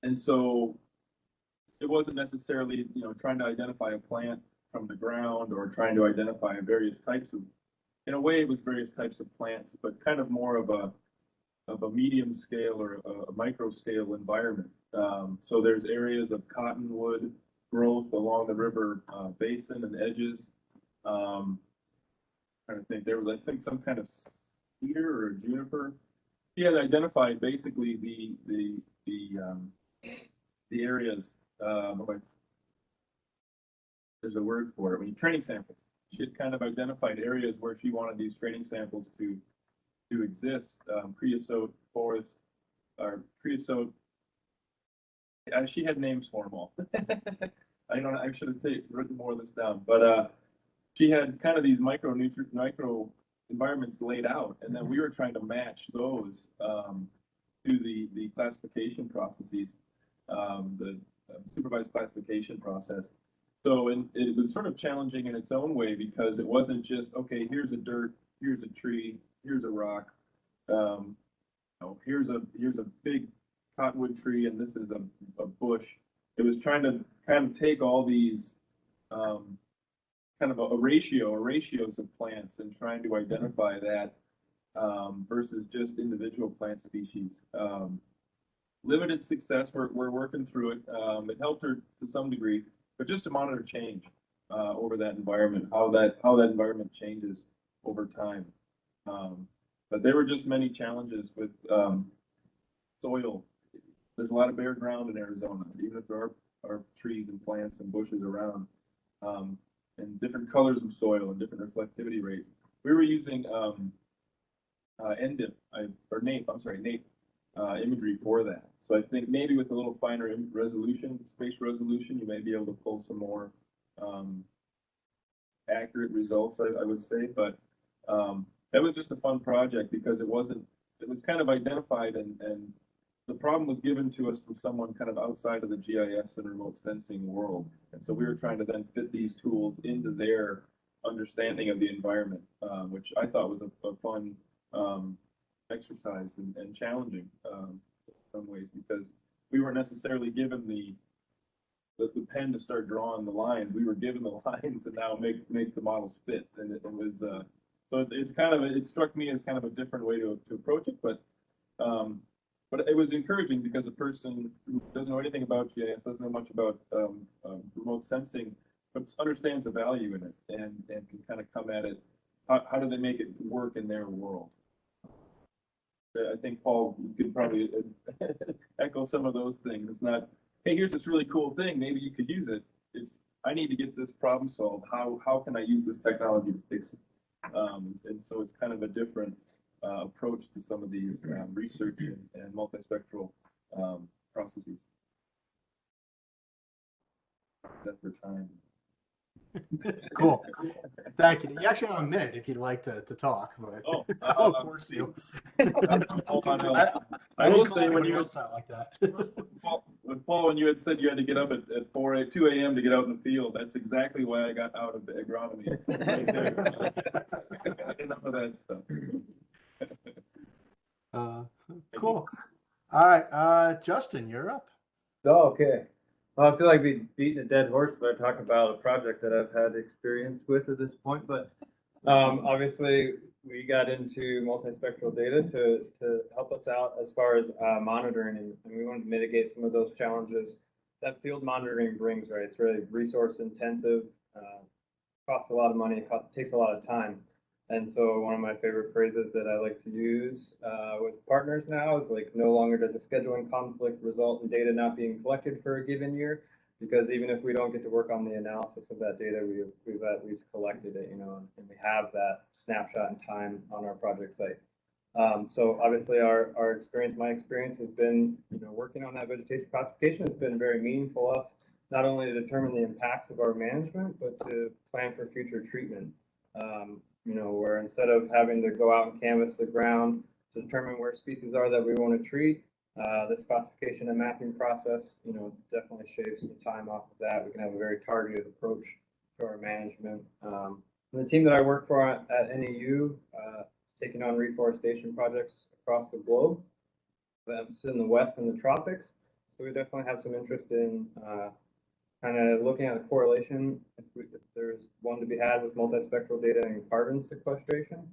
And so it wasn't necessarily, trying to identify a plant from the ground or trying to identify various types of, in a way it was various types of plants, but kind of more of a medium scale or a micro scale environment. So there's areas of cottonwood growth along the river basin and edges. Trying to think, there was, I think, some kind of cedar or juniper. He had identified basically the areas. There's a word for it. Training samples. She had kind of identified areas where she wanted these training samples to exist. Creosote forest, or creosote. She had names for them all. I should have written more of this down, but she had kind of these micro environments laid out, and then we were trying to match those to the classification processes, the supervised classification process. So it was sort of challenging in its own way because it wasn't just, okay, here's a dirt, here's a tree, here's a rock, here's a big cottonwood tree, and this is a bush. It was trying to kind of take all these kind of a ratios of plants and trying to identify that versus just individual plant species. Limited success. We're working through it. It helped her to some degree, but just to monitor change over that environment, how that environment changes over time. But there were just many challenges with soil. There's a lot of bare ground in Arizona, even if there are trees and plants and bushes around, and different colors of soil and different reflectivity rates. We were using NDIP, NAPE imagery for that. So I think maybe with a little finer resolution, spatial resolution, you may be able to pull some more accurate results, I would say. But that was just a fun project because it was kind of identified and the problem was given to us from someone kind of outside of the GIS and remote sensing world. And so we were trying to then fit these tools into their understanding of the environment, which I thought was a fun exercise and challenging in some ways because we weren't necessarily given the pen to start drawing the lines. We were given the lines and now make the models fit. And it was so it's kind of it struck me as kind of a different way to approach it, but it was encouraging because a person who doesn't know anything about GIS, doesn't know much about remote sensing, but understands the value in it and can kind of come at it. How do they make it work in their world? I think, Paul, you could probably echo some of those things. It's not, hey, here's this really cool thing, maybe you could use it. It's, I need to get this problem solved. How can I use this technology to fix it? And so it's kind of a different approach to some of these research and multispectral processes. That's for time. Cool. Thank you. You actually have a minute if you'd like to talk, but I'll force you. I will say when you else out like that. Paul, when you had said you had to get up at 2 a.m. to get out in the field, that's exactly why I got out of the agronomy. Enough of that stuff. Cool. All right, Justin, you're up. Oh, okay. Well, I feel like we've beaten a dead horse by talking about a project that I've had experience with at this point, but obviously we got into multispectral data to help us out as far as monitoring, and we wanted to mitigate some of those challenges that field monitoring brings, right? It's really resource intensive, costs a lot of money, takes a lot of time. And so one of my favorite phrases that I like to use with partners now is like, no longer does a scheduling conflict result in data not being collected for a given year, because even if we don't get to work on the analysis of that data, we've at least collected it, and we have that snapshot in time on our project site. So obviously my experience has been, working on that vegetation classification has been very meaningful to us, not only to determine the impacts of our management, but to plan for future treatment. Where instead of having to go out and canvass the ground to determine where species are that we want to treat, this classification and mapping process, definitely shaves some time off of that. We can have a very targeted approach to our management. And the team that I work for at NEU, taking on reforestation projects across the globe. That's in the West and the tropics. So we definitely have some interest in kind of looking at the correlation, if there's one to be had with multispectral data and carbon sequestration.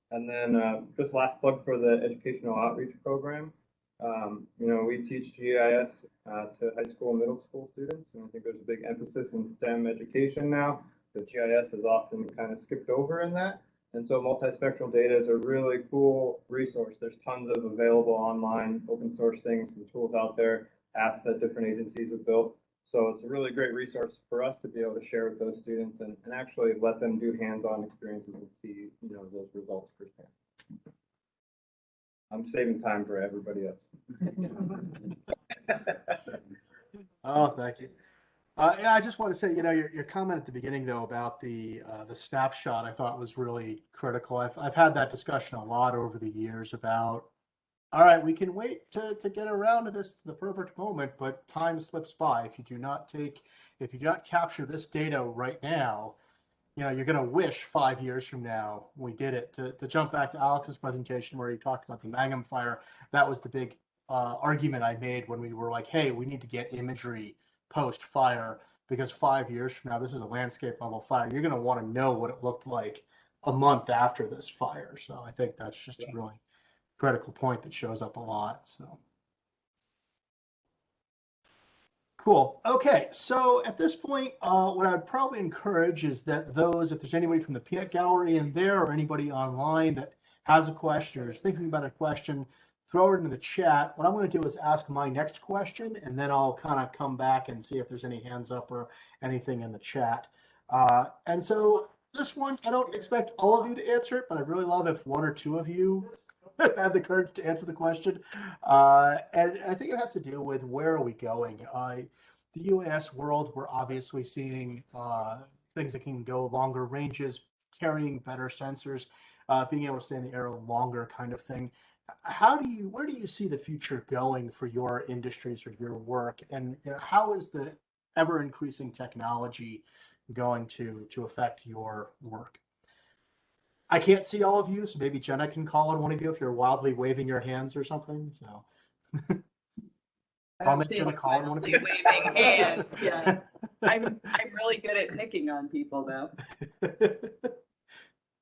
And then just last plug for the educational outreach program. We teach GIS to high school and middle school students, and I think there's a big emphasis in STEM education now. The GIS is often kind of skipped over in that. And so multispectral data is a really cool resource. There's tons of available online open source things and tools out there, apps that different agencies have built. So it's a really great resource for us to be able to share with those students and actually let them do hands-on experiences and see, those results firsthand. I'm saving time for everybody else. Oh, thank you. Yeah, I just want to say, your comment at the beginning though about the snapshot, I thought was really critical. I've had that discussion a lot over the years about, all right, we can wait to get around to the perfect moment, but time slips by. If you do not capture this data right now, you're going to wish 5 years from now we did it. To jump back to Alex's presentation where he talked about the Mangum fire, that was the big argument I made when we were like, hey, we need to get imagery post-fire because 5 years from now, this is a landscape level fire. You're going to want to know what it looked like a month after this fire. So I think that's just a really critical point that shows up a lot. So. Cool. Okay, so at this point, what I would probably encourage is that if there's anybody from the peanut gallery in there or anybody online that has a question or is thinking about a question, throw it into the chat. What I'm going to do is ask my next question, and then I'll kind of come back and see if there's any hands up or anything in the chat. And so this one, I don't expect all of you to answer it, but I'd really love if one or two of you had the courage to answer the question. And I think it has to do with where are we going? The UAS world, we're obviously seeing things that can go longer ranges, carrying better sensors, being able to stay in the air longer kind of thing. Where do you see the future going for your industries or your work? And how is the ever increasing technology going to affect your work? I can't see all of you, so maybe Jenna can call on one of you if you're wildly waving your hands or something. So I'll make Jenna call on one of you. Waving hands. Yeah, I'm really good at picking on people though.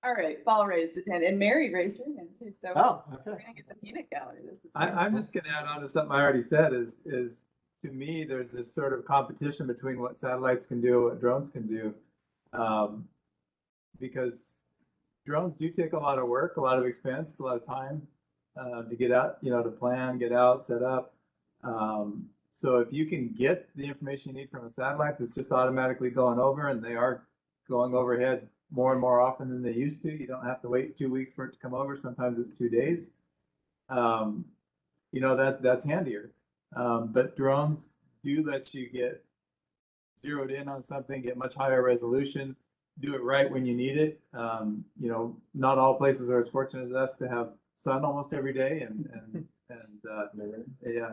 All right, Paul raised his hand, and Mary raised her hand too. So we're gonna get the peanut gallery. I'm just going to add on to something I already said. Is to me, there's this sort of competition between what satellites can do, what drones can do, because drones do take a lot of work, a lot of expense, a lot of time to get out, to plan, get out, set up. So if you can get the information you need from a satellite that's just automatically going over, and they are going overhead more and more often than they used to, you don't have to wait 2 weeks for it to come over. Sometimes it's 2 days. That's handier. But drones do let you get zeroed in on something, get much higher resolution, do it right when you need it. Not all places are as fortunate as us to have sun almost every day, and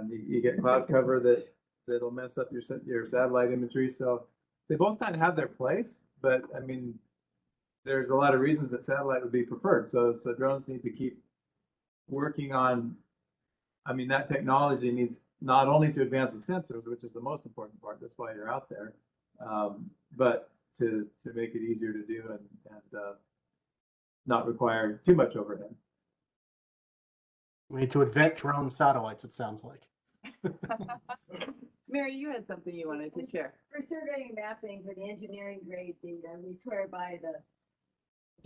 you get cloud cover that'll mess up your satellite imagery. So they both kind of have their place, but I mean, there's a lot of reasons that satellite would be preferred. So drones need to keep working on. I mean, that technology needs not only to advance the sensors, which is the most important part. That's why you're out there, but to make it easier to do and not require too much overhead. We need to invent drone satellites, it sounds like. Mary, you had something you wanted to share. For surveying mapping for the engineering grade data, we swear by the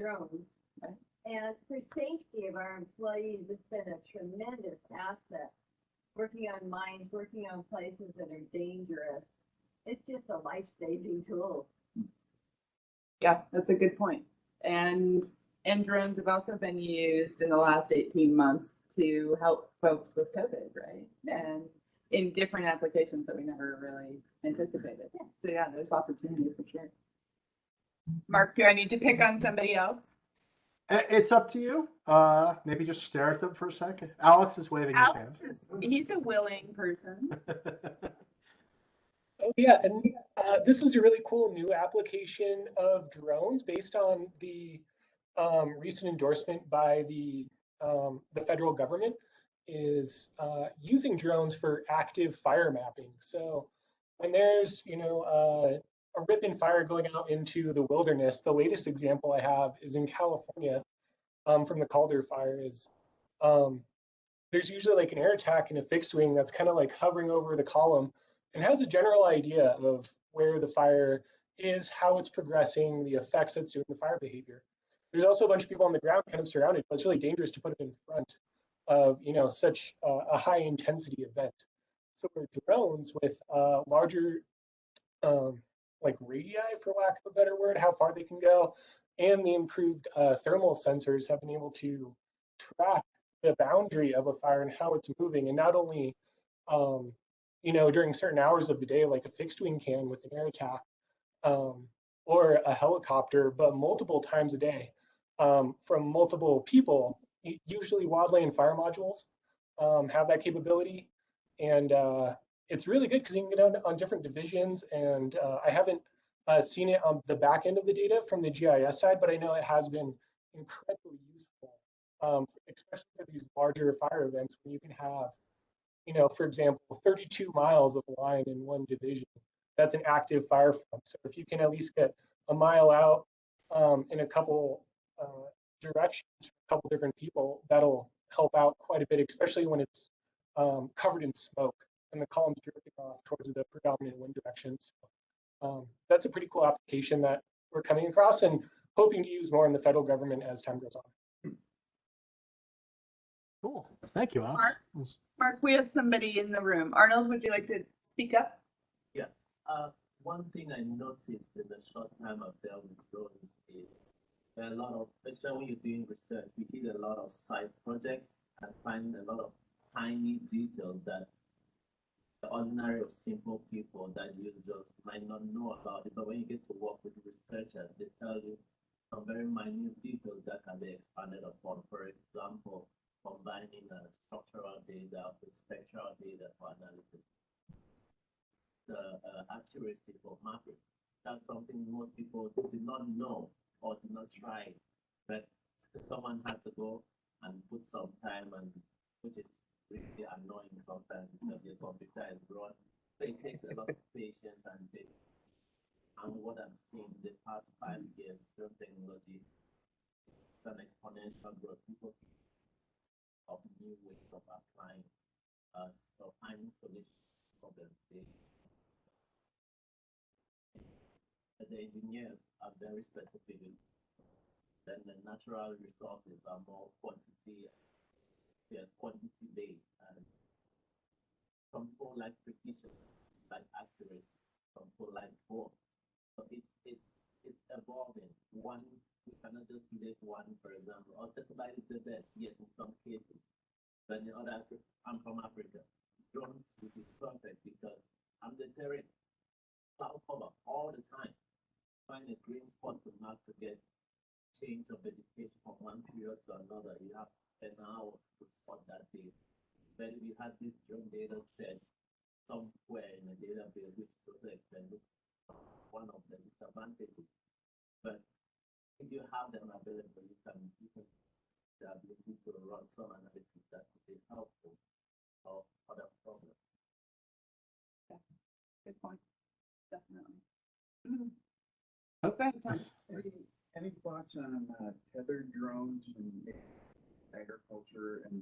drones. Right. And for safety of our employees, it's been a tremendous asset. Working on mines, working on places that are dangerous. It's just a life-saving tool. Yeah, that's a good point. And drones have also been used in the last 18 months to help folks with COVID, right? And in different applications that we never really anticipated. Yeah. So yeah, there's opportunity for sure. Mark, do I need to pick on somebody else? It's up to you. Maybe just stare at them for a second. Alex is waving his hand. He's a willing person. Oh yeah, and this is a really cool new application of drones based on the recent endorsement by the federal government is using drones for active fire mapping. So when there's a rip-in fire going out into the wilderness, the latest example I have is in California from the Calder fire. Is there's usually like an air attack and a fixed wing that's kind of like hovering over the column and has a general idea of where the fire is, how it's progressing, the effects it's doing, the fire behavior. There's also a bunch of people on the ground kind of surrounded, but it's really dangerous to put it in front of such a high intensity event. So for drones with larger like radii, for lack of a better word, how far they can go, and the improved thermal sensors have been able to track the boundary of a fire and how it's moving, and not only during certain hours of the day, like a fixed wing can with an air attack, or a helicopter, but multiple times a day, from multiple people. Usually wildland fire modules have that capability, and it's really good because you can get on different divisions. And I haven't seen it on the back end of the data from the GIS side, but I know it has been incredibly useful, especially for these larger fire events when you can have, for example, 32 miles of line in one division. That's an active fire front. So if you can at least get a mile out in a couple directions, a couple different people, that'll help out quite a bit, especially when it's covered in smoke and the columns drifting off towards the predominant wind directions. That's a pretty cool application that we're coming across and hoping to use more in the federal government as time goes on. Cool. Thank you, Alex. Mark, we have somebody in the room. Arnold, would you like to speak up? Yeah. One thing I noticed in the short time I've dealt with drones is there are a lot of, especially when you're doing research, we did a lot of side projects and find a lot of tiny details that the ordinary or simple people that use drones might not know about it. But when you get to work with researchers, they tell you some very minute details that can be expanded upon. For example, combining structural data with spectral data for analysis. The accuracy for mapping. That's something most people did not know or did not try. But someone had to go and put some time, and which is really annoying sometimes because your computer is broad. So it takes a lot of patience and data. And what I'm seeing in the past 5 years, drone technology is an exponential growth. People of new ways of applying so finding solutions for them. The engineers are very specific. Then the natural resources are more quantity based, and some people like precision, like accuracy, some people like both. So it's evolving. One, we cannot just select one, for example. Or satellite is the best, yes, in some cases. But in other, I'm from Africa. Drones would be perfect because I'm the terrain. Cloud cover all the time. Find a green spot to mark to get change of vegetation from one period to another. You have 10 hours to spot that data. Then we had this drone data set somewhere in a database, which is also expensive. One of the disadvantages. But if you have them available, you can the ability to run some analysis that could be helpful of other problems. Yeah, good point. Definitely. Okay, Tom. Any thoughts on tethered drones and agriculture and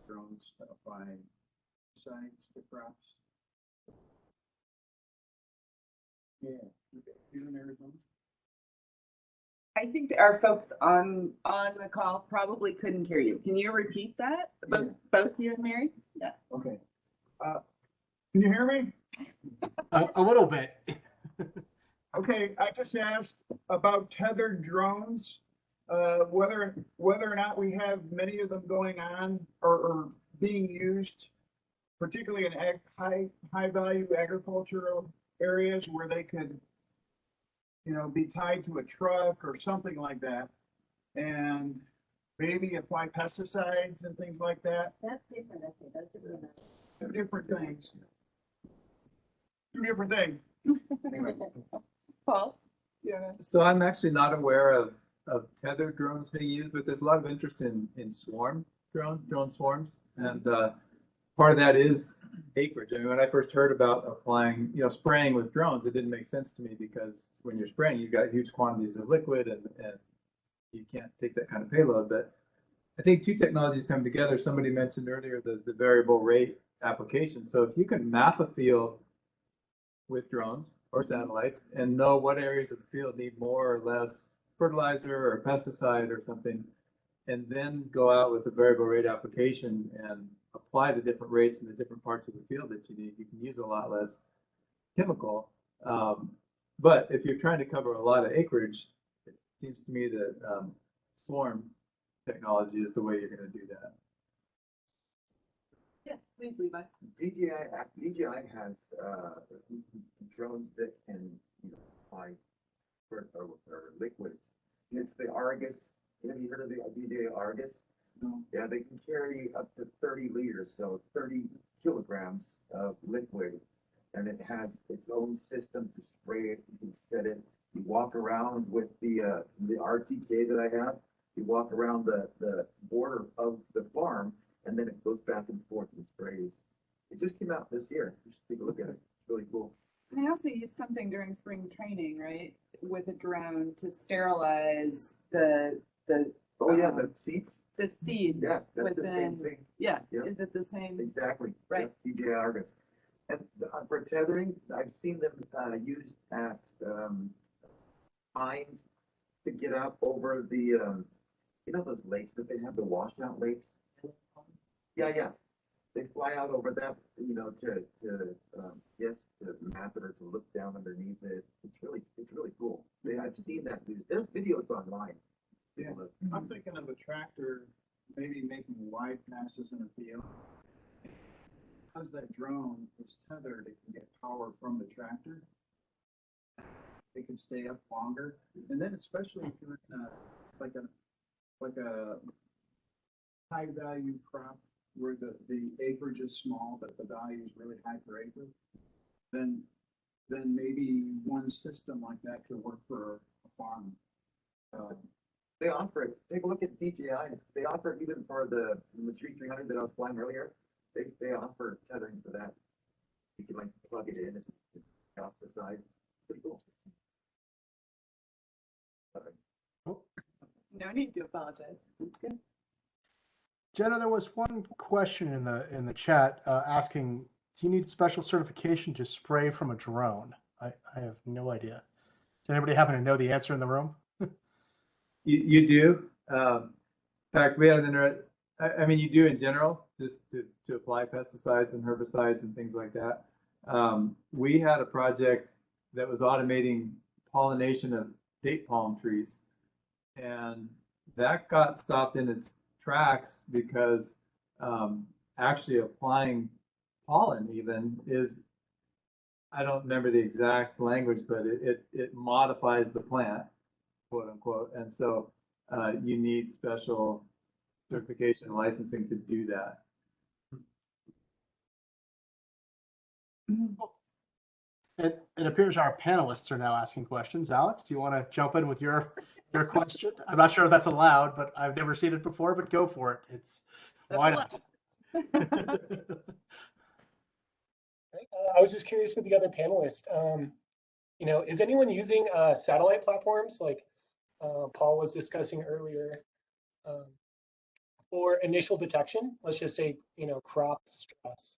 drones that apply pesticides to crops? Yeah, you in Arizona? I think our folks on the call probably couldn't hear you. Can you repeat that? Both you and Mary? Yeah. Okay. Can you hear me? A little bit. Okay, I just asked about tethered drones, whether or not we have many of them going on or being used, particularly in high value agricultural areas where they could, be tied to a truck or something like that, and maybe apply pesticides and things like that. That's different, I think, that's different. Two different things. Two different things. Anyway. Paul? Yeah. So I'm actually not aware of tethered drones being used, but there's a lot of interest in swarm drone swarms, and part of that is acreage. I mean, when I first heard about applying, spraying with drones, it didn't make sense to me because when you're spraying, you've got huge quantities of liquid and you can't take that kind of payload. But I think two technologies come together. Somebody mentioned earlier the variable rate application. So if you can map a field with drones or satellites and know what areas of the field need more or less fertilizer or pesticide or something, and then go out with a variable rate application and apply the different rates in the different parts of the field that you need, you can use a lot less chemical. But if you're trying to cover a lot of acreage, it seems to me that swarm technology is the way you're going to do that. Yes, please, Levi. DJI has drones that can, fly or liquids. And it's the Argus. Have you heard of the DJI Argus? No. Yeah, they can carry up to 30 liters, so 30 kilograms of liquid, and it has its own system to spray it. You can set it. You walk around with the RTK that I have. You walk around the border of the farm, and then it goes back and forth and sprays. It just came out this year. You should take a look at it. It's really cool. I also used something during spring training, right, with a drone to sterilize the Oh yeah, the seats. the seeds Yeah, that's the within. same thing. Yeah, Yeah. is it the same? Exactly. Right. Yeah, DJI Argus. And for tethering, I've seen them used at pines to get up over the, those lakes that they have, the washout lakes? Yeah, yeah. They fly out over that, to map it or to look down underneath it. It's really cool. I've seen that used. There's videos online. Yeah, I'm thinking of a tractor, maybe making wide passes in a field. Because that drone is tethered, it can get power from the tractor. It can stay up longer, and then especially if you're in like a high value crop where the acreage is small, but the value is really high per acre, then maybe one system like that could work for a farm. They offer it. Take a look at DJI. They offer it even for the 300 that I was flying earlier. They offer tethering for that. You can plug it in and off the side. Pretty cool. No need to apologize. That's good. Jenna, there was one question in the chat asking, do you need special certification to spray from a drone? I have no idea. Does anybody happen to know the answer in the room? You do. In fact, we had an I mean, you do in general, just to apply pesticides and herbicides and things like that. We had a project that was automating pollination of date palm trees, and that got stopped in its tracks because actually applying pollen even is, I don't remember the exact language, but it modifies the plant, quote unquote, and so you need special certification and licensing to do that. It appears our panelists are now asking questions. Alex, do you want to jump in with your question? I'm not sure if that's allowed, but I've never seen it before, but go for it. Why not? I was just curious with the other panelists. Is anyone using satellite platforms like Paul was discussing earlier for initial detection? Let's just say, crop stress,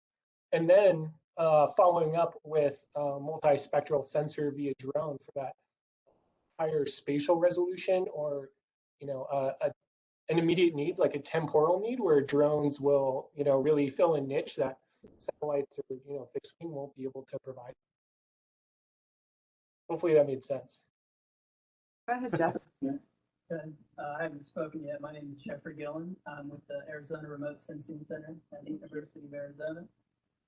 and then following up with multispectral sensor via drone for that higher spatial resolution, or an immediate need, like a temporal need, where drones will really fill a niche that satellites or fixed wing won't be able to provide. Hopefully that made sense. Go ahead, Jeff. Good. I haven't spoken yet. My name is Jeffrey Gillen. I'm with the Arizona Remote Sensing Center at the University of Arizona.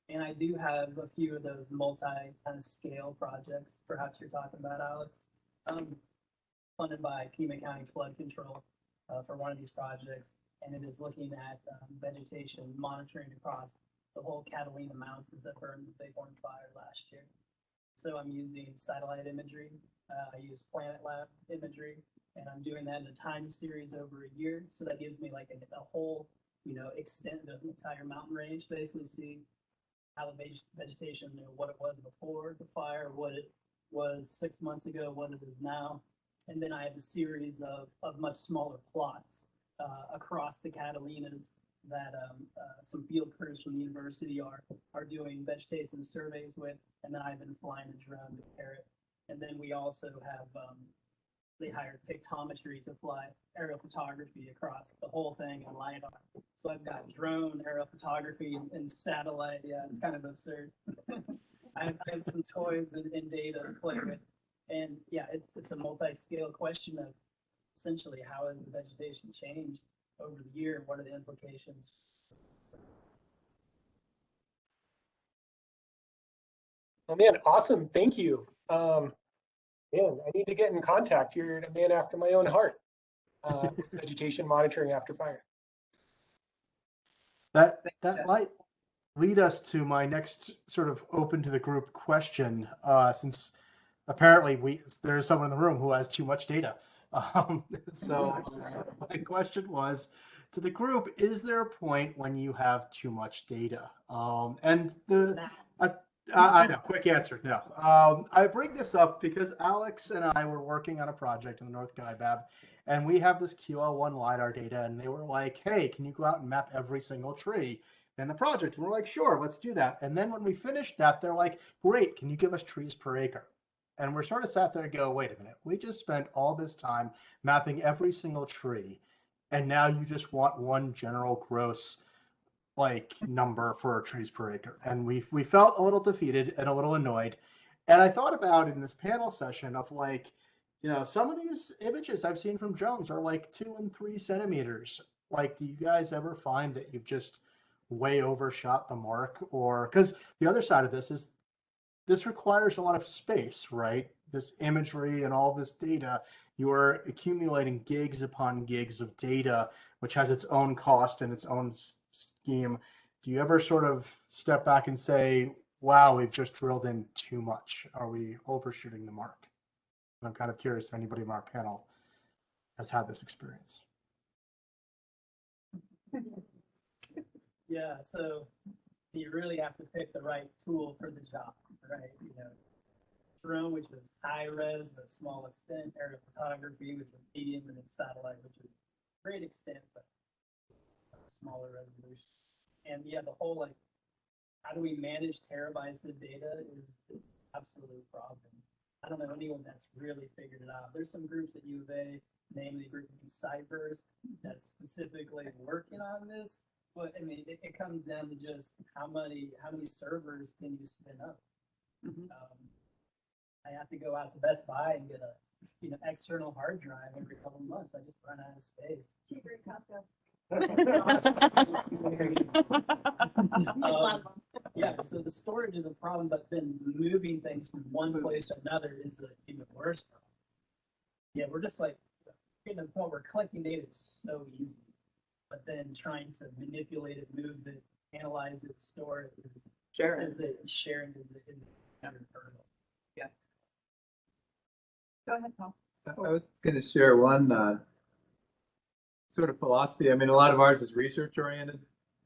And I do have a few of those multi-scale projects, perhaps you're talking about, Alex, funded by Pima County Flood Control for one of these projects. And it is looking at vegetation monitoring across the whole Catalina Mountains that burned the Bighorn Fire last year. So I'm using satellite imagery. I use Planet Lab imagery, and I'm doing that in a time series over a year. So that gives me like a whole, extent of the entire mountain range, basically see how the vegetation, what it was before the fire, what it was 6 months ago, what it is now. And then I have a series of much smaller plots across the Catalinas that some field crews from the university are doing vegetation surveys with, and then I've been flying a drone to compare it. And then we also have, they hired pictometry to fly aerial photography across the whole thing in LiDAR. So I've got drone, aerial photography, and satellite. Yeah, it's kind of absurd. I have some toys and data to play with. And yeah, it's a multi-scale question of essentially how has the vegetation changed over the year? What are the implications? Oh man, awesome. Thank you. Man, I need to get in contact. You're a man after my own heart. With vegetation monitoring after fire. That might lead us to my next sort of open to the group question, since apparently there's someone in the room who has too much data. So my question was to the group: is there a point when you have too much data? I know, quick answer, no. I bring this up because Alex and I were working on a project in the North Kaibab, and we have this QL1 LiDAR data, and they were like, hey, can you go out and map every single tree in the project? And we're like, sure, let's do that. And then when we finished that, they're like, great, can you give us trees per acre? And we're sort of sat there and go, wait a minute, we just spent all this time mapping every single tree, and now you just want one general gross number for trees per acre. And we felt a little defeated and a little annoyed. And I thought about in this panel session of some of these images I've seen from drones are 2 and 3 centimeters. Do you guys ever find that you've just way overshot the mark? Or because the other side of this is this requires a lot of space, right? This imagery and all this data, you are accumulating gigs upon gigs of data, which has its own cost and its own scheme. Do you ever sort of step back and say, wow, we've just drilled in too much? Are we overshooting the mark? And I'm kind of curious if anybody on our panel has had this experience. Yeah, so you really have to pick the right tool for the job, right? Drone, which is high res but small extent, aerial photography, which is medium, and then satellite, which is great extent but smaller resolution. And yeah, the whole how do we manage terabytes of data is an absolute problem. I don't know anyone that's really figured it out. There's some groups at U of A, namely Griffin Ciphers, that's specifically working on this. But I mean, it comes down to just how many servers can you spin up? I have to go out to Best Buy and get a external hard drive every couple of months. I just run out of space. Cheaper in Costco. Yeah, so the storage is a problem, but then moving things from one place to another is the even worse problem. Yeah, we're just getting to the point where collecting data is so easy, but then trying to manipulate it, move it, analyze it, store it, sharing is kind of hurdle. Yeah. Go ahead, Paul. I was going to share one sort of philosophy. I mean, a lot of ours is research-oriented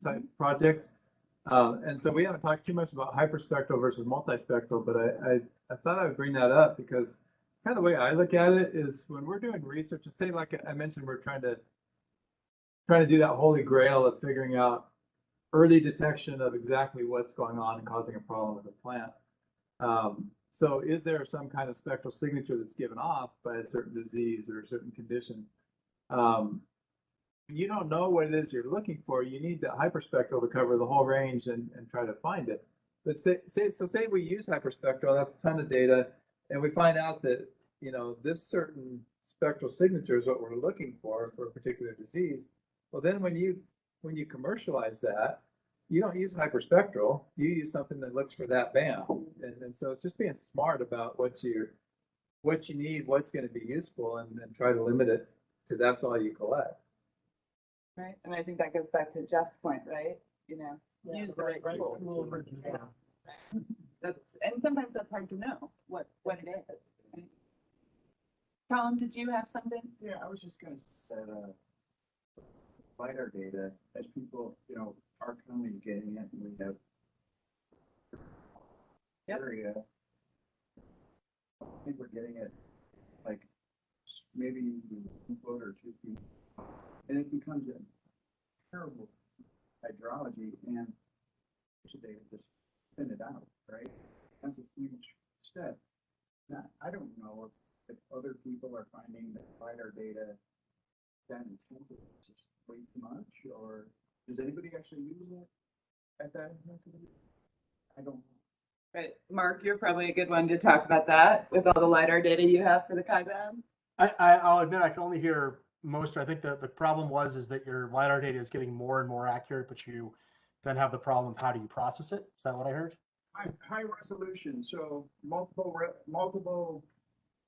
type projects. And so we haven't talked too much about hyperspectral versus multispectral, but I thought I would bring that up because kind of the way I look at it is when we're doing research, and say like I mentioned, we're trying to do that holy grail of figuring out early detection of exactly what's going on and causing a problem with a plant. So is there some kind of spectral signature that's given off by a certain disease or a certain condition? You don't know what it is you're looking for. You need the hyperspectral to cover the whole range and try to find it. But say we use hyperspectral, that's a ton of data, and we find out that this certain spectral signature is what we're looking for a particular disease. Well, then when you commercialize that, you don't use hyperspectral. You use something that looks for that band, and so it's just being smart about what you need, what's going to be useful, and try to limit it to that's all you collect. Right, and I think that goes back to Jeff's point, right? Use the right tool. And sometimes that's hard to know what it is. Right? Tom, did you have something? Yeah, I was just going to say that LiDAR data, as people, are communicating it, and we have area. I think we're getting it maybe 1 foot or 2 feet, and it becomes a terrible hydrology, and they just spin it out, right? That's a huge step. Now, I don't know if other people are finding that LiDAR data that intensive is just way too much, or does anybody actually use it at that intensity? I don't know. Right, Mark, you're probably a good one to talk about that with all the LiDAR data you have for the Kaibab. I'll admit I can only hear most. I think the problem is that your LiDAR data is getting more and more accurate, but you then have the problem of how do you process it? Is that what I heard? high resolution, so multiple,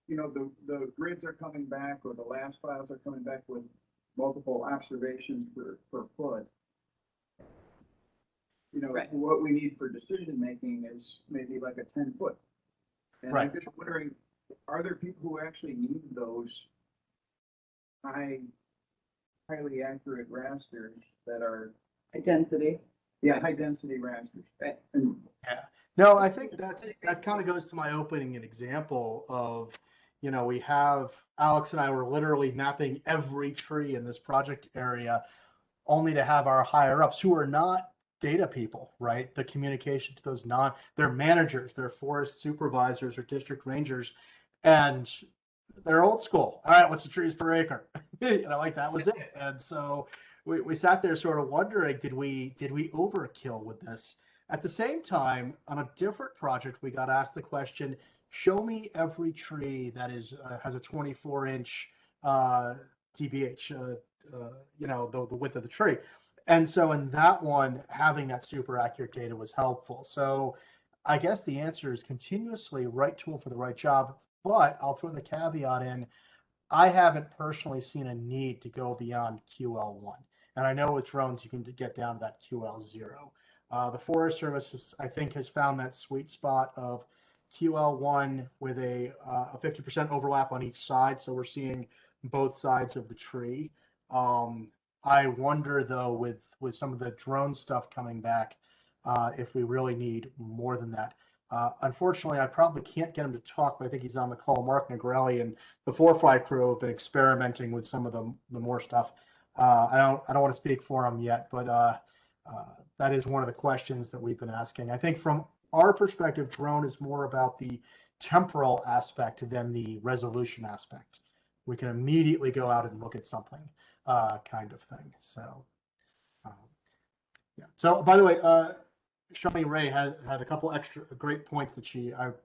you know, the grids are coming back, or the last files are coming back with multiple observations per foot. You know, Right. what we need for decision making is maybe like a 10 foot. And I'm just wondering, are there people who actually need those highly accurate rasters that are, High density. high density rasters? Right. And Yeah. No, I think that kind of goes to my opening an example of, you know, we have Alex and I were literally mapping every tree in this project area, only to have our higher ups who are not data people, right? The communication to those they're managers, they're forest supervisors or district rangers, and they're old school. All right, what's the trees per acre? You know, like that was it. And so we sat there sort of wondering, did we overkill with this? At the same time, on a different project, we got asked the question, show me every tree that is has a 24-inch DBH, you know, the width of the tree. And so in that one, having that super accurate data was helpful. So I guess the answer is continuously right tool for the right job, but I'll throw the caveat in. I haven't personally seen a need to go beyond QL1. And I know with drones, you can get down to that QL0. The Forest Service, I think, has found that sweet spot of QL1 with a 50% overlap on each side. So we're seeing both sides of the tree. I wonder, though, with some of the drone stuff coming back, if we really need more than that. Unfortunately, I probably can't get him to talk, but I think he's on the call. Mark Negrelli and the 4Fly crew have been experimenting with some of the more stuff. I don't want to speak for him yet, but that is one of the questions that we've been asking. I think from our perspective, drone is more about the temporal aspect than the resolution aspect. We can immediately go out and look at something, kind of thing. So, yeah. So, by the way, Shani Ray had a couple extra great points that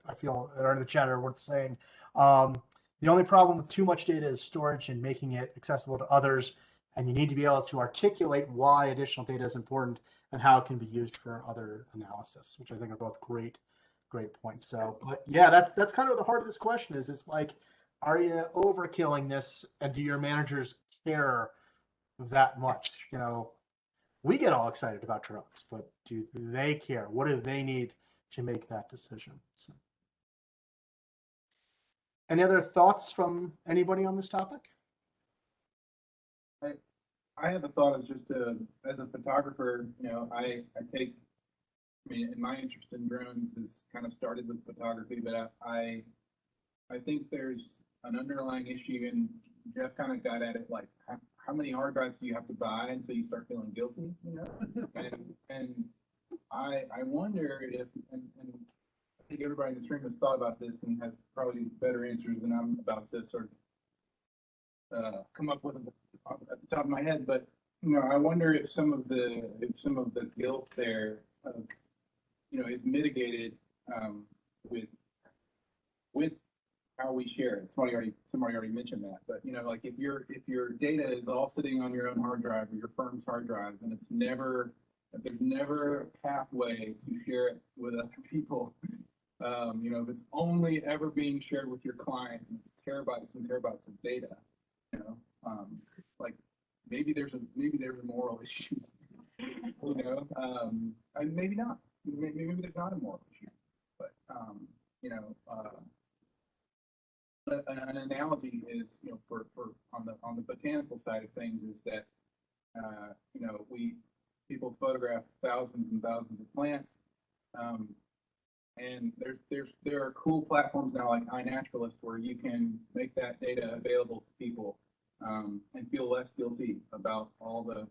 I feel that are in the chat are worth saying. The only problem with too much data is storage and making it accessible to others. And you need to be able to articulate why additional data is important and how it can be used for other analysis, which I think are both great points. So, but yeah, that's kind of the heart of this question is like, are you overkilling this, and do your managers care that much? You know, we get all excited about drones, but do they care? What do they need to make that decision? So, any other thoughts from anybody on this topic? I have a thought as just as a photographer, you know, I mean, my interest in drones is kind of started with photography, but I think there's an underlying issue, and Jeff kind of got at it, like how many hard drives do you have to buy until you start feeling guilty, you know? and I wonder if, and I think everybody in this room has thought about this and has probably better answers than I'm about to sort of come up with at the top of my head, but you know, I wonder if some of the guilt there, you know, is mitigated with how we share it. Somebody already mentioned that, but you know, like if your data is all sitting on your own hard drive or your firm's hard drive, and there's never a pathway to share it with other people. You know, if it's only ever being shared with your client, and it's terabytes and terabytes of data. You know, like maybe there's a moral issue, you know, and maybe not. Maybe there's not a moral issue, but you know, an analogy is, you know, for on the botanical side of things is that you know, people photograph thousands and thousands of plants, and there are cool platforms now like iNaturalist where you can make that data available to people. And feel less guilty about all the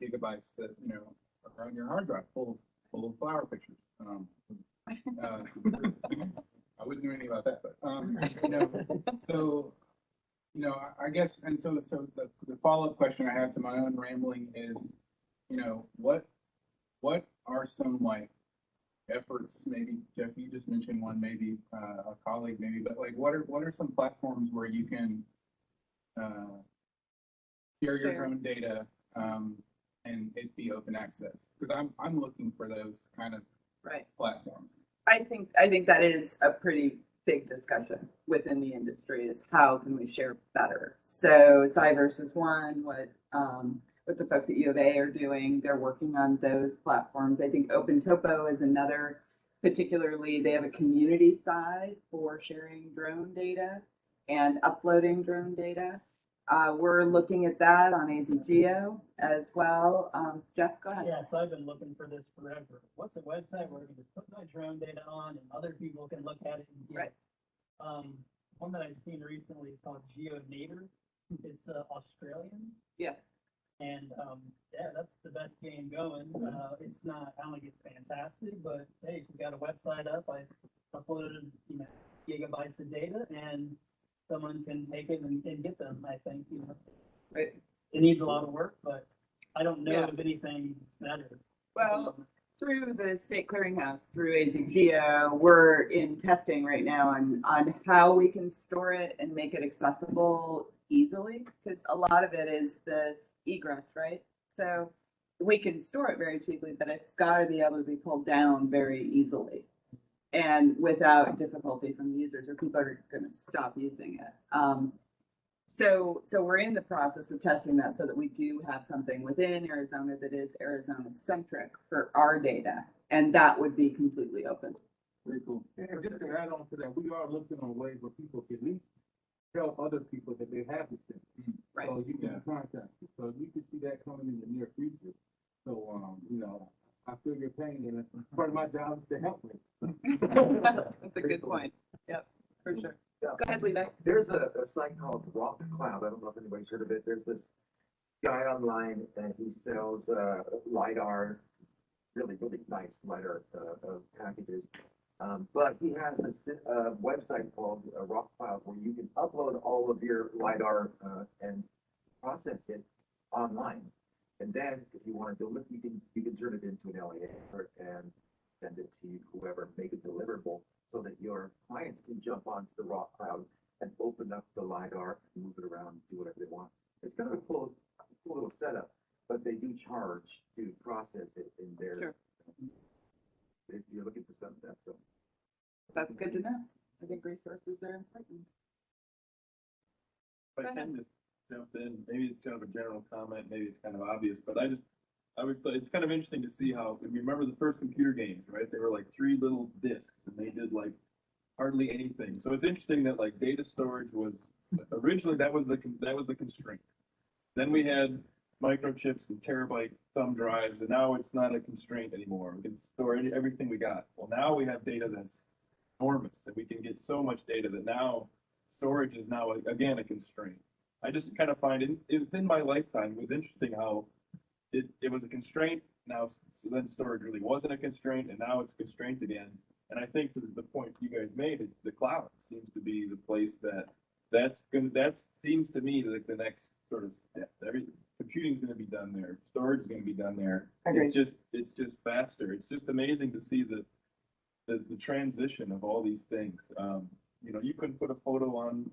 gigabytes that, you know, are on your hard drive full of flower pictures. I wouldn't do anything about that, but you know, so you know, I guess, and so the follow-up question I have to my own rambling is, you know, what are some like efforts? Maybe Jeff, you just mentioned one, maybe a colleague, maybe, but like, what are some platforms where you can share your drone data and it be open access? Because I'm looking for those kind of Right. platforms. I think that is a pretty big discussion within the industry is how can we share better. So Cyverse is one, what the folks at U of A are doing, they're working on those platforms. I think OpenTopo is another, particularly they have a community side for sharing drone data and uploading drone data. We're looking at that on 𝐻𝐸𝐿 as well. Jeff, go ahead. Yeah, so I've been looking for this forever. What's a website where I can just put my drone data on and other people can look at it and get it? One that I've seen recently is called 𝐀𝐫𝐈𝐂. It's Australian. Yeah. And yeah, that's the best game going. It's not, I don't think it's fantastic, but hey, she's got a website up. I uploaded, gigabytes of data, and someone can take it and get them. I think, Right. It needs a lot of work, but I don't know Yeah. of anything better. Well, through the state clearinghouse, through 𝐻𝐸𝐳𝐸𝐿, we're in testing right now on how we can store it and make it accessible easily, because a lot of it is the egress, right? So we can store it very cheaply, but it's got to be able to be pulled down very easily and without difficulty from users, or people are going to stop using it. So we're in the process of testing that so that we do have something within Arizona that is Arizona centric for our data, and that would be completely open. Very cool. And just to add on to that, we are looking on ways where people can at least tell other people that they have this thing. Right. So you can contact you. So you can see that coming in the near future. So, I feel your pain, and part of my job is to help with it. That's a good point. Yep, for sure. Go ahead, Levi. There's a site called Rock Cloud. I don't know if anybody's heard of it. There's this guy online and he sells LiDAR, really, really nice LiDAR packages. But he has a website called Rock Cloud where you can upload all of your LiDAR and process it online. And then if you want to do it, you can turn it into an LAA and send it to whoever, make it deliverable so that your clients can jump onto the Rock Cloud and open up the LiDAR, move it around, do whatever they want. It's kind of a cool little setup, but they do charge to process it in their. Sure. If you're looking for something, That's good to know. I think resources are important. If I can just jump in, maybe it's kind of a general comment, maybe it's kind of obvious, but I always thought it's kind of interesting to see how, if you remember the first computer games, right? They were like 3 little disks and they did like hardly anything. So it's interesting that like data storage was originally that was the constraint. Then we had microchips and terabyte thumb drives, and now it's not a constraint anymore. We can store everything we got. Well, now we have data that's enormous, and we can get so much data that now storage is now again a constraint. I just kind of find in my lifetime it was interesting how it was a constraint. Now, so then storage really wasn't a constraint, and now it's a constraint again. And I think to the point you guys made, the cloud seems to be the place that seems to me like the next sort of step. Computing's going to be done there. Storage is going to be done there. It's just faster. It's just amazing to see the transition of all these things. You couldn't put a photo on,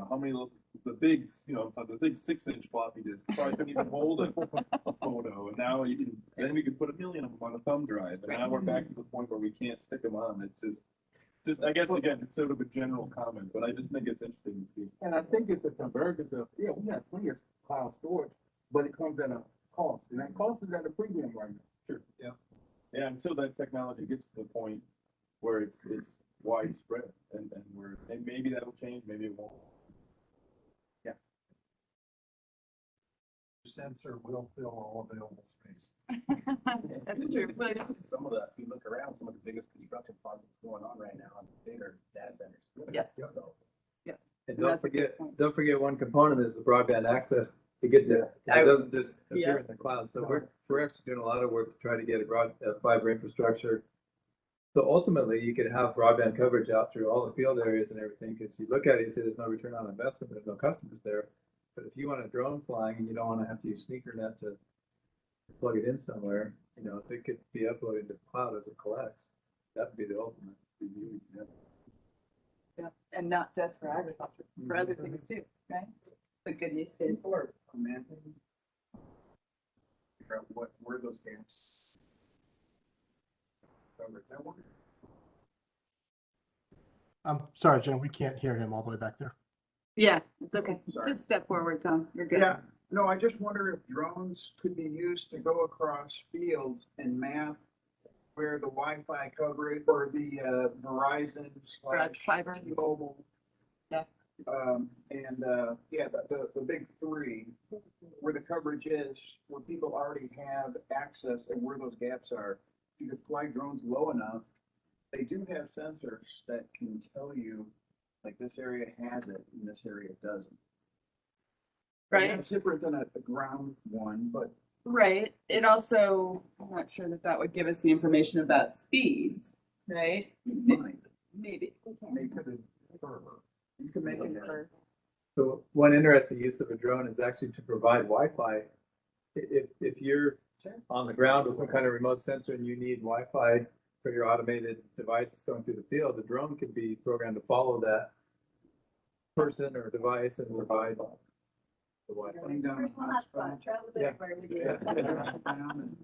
how many of those, the big 6-inch floppy disk probably couldn't even hold a photo. And now then we could put 1 million of them on a thumb drive. And now we're back to the point where we can't stick them on. It's just, I guess, again, it's sort of a general comment, but I just think it's interesting to see. And I think it's a convergence of, we have plenty of cloud storage, but it comes at a cost. And that cost is at a premium right now. Sure. Yeah. Yeah. Until that technology gets to the point where it's widespread, and maybe that'll change, maybe it won't. Yeah. Sensor will fill all available space. That's true. Some of the, if you look around, some of the biggest construction projects going on right now on bigger data centers. Yes. Yes. And don't forget one component is the broadband access to get there. It doesn't just appear in the cloud. So we're actually doing a lot of work to try to get a fiber infrastructure. So ultimately, you could have broadband coverage out through all the field areas and everything. Because you look at it, you say there's no return on investment, there's no customers there. But if you want a drone flying and you don't want to have to use SneakerNet to plug it in somewhere, if it could be uploaded to the cloud as it collects, that would be the ultimate. Yeah, and not just for agriculture, for other things too, right? The good use case. For commanding, figure out where those camps. So I wonder. I'm sorry, Jen, we can't hear him all the way back there. Yeah, it's okay. Sorry. Just step forward, Tom. You're good. Yeah, no, I just wonder if drones could be used to go across fields and map where the Wi-Fi coverage or the Verizon / fiber. T-Mobile. Yeah. Yeah, the big three, where the coverage is, where people already have access and where those gaps are. You could fly drones low enough. They do have sensors that can tell you, like, this area has it and this area doesn't. Right. That's different than a ground one, but Right. It also, I'm not sure that that would give us the information about speeds, right? Maybe. Maybe. They could infer. You can make it infer. So one interesting use of a drone is actually to provide Wi-Fi. If you're on the ground with some kind of remote sensor and you need Wi-Fi for your automated devices going through the field, the drone could be programmed to follow that person or device and provide the Wi-Fi. Yeah.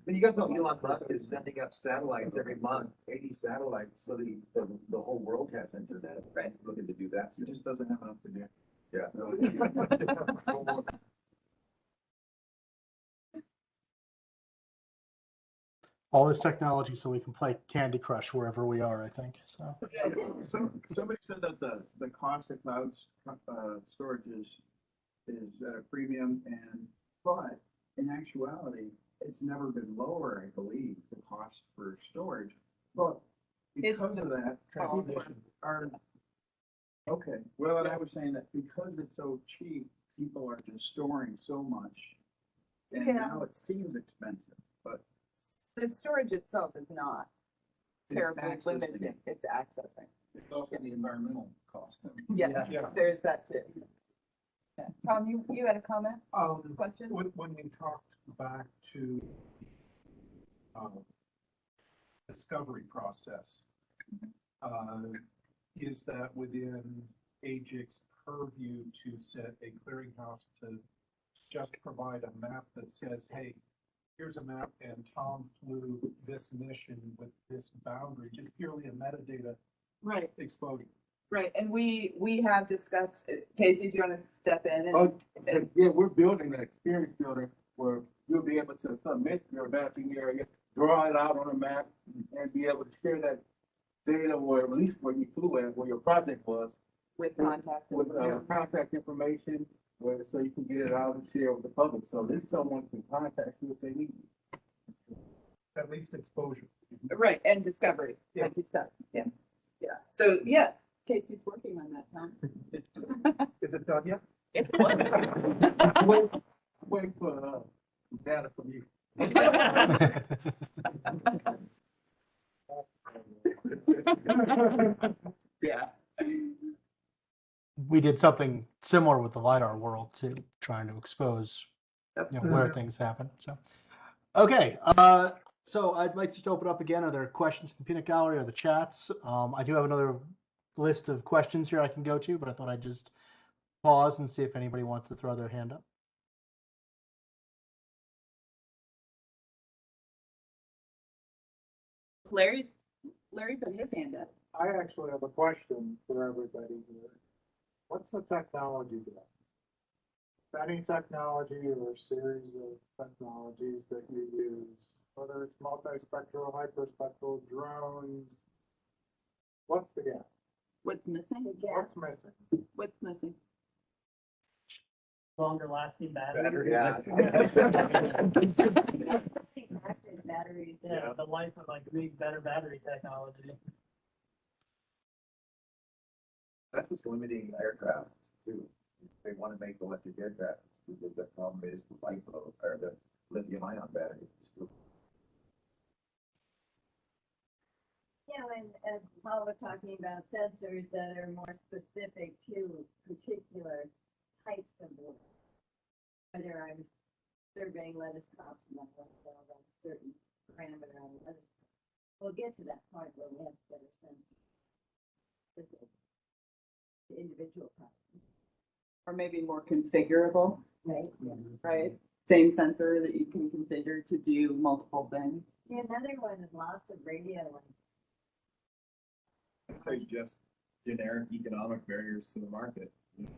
But you guys know Elon Musk is sending up satellites every month, 80 satellites, so the whole world has internet. Right. He's looking to do that. It just doesn't have enough to do. Yeah. All this technology so we can play Candy Crush wherever we are, I think, so. Somebody said that the cost of cloud storage is at a premium, but in actuality, it's never been lower, I believe, the cost for storage. But because of that, transmission are, okay, well, and I was saying that because it's so cheap, people are just storing so much. And Yeah. now it seems expensive, but The storage itself is not it's terribly accessing limited. it. It's accessing. It's also the environmental cost. I mean. Yeah, there's that too. Yeah. Tom, you had a comment? Question? When we talked back to discovery process, is that within AGIC's purview to set a clearinghouse to just provide a map that says, hey, here's a map and Tom flew this mission with this boundary, just purely a metadata Right. exposure? Right, and we have discussed, Casey, do you want to step in? And, Yeah, we're building an experience builder where you'll be able to submit your mapping area, draw it out on a map, and be able to share that data, or at least where you flew at, where your project was. With contact. With contact information, so you can get it out and share with the public. So this someone can contact you if they need you. At least exposure. Right, and discovery, like you said, yeah. Yeah, so yes, Casey's working on that, Tom. Is it done yet? It's Wait for data from you. Yeah. We did something similar with the LiDAR world too, trying to expose where things happen. So, okay. So I'd like to open up again. Are there questions in the peanut gallery or the chats? I do have another list of questions here I can go to, but I thought I'd just pause and see if anybody wants to throw their hand up. Larry put his hand up. I actually have a question for everybody here. What's the technology there? Any technology or series of technologies that you use, whether it's multispectral, hyperspectral, drones, what's the gap? What's missing? What's missing? What's missing? Longer lasting batteries. Batteries. Yeah, the life of like big, better battery technology. That's what's limiting aircraft too. They want to make electric aircraft. The problem is the LiPo or the lithium ion battery. Yeah, and as Paul was talking about sensors that are more specific to particular types of work. Whether I'm surveying lettuce crops and I want to build a certain parameter on lettuce. We'll get to that point where we have better sense of the individual crops. Or maybe more configurable, Right. right? Same sensor that you can configure to do multiple things. Yeah, another one is loss of radio link. I'd say just generic economic barriers to the market. You know,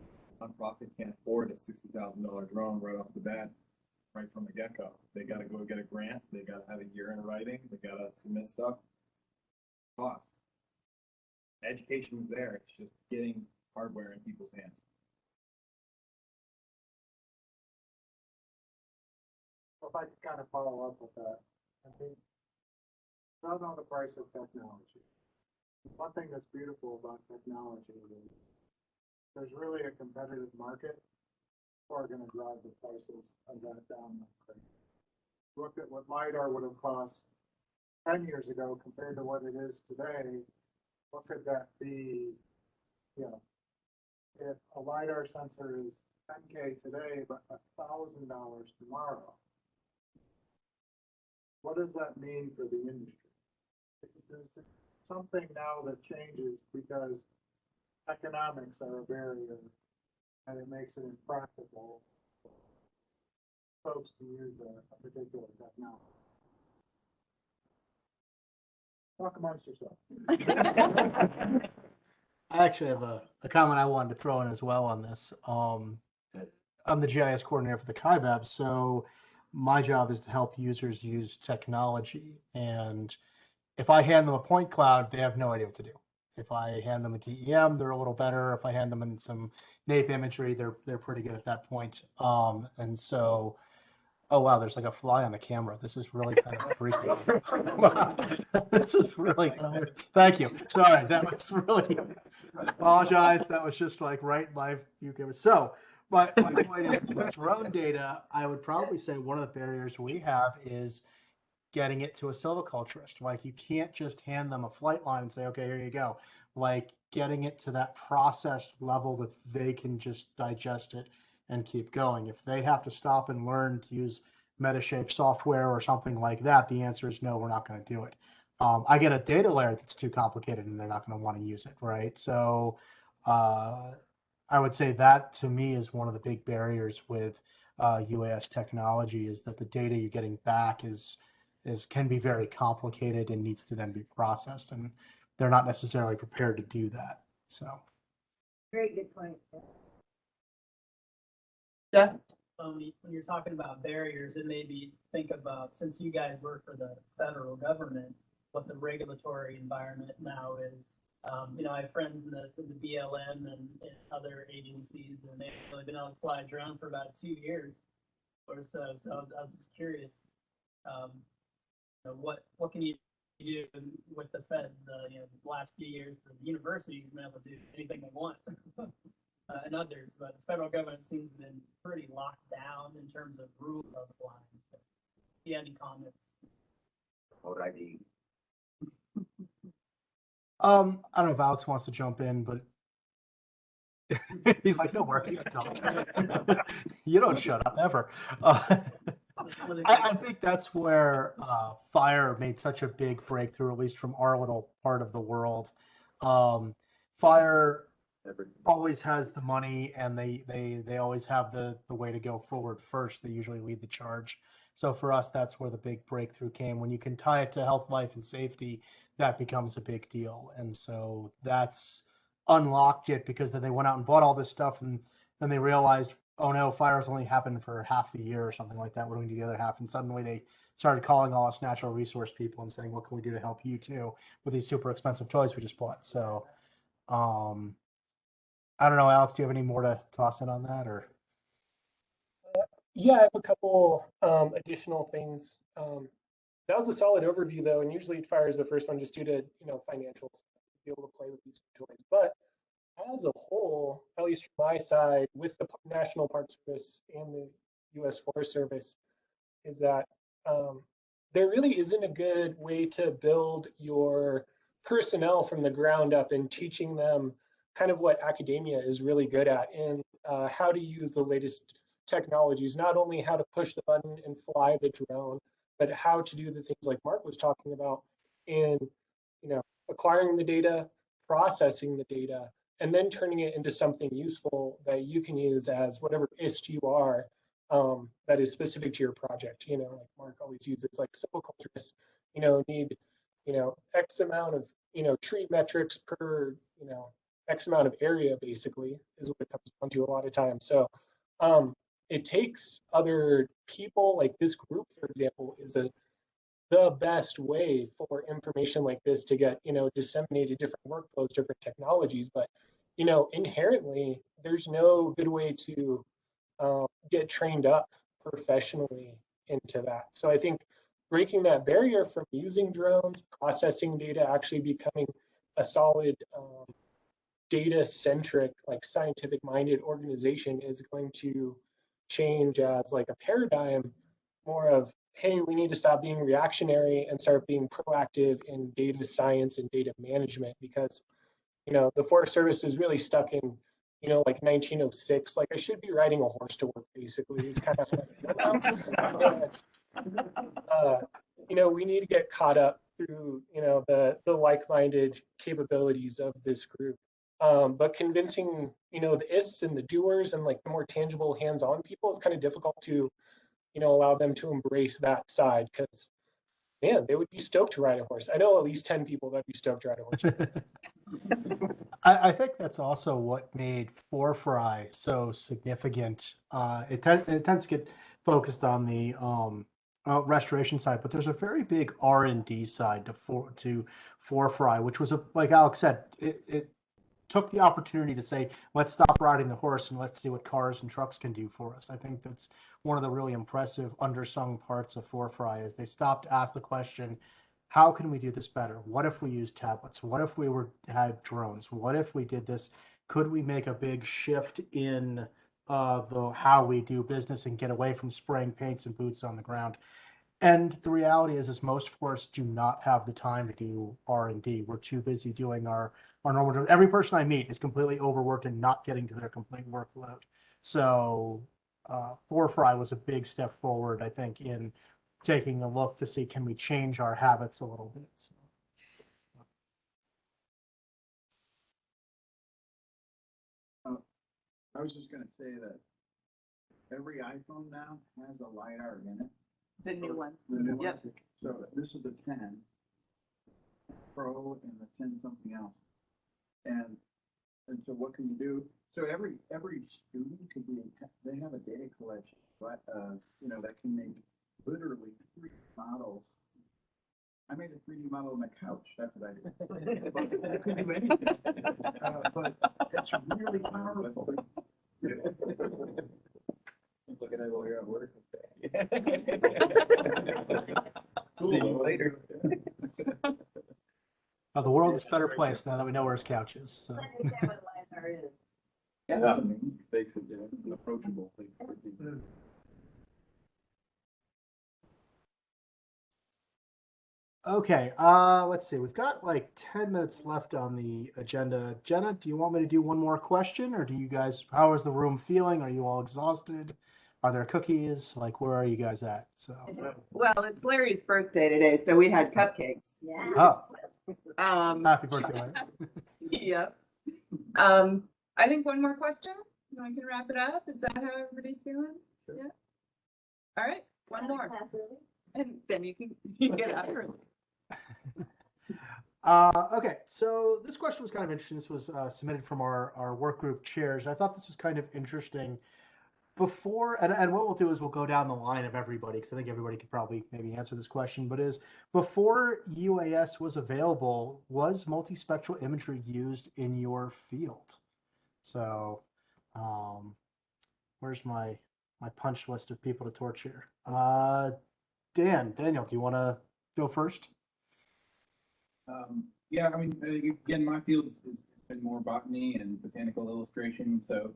nonprofit can't afford a $60,000 drone right off the bat, right from the get-go. They got to go get a grant. They got to have a year in writing. They got to submit stuff. Cost. Education's there. It's just getting hardware in people's hands. If I could kind of follow up with that, I think not on the price of technology. One thing that's beautiful about technology is there's really a competitive market who are going to drive the prices of that down. Look at what LiDAR would have cost 10 years ago compared to what it is today. What could that be? You know, if a LiDAR sensor is 10K today, but $1,000 tomorrow, what does that mean for the industry? There's something now that changes because economics are a barrier and it makes it impractical for folks to use a particular technology. Talk amongst yourselves. I actually have a comment I wanted to throw in as well on this. I'm the GIS coordinator for the Kaibab, so my job is to help users use technology. And if I hand them a point cloud, they have no idea what to do. If I hand them a DEM, they're a little better. If I hand them in some nape imagery, they're pretty good at that point. And so, oh wow, there's like a fly on the camera. This is really kind of freaky. This is really kind of weird. Thank you. Sorry, that was really. Apologize. That was just like right in my view camera. So, my point is, with drone data, I would probably say one of the barriers we have is getting it to a silviculturist. Like, you can't just hand them a flight line and say, okay, here you go. Like, getting it to that processed level that they can just digest it and keep going. If they have to stop and learn to use Metashape software or something like that, the answer is no, we're not going to do it. I get a data layer that's too complicated and they're not going to want to use it, right? So I would say that to me is one of the big barriers with UAS technology, is that the data you're getting back can be very complicated and needs to then be processed, and they're not necessarily prepared to do that. So Very good point. Yeah. When you're talking about barriers, it made me think about, since you guys work for the federal government, what the regulatory environment now is. I have friends in the BLM and other agencies, and they've really been able to fly a drone for about 2 years or so. So I was just curious, what can you do with the feds? The last few years, the universities have been able to do anything they want. And others, but the federal government seems to have been pretty locked down in terms of rules of flying. So, do you have any comments? What I need. I don't know if Alex wants to jump in, but he's like, no work, you can talk. You don't shut up ever. I think that's where Fire made such a big breakthrough, at least from our little part of the world. Fire always has the money, and they always have the way to go forward first. They usually lead the charge. So for us, that's where the big breakthrough came. When you can tie it to health, life, and safety, that becomes a big deal. And so that's unlocked it, because then they went out and bought all this stuff, and then they realized, oh no, fires only happened for half the year or something like that. What do we do the other half? And suddenly they started calling all us natural resource people and saying, what can we do to help you too with these super expensive toys we just bought? So I don't know, Alex, do you have any more to toss in on that, or? Yeah, I have a couple additional things. That was a solid overview, though, and usually Fire is the first one just due to financials, to be able to play with these toys. But as a whole, at least from my side, with the National Park Service and the U.S. Forest Service, is that there really isn't a good way to build your personnel from the ground up and teaching them kind of what academia is really good at, and how to use the latest technologies, not only how to push the button and fly the drone, but how to do the things like Mark was talking about in acquiring the data, processing the data, and then turning it into something useful that you can use as whatever IST you are, that is specific to your project. Like Mark always uses, like silviculturists, need X amount of tree metrics per, X amount of area basically is what it comes down to a lot of times. So it takes other people, like this group, for example, is the best way for information like this to get, disseminated, different workflows, different technologies. But, inherently, there's no good way to get trained up professionally into that. So I think breaking that barrier from using drones, processing data, actually becoming a solid data-centric, like scientific-minded organization is going to change as like a paradigm more of, hey, we need to stop being reactionary and start being proactive in data science and data management, because, the Forest Service is really stuck in, like 1906. Like I should be riding a horse to work, basically. It's kind of, we need to get caught up through, the like-minded capabilities of this group. But convincing, the 𝐸s and the doers and like the more tangible hands-on people is kind of difficult to, allow them to embrace that side, because, man, they would be stoked to ride a horse. I know at least 10 people that'd be stoked to ride a horse. I think that's also what made ForFry so significant. It tends to get focused on the restoration side, but there's a very big R&D side to ForFry, which was, like Alex said, it took the opportunity to say, let's stop riding the horse and let's see what cars and trucks can do for us. I think that's one of the really impressive undersung parts of ForFry, is they stopped to ask the question, how can we do this better? What if we use tablets? What if we had drones? What if we did this? Could we make a big shift in how we do business and get away from spraying paints and boots on the ground? And the reality is most forests do not have the time to do R&D. We're too busy doing our normal. Every person I meet is completely overworked and not getting to their complete workload. So ForFry was a big step forward, I think, in taking a look to see, can we change our habits a little bit. So. I was just gonna say that every iPhone now has a LiDAR in it. The new ones. The new Yep. ones. So this is the 10 Pro and the 10 something else. And so what can you do? So every student could be, they have a data collection, but that can make literally 3D models. I made a 3D model of my couch. That's what I did. But it could do anything. But it's really powerful. Looking at while you're at work. See you later. The world's a better place now that we know where his couch is. So. Yeah, makes it approachable. Okay, let's see. We've got like 10 minutes left on the agenda. Jenna, do you want me to do one more question, or do you guys? How is the room feeling? Are you all exhausted? Are there cookies? Like, where are you guys at? So. Well, it's Larry's birthday today, so we had cupcakes. Oh. Happy birthday, Larry. Yep. I think one more question, and we can wrap it up. Is that how everybody's feeling? Sure. Yeah. All right, one more, and then you can get out early. Okay, so this question was kind of interesting. This was submitted from our work group chairs. I thought this was kind of interesting. Before, and what we'll do is we'll go down the line of everybody, because I think everybody could probably maybe answer this question, but before UAS was available, was multispectral imagery used in your field? So where's my punch list of people to torch here? Daniel, do you want to go first? Yeah, I mean, again, my field has been more botany and botanical illustration. So,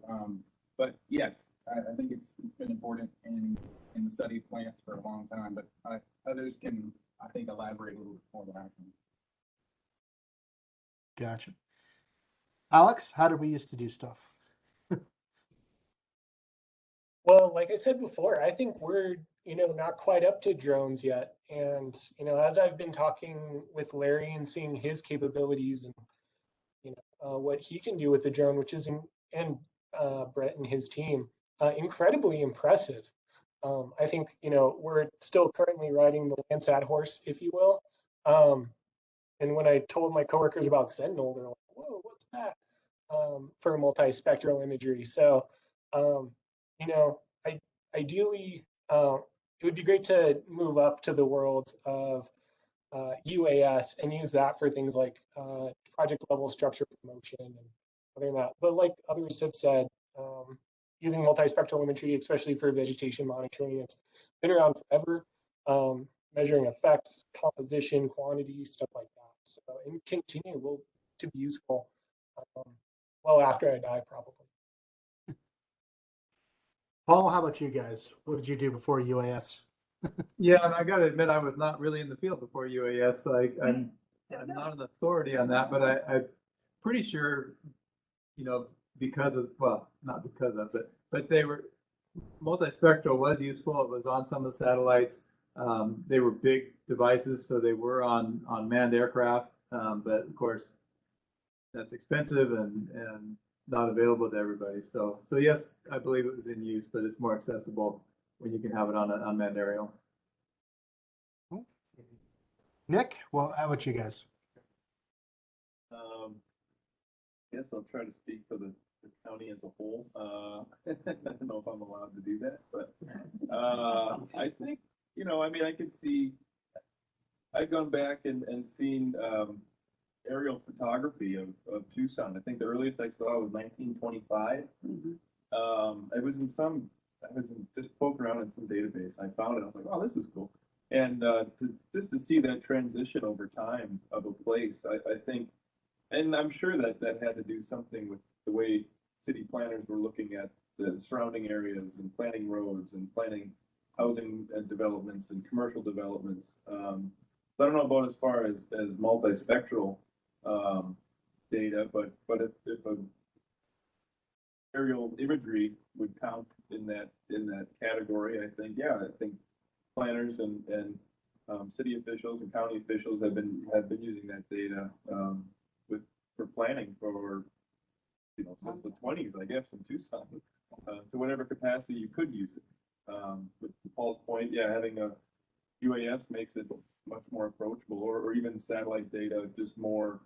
but yes, I think it's been important in the study of plants for a long time. But others can, I think, elaborate a little bit more than I can. Gotcha. Alex, how did we used to do stuff? Well, like I said before, I think we're, not quite up to drones yet. And, as I've been talking with Larry and seeing his capabilities and, what he can do with the drone, which is, and Brett and his team, incredibly impressive. I think, we're still currently riding the Landsat horse, if you will. And when I told my coworkers about Sentinel, they're like, "Whoa, what's that?" For multispectral imagery. So, you know, ideally, it would be great to move up to the world of UAS and use that for things like project level structure promotion and other than that. But like others have said, using multispectral imagery, especially for vegetation monitoring, it's been around forever. Measuring effects, composition, quantity, stuff like that. So, and continue to be useful well after I die, probably. Paul, how about you guys? What did you do before UAS? Yeah, and I got to admit, I was not really in the field before UAS. So I'm not an authority on that, but I'm pretty sure, you know, because of, well, not because of, but they were, multispectral was useful. It was on some of the satellites. They were big devices, so they were on manned aircraft. But of course, that's expensive and not available to everybody. So yes, I believe it was in use, but it's more accessible when you can have it on an unmanned aerial. Nick, well, how about you guys? Yes, I'll try to speak for the county as a whole. I don't know if I'm allowed to do that, but I think, you know, I mean, I could see, I've gone back and seen aerial photography of Tucson. I think the earliest I saw was 1925. I was just poking around in some database. I found it. I was like, oh, this is cool. And just to see that transition over time of a place, I think, and I'm sure that had to do something with the way city planners were looking at the surrounding areas and planning roads and planning housing developments and commercial developments. So I don't know about as far as multispectral data, but if a aerial imagery would count in that category, I think, yeah, I think planners and city officials and county officials have been using that data for planning for, you know, since the 20s, I guess, in Tucson, to whatever capacity you could use it. But to Paul's point, yeah, having a UAS makes it much more approachable, or even satellite data, just more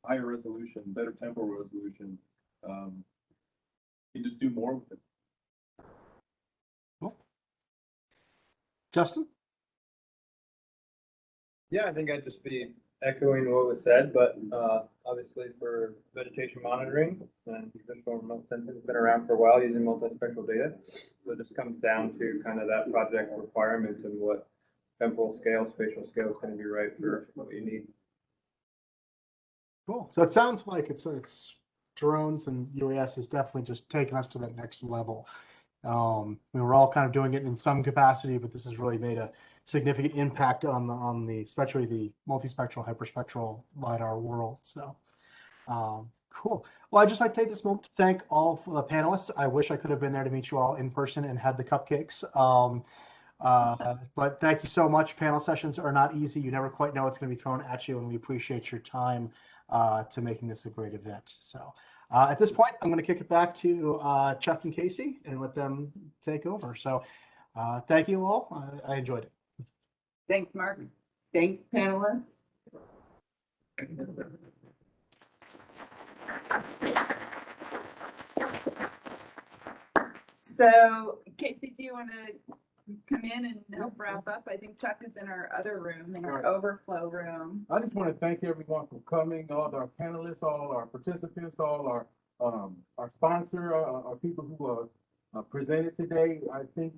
higher resolution, better temporal resolution. You just do more with it. Cool. Justin? Yeah, I think I'd just be echoing what was said, but obviously for vegetation monitoring, and traditional remote sensing has been around for a while using multispectral data. So it just comes down to kind of that project requirement and what temporal scale, spatial scale is going to be right for what you need. Cool. So it sounds like it's drones and UAS is definitely just taking us to that next level. We were all kind of doing it in some capacity, but this has really made a significant impact on the especially the multispectral, hyperspectral LiDAR world. So cool. Well, I'd just like to take this moment to thank all of the panelists. I wish I could have been there to meet you all in person and had the cupcakes. But thank you so much. Panel sessions are not easy. You never quite know what's going to be thrown at you, and we appreciate your time to making this a great event. So at this point, I'm going to kick it back to Chuck and Casey and let them take over. So thank you all. I enjoyed it. Thanks, Mark. Thanks, panelists. So, Casey, do you want to come in and help wrap up? I think Chuck is in our other room, in our overflow room. I just want to thank everyone for coming, all our panelists, all our participants, all our sponsor, our people who presented today. I think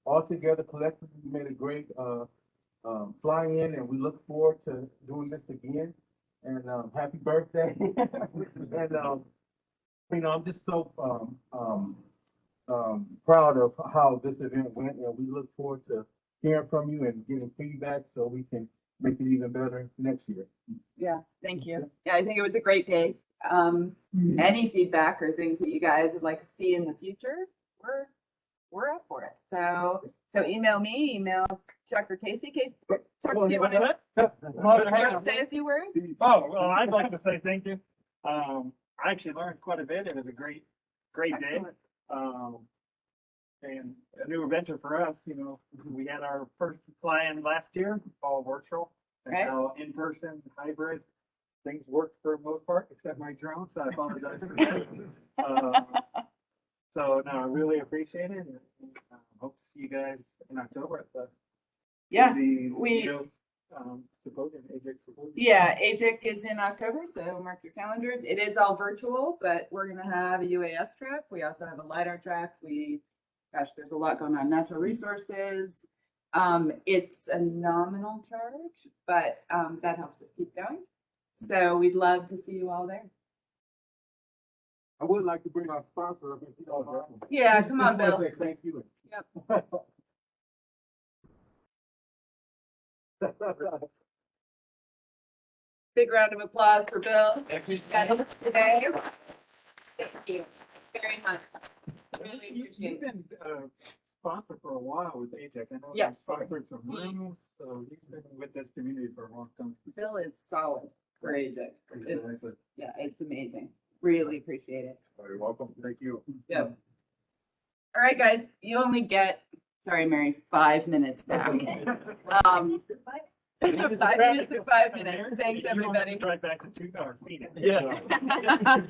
all together collectively we made a great fly-in, and we look forward to doing this again. And happy birthday! And you know, I'm just so proud of how this event went, and we look forward to hearing from you and getting feedback so we can make it even better next year. Yeah, thank you. Yeah, I think it was a great day. Any feedback or things that you guys would like to see in the future, we're up for it. So email me, email Chuck or Casey. Chuck, do you want to say a few words? Oh, well, I'd like to say thank you. I actually learned quite a bit. It was a great day. And a new adventure for us. You know, we had our first fly-in last year, all virtual. And Right. now in-person hybrid, things work for the most part, except my drone, so I apologize for that. So no, I really appreciate it, and hope to see you guys in October at the Yeah, the we- UAS, symposium, AGIC symposium. Yeah, AGIC is in October, so mark your calendars. It is all virtual, but we're gonna have a UAS track. We also have a LiDAR track. There's a lot going on. Natural resources. It's a nominal charge, but that helps us keep going. So we'd love to see you all there. I would like to bring our sponsor up if you don't mind. Yeah, come on, I wanna Bill. say Thank you. Yep. Big round of applause for Bill. Got it today. Thank you very much. Really appreciate You've it. been sponsor for a while with AGIC. I know you Yes. sponsored some rooms, so you've been with this community for a long time. Bill is solid for AGIC. Exactly. It's amazing. Really appreciate it. You're welcome. Thank you. Yep. All right, guys, you only get, sorry, Mary, 5 minutes back. 5 minutes is 5 minutes. Thanks, everybody. Right back to 2 hours. Yeah.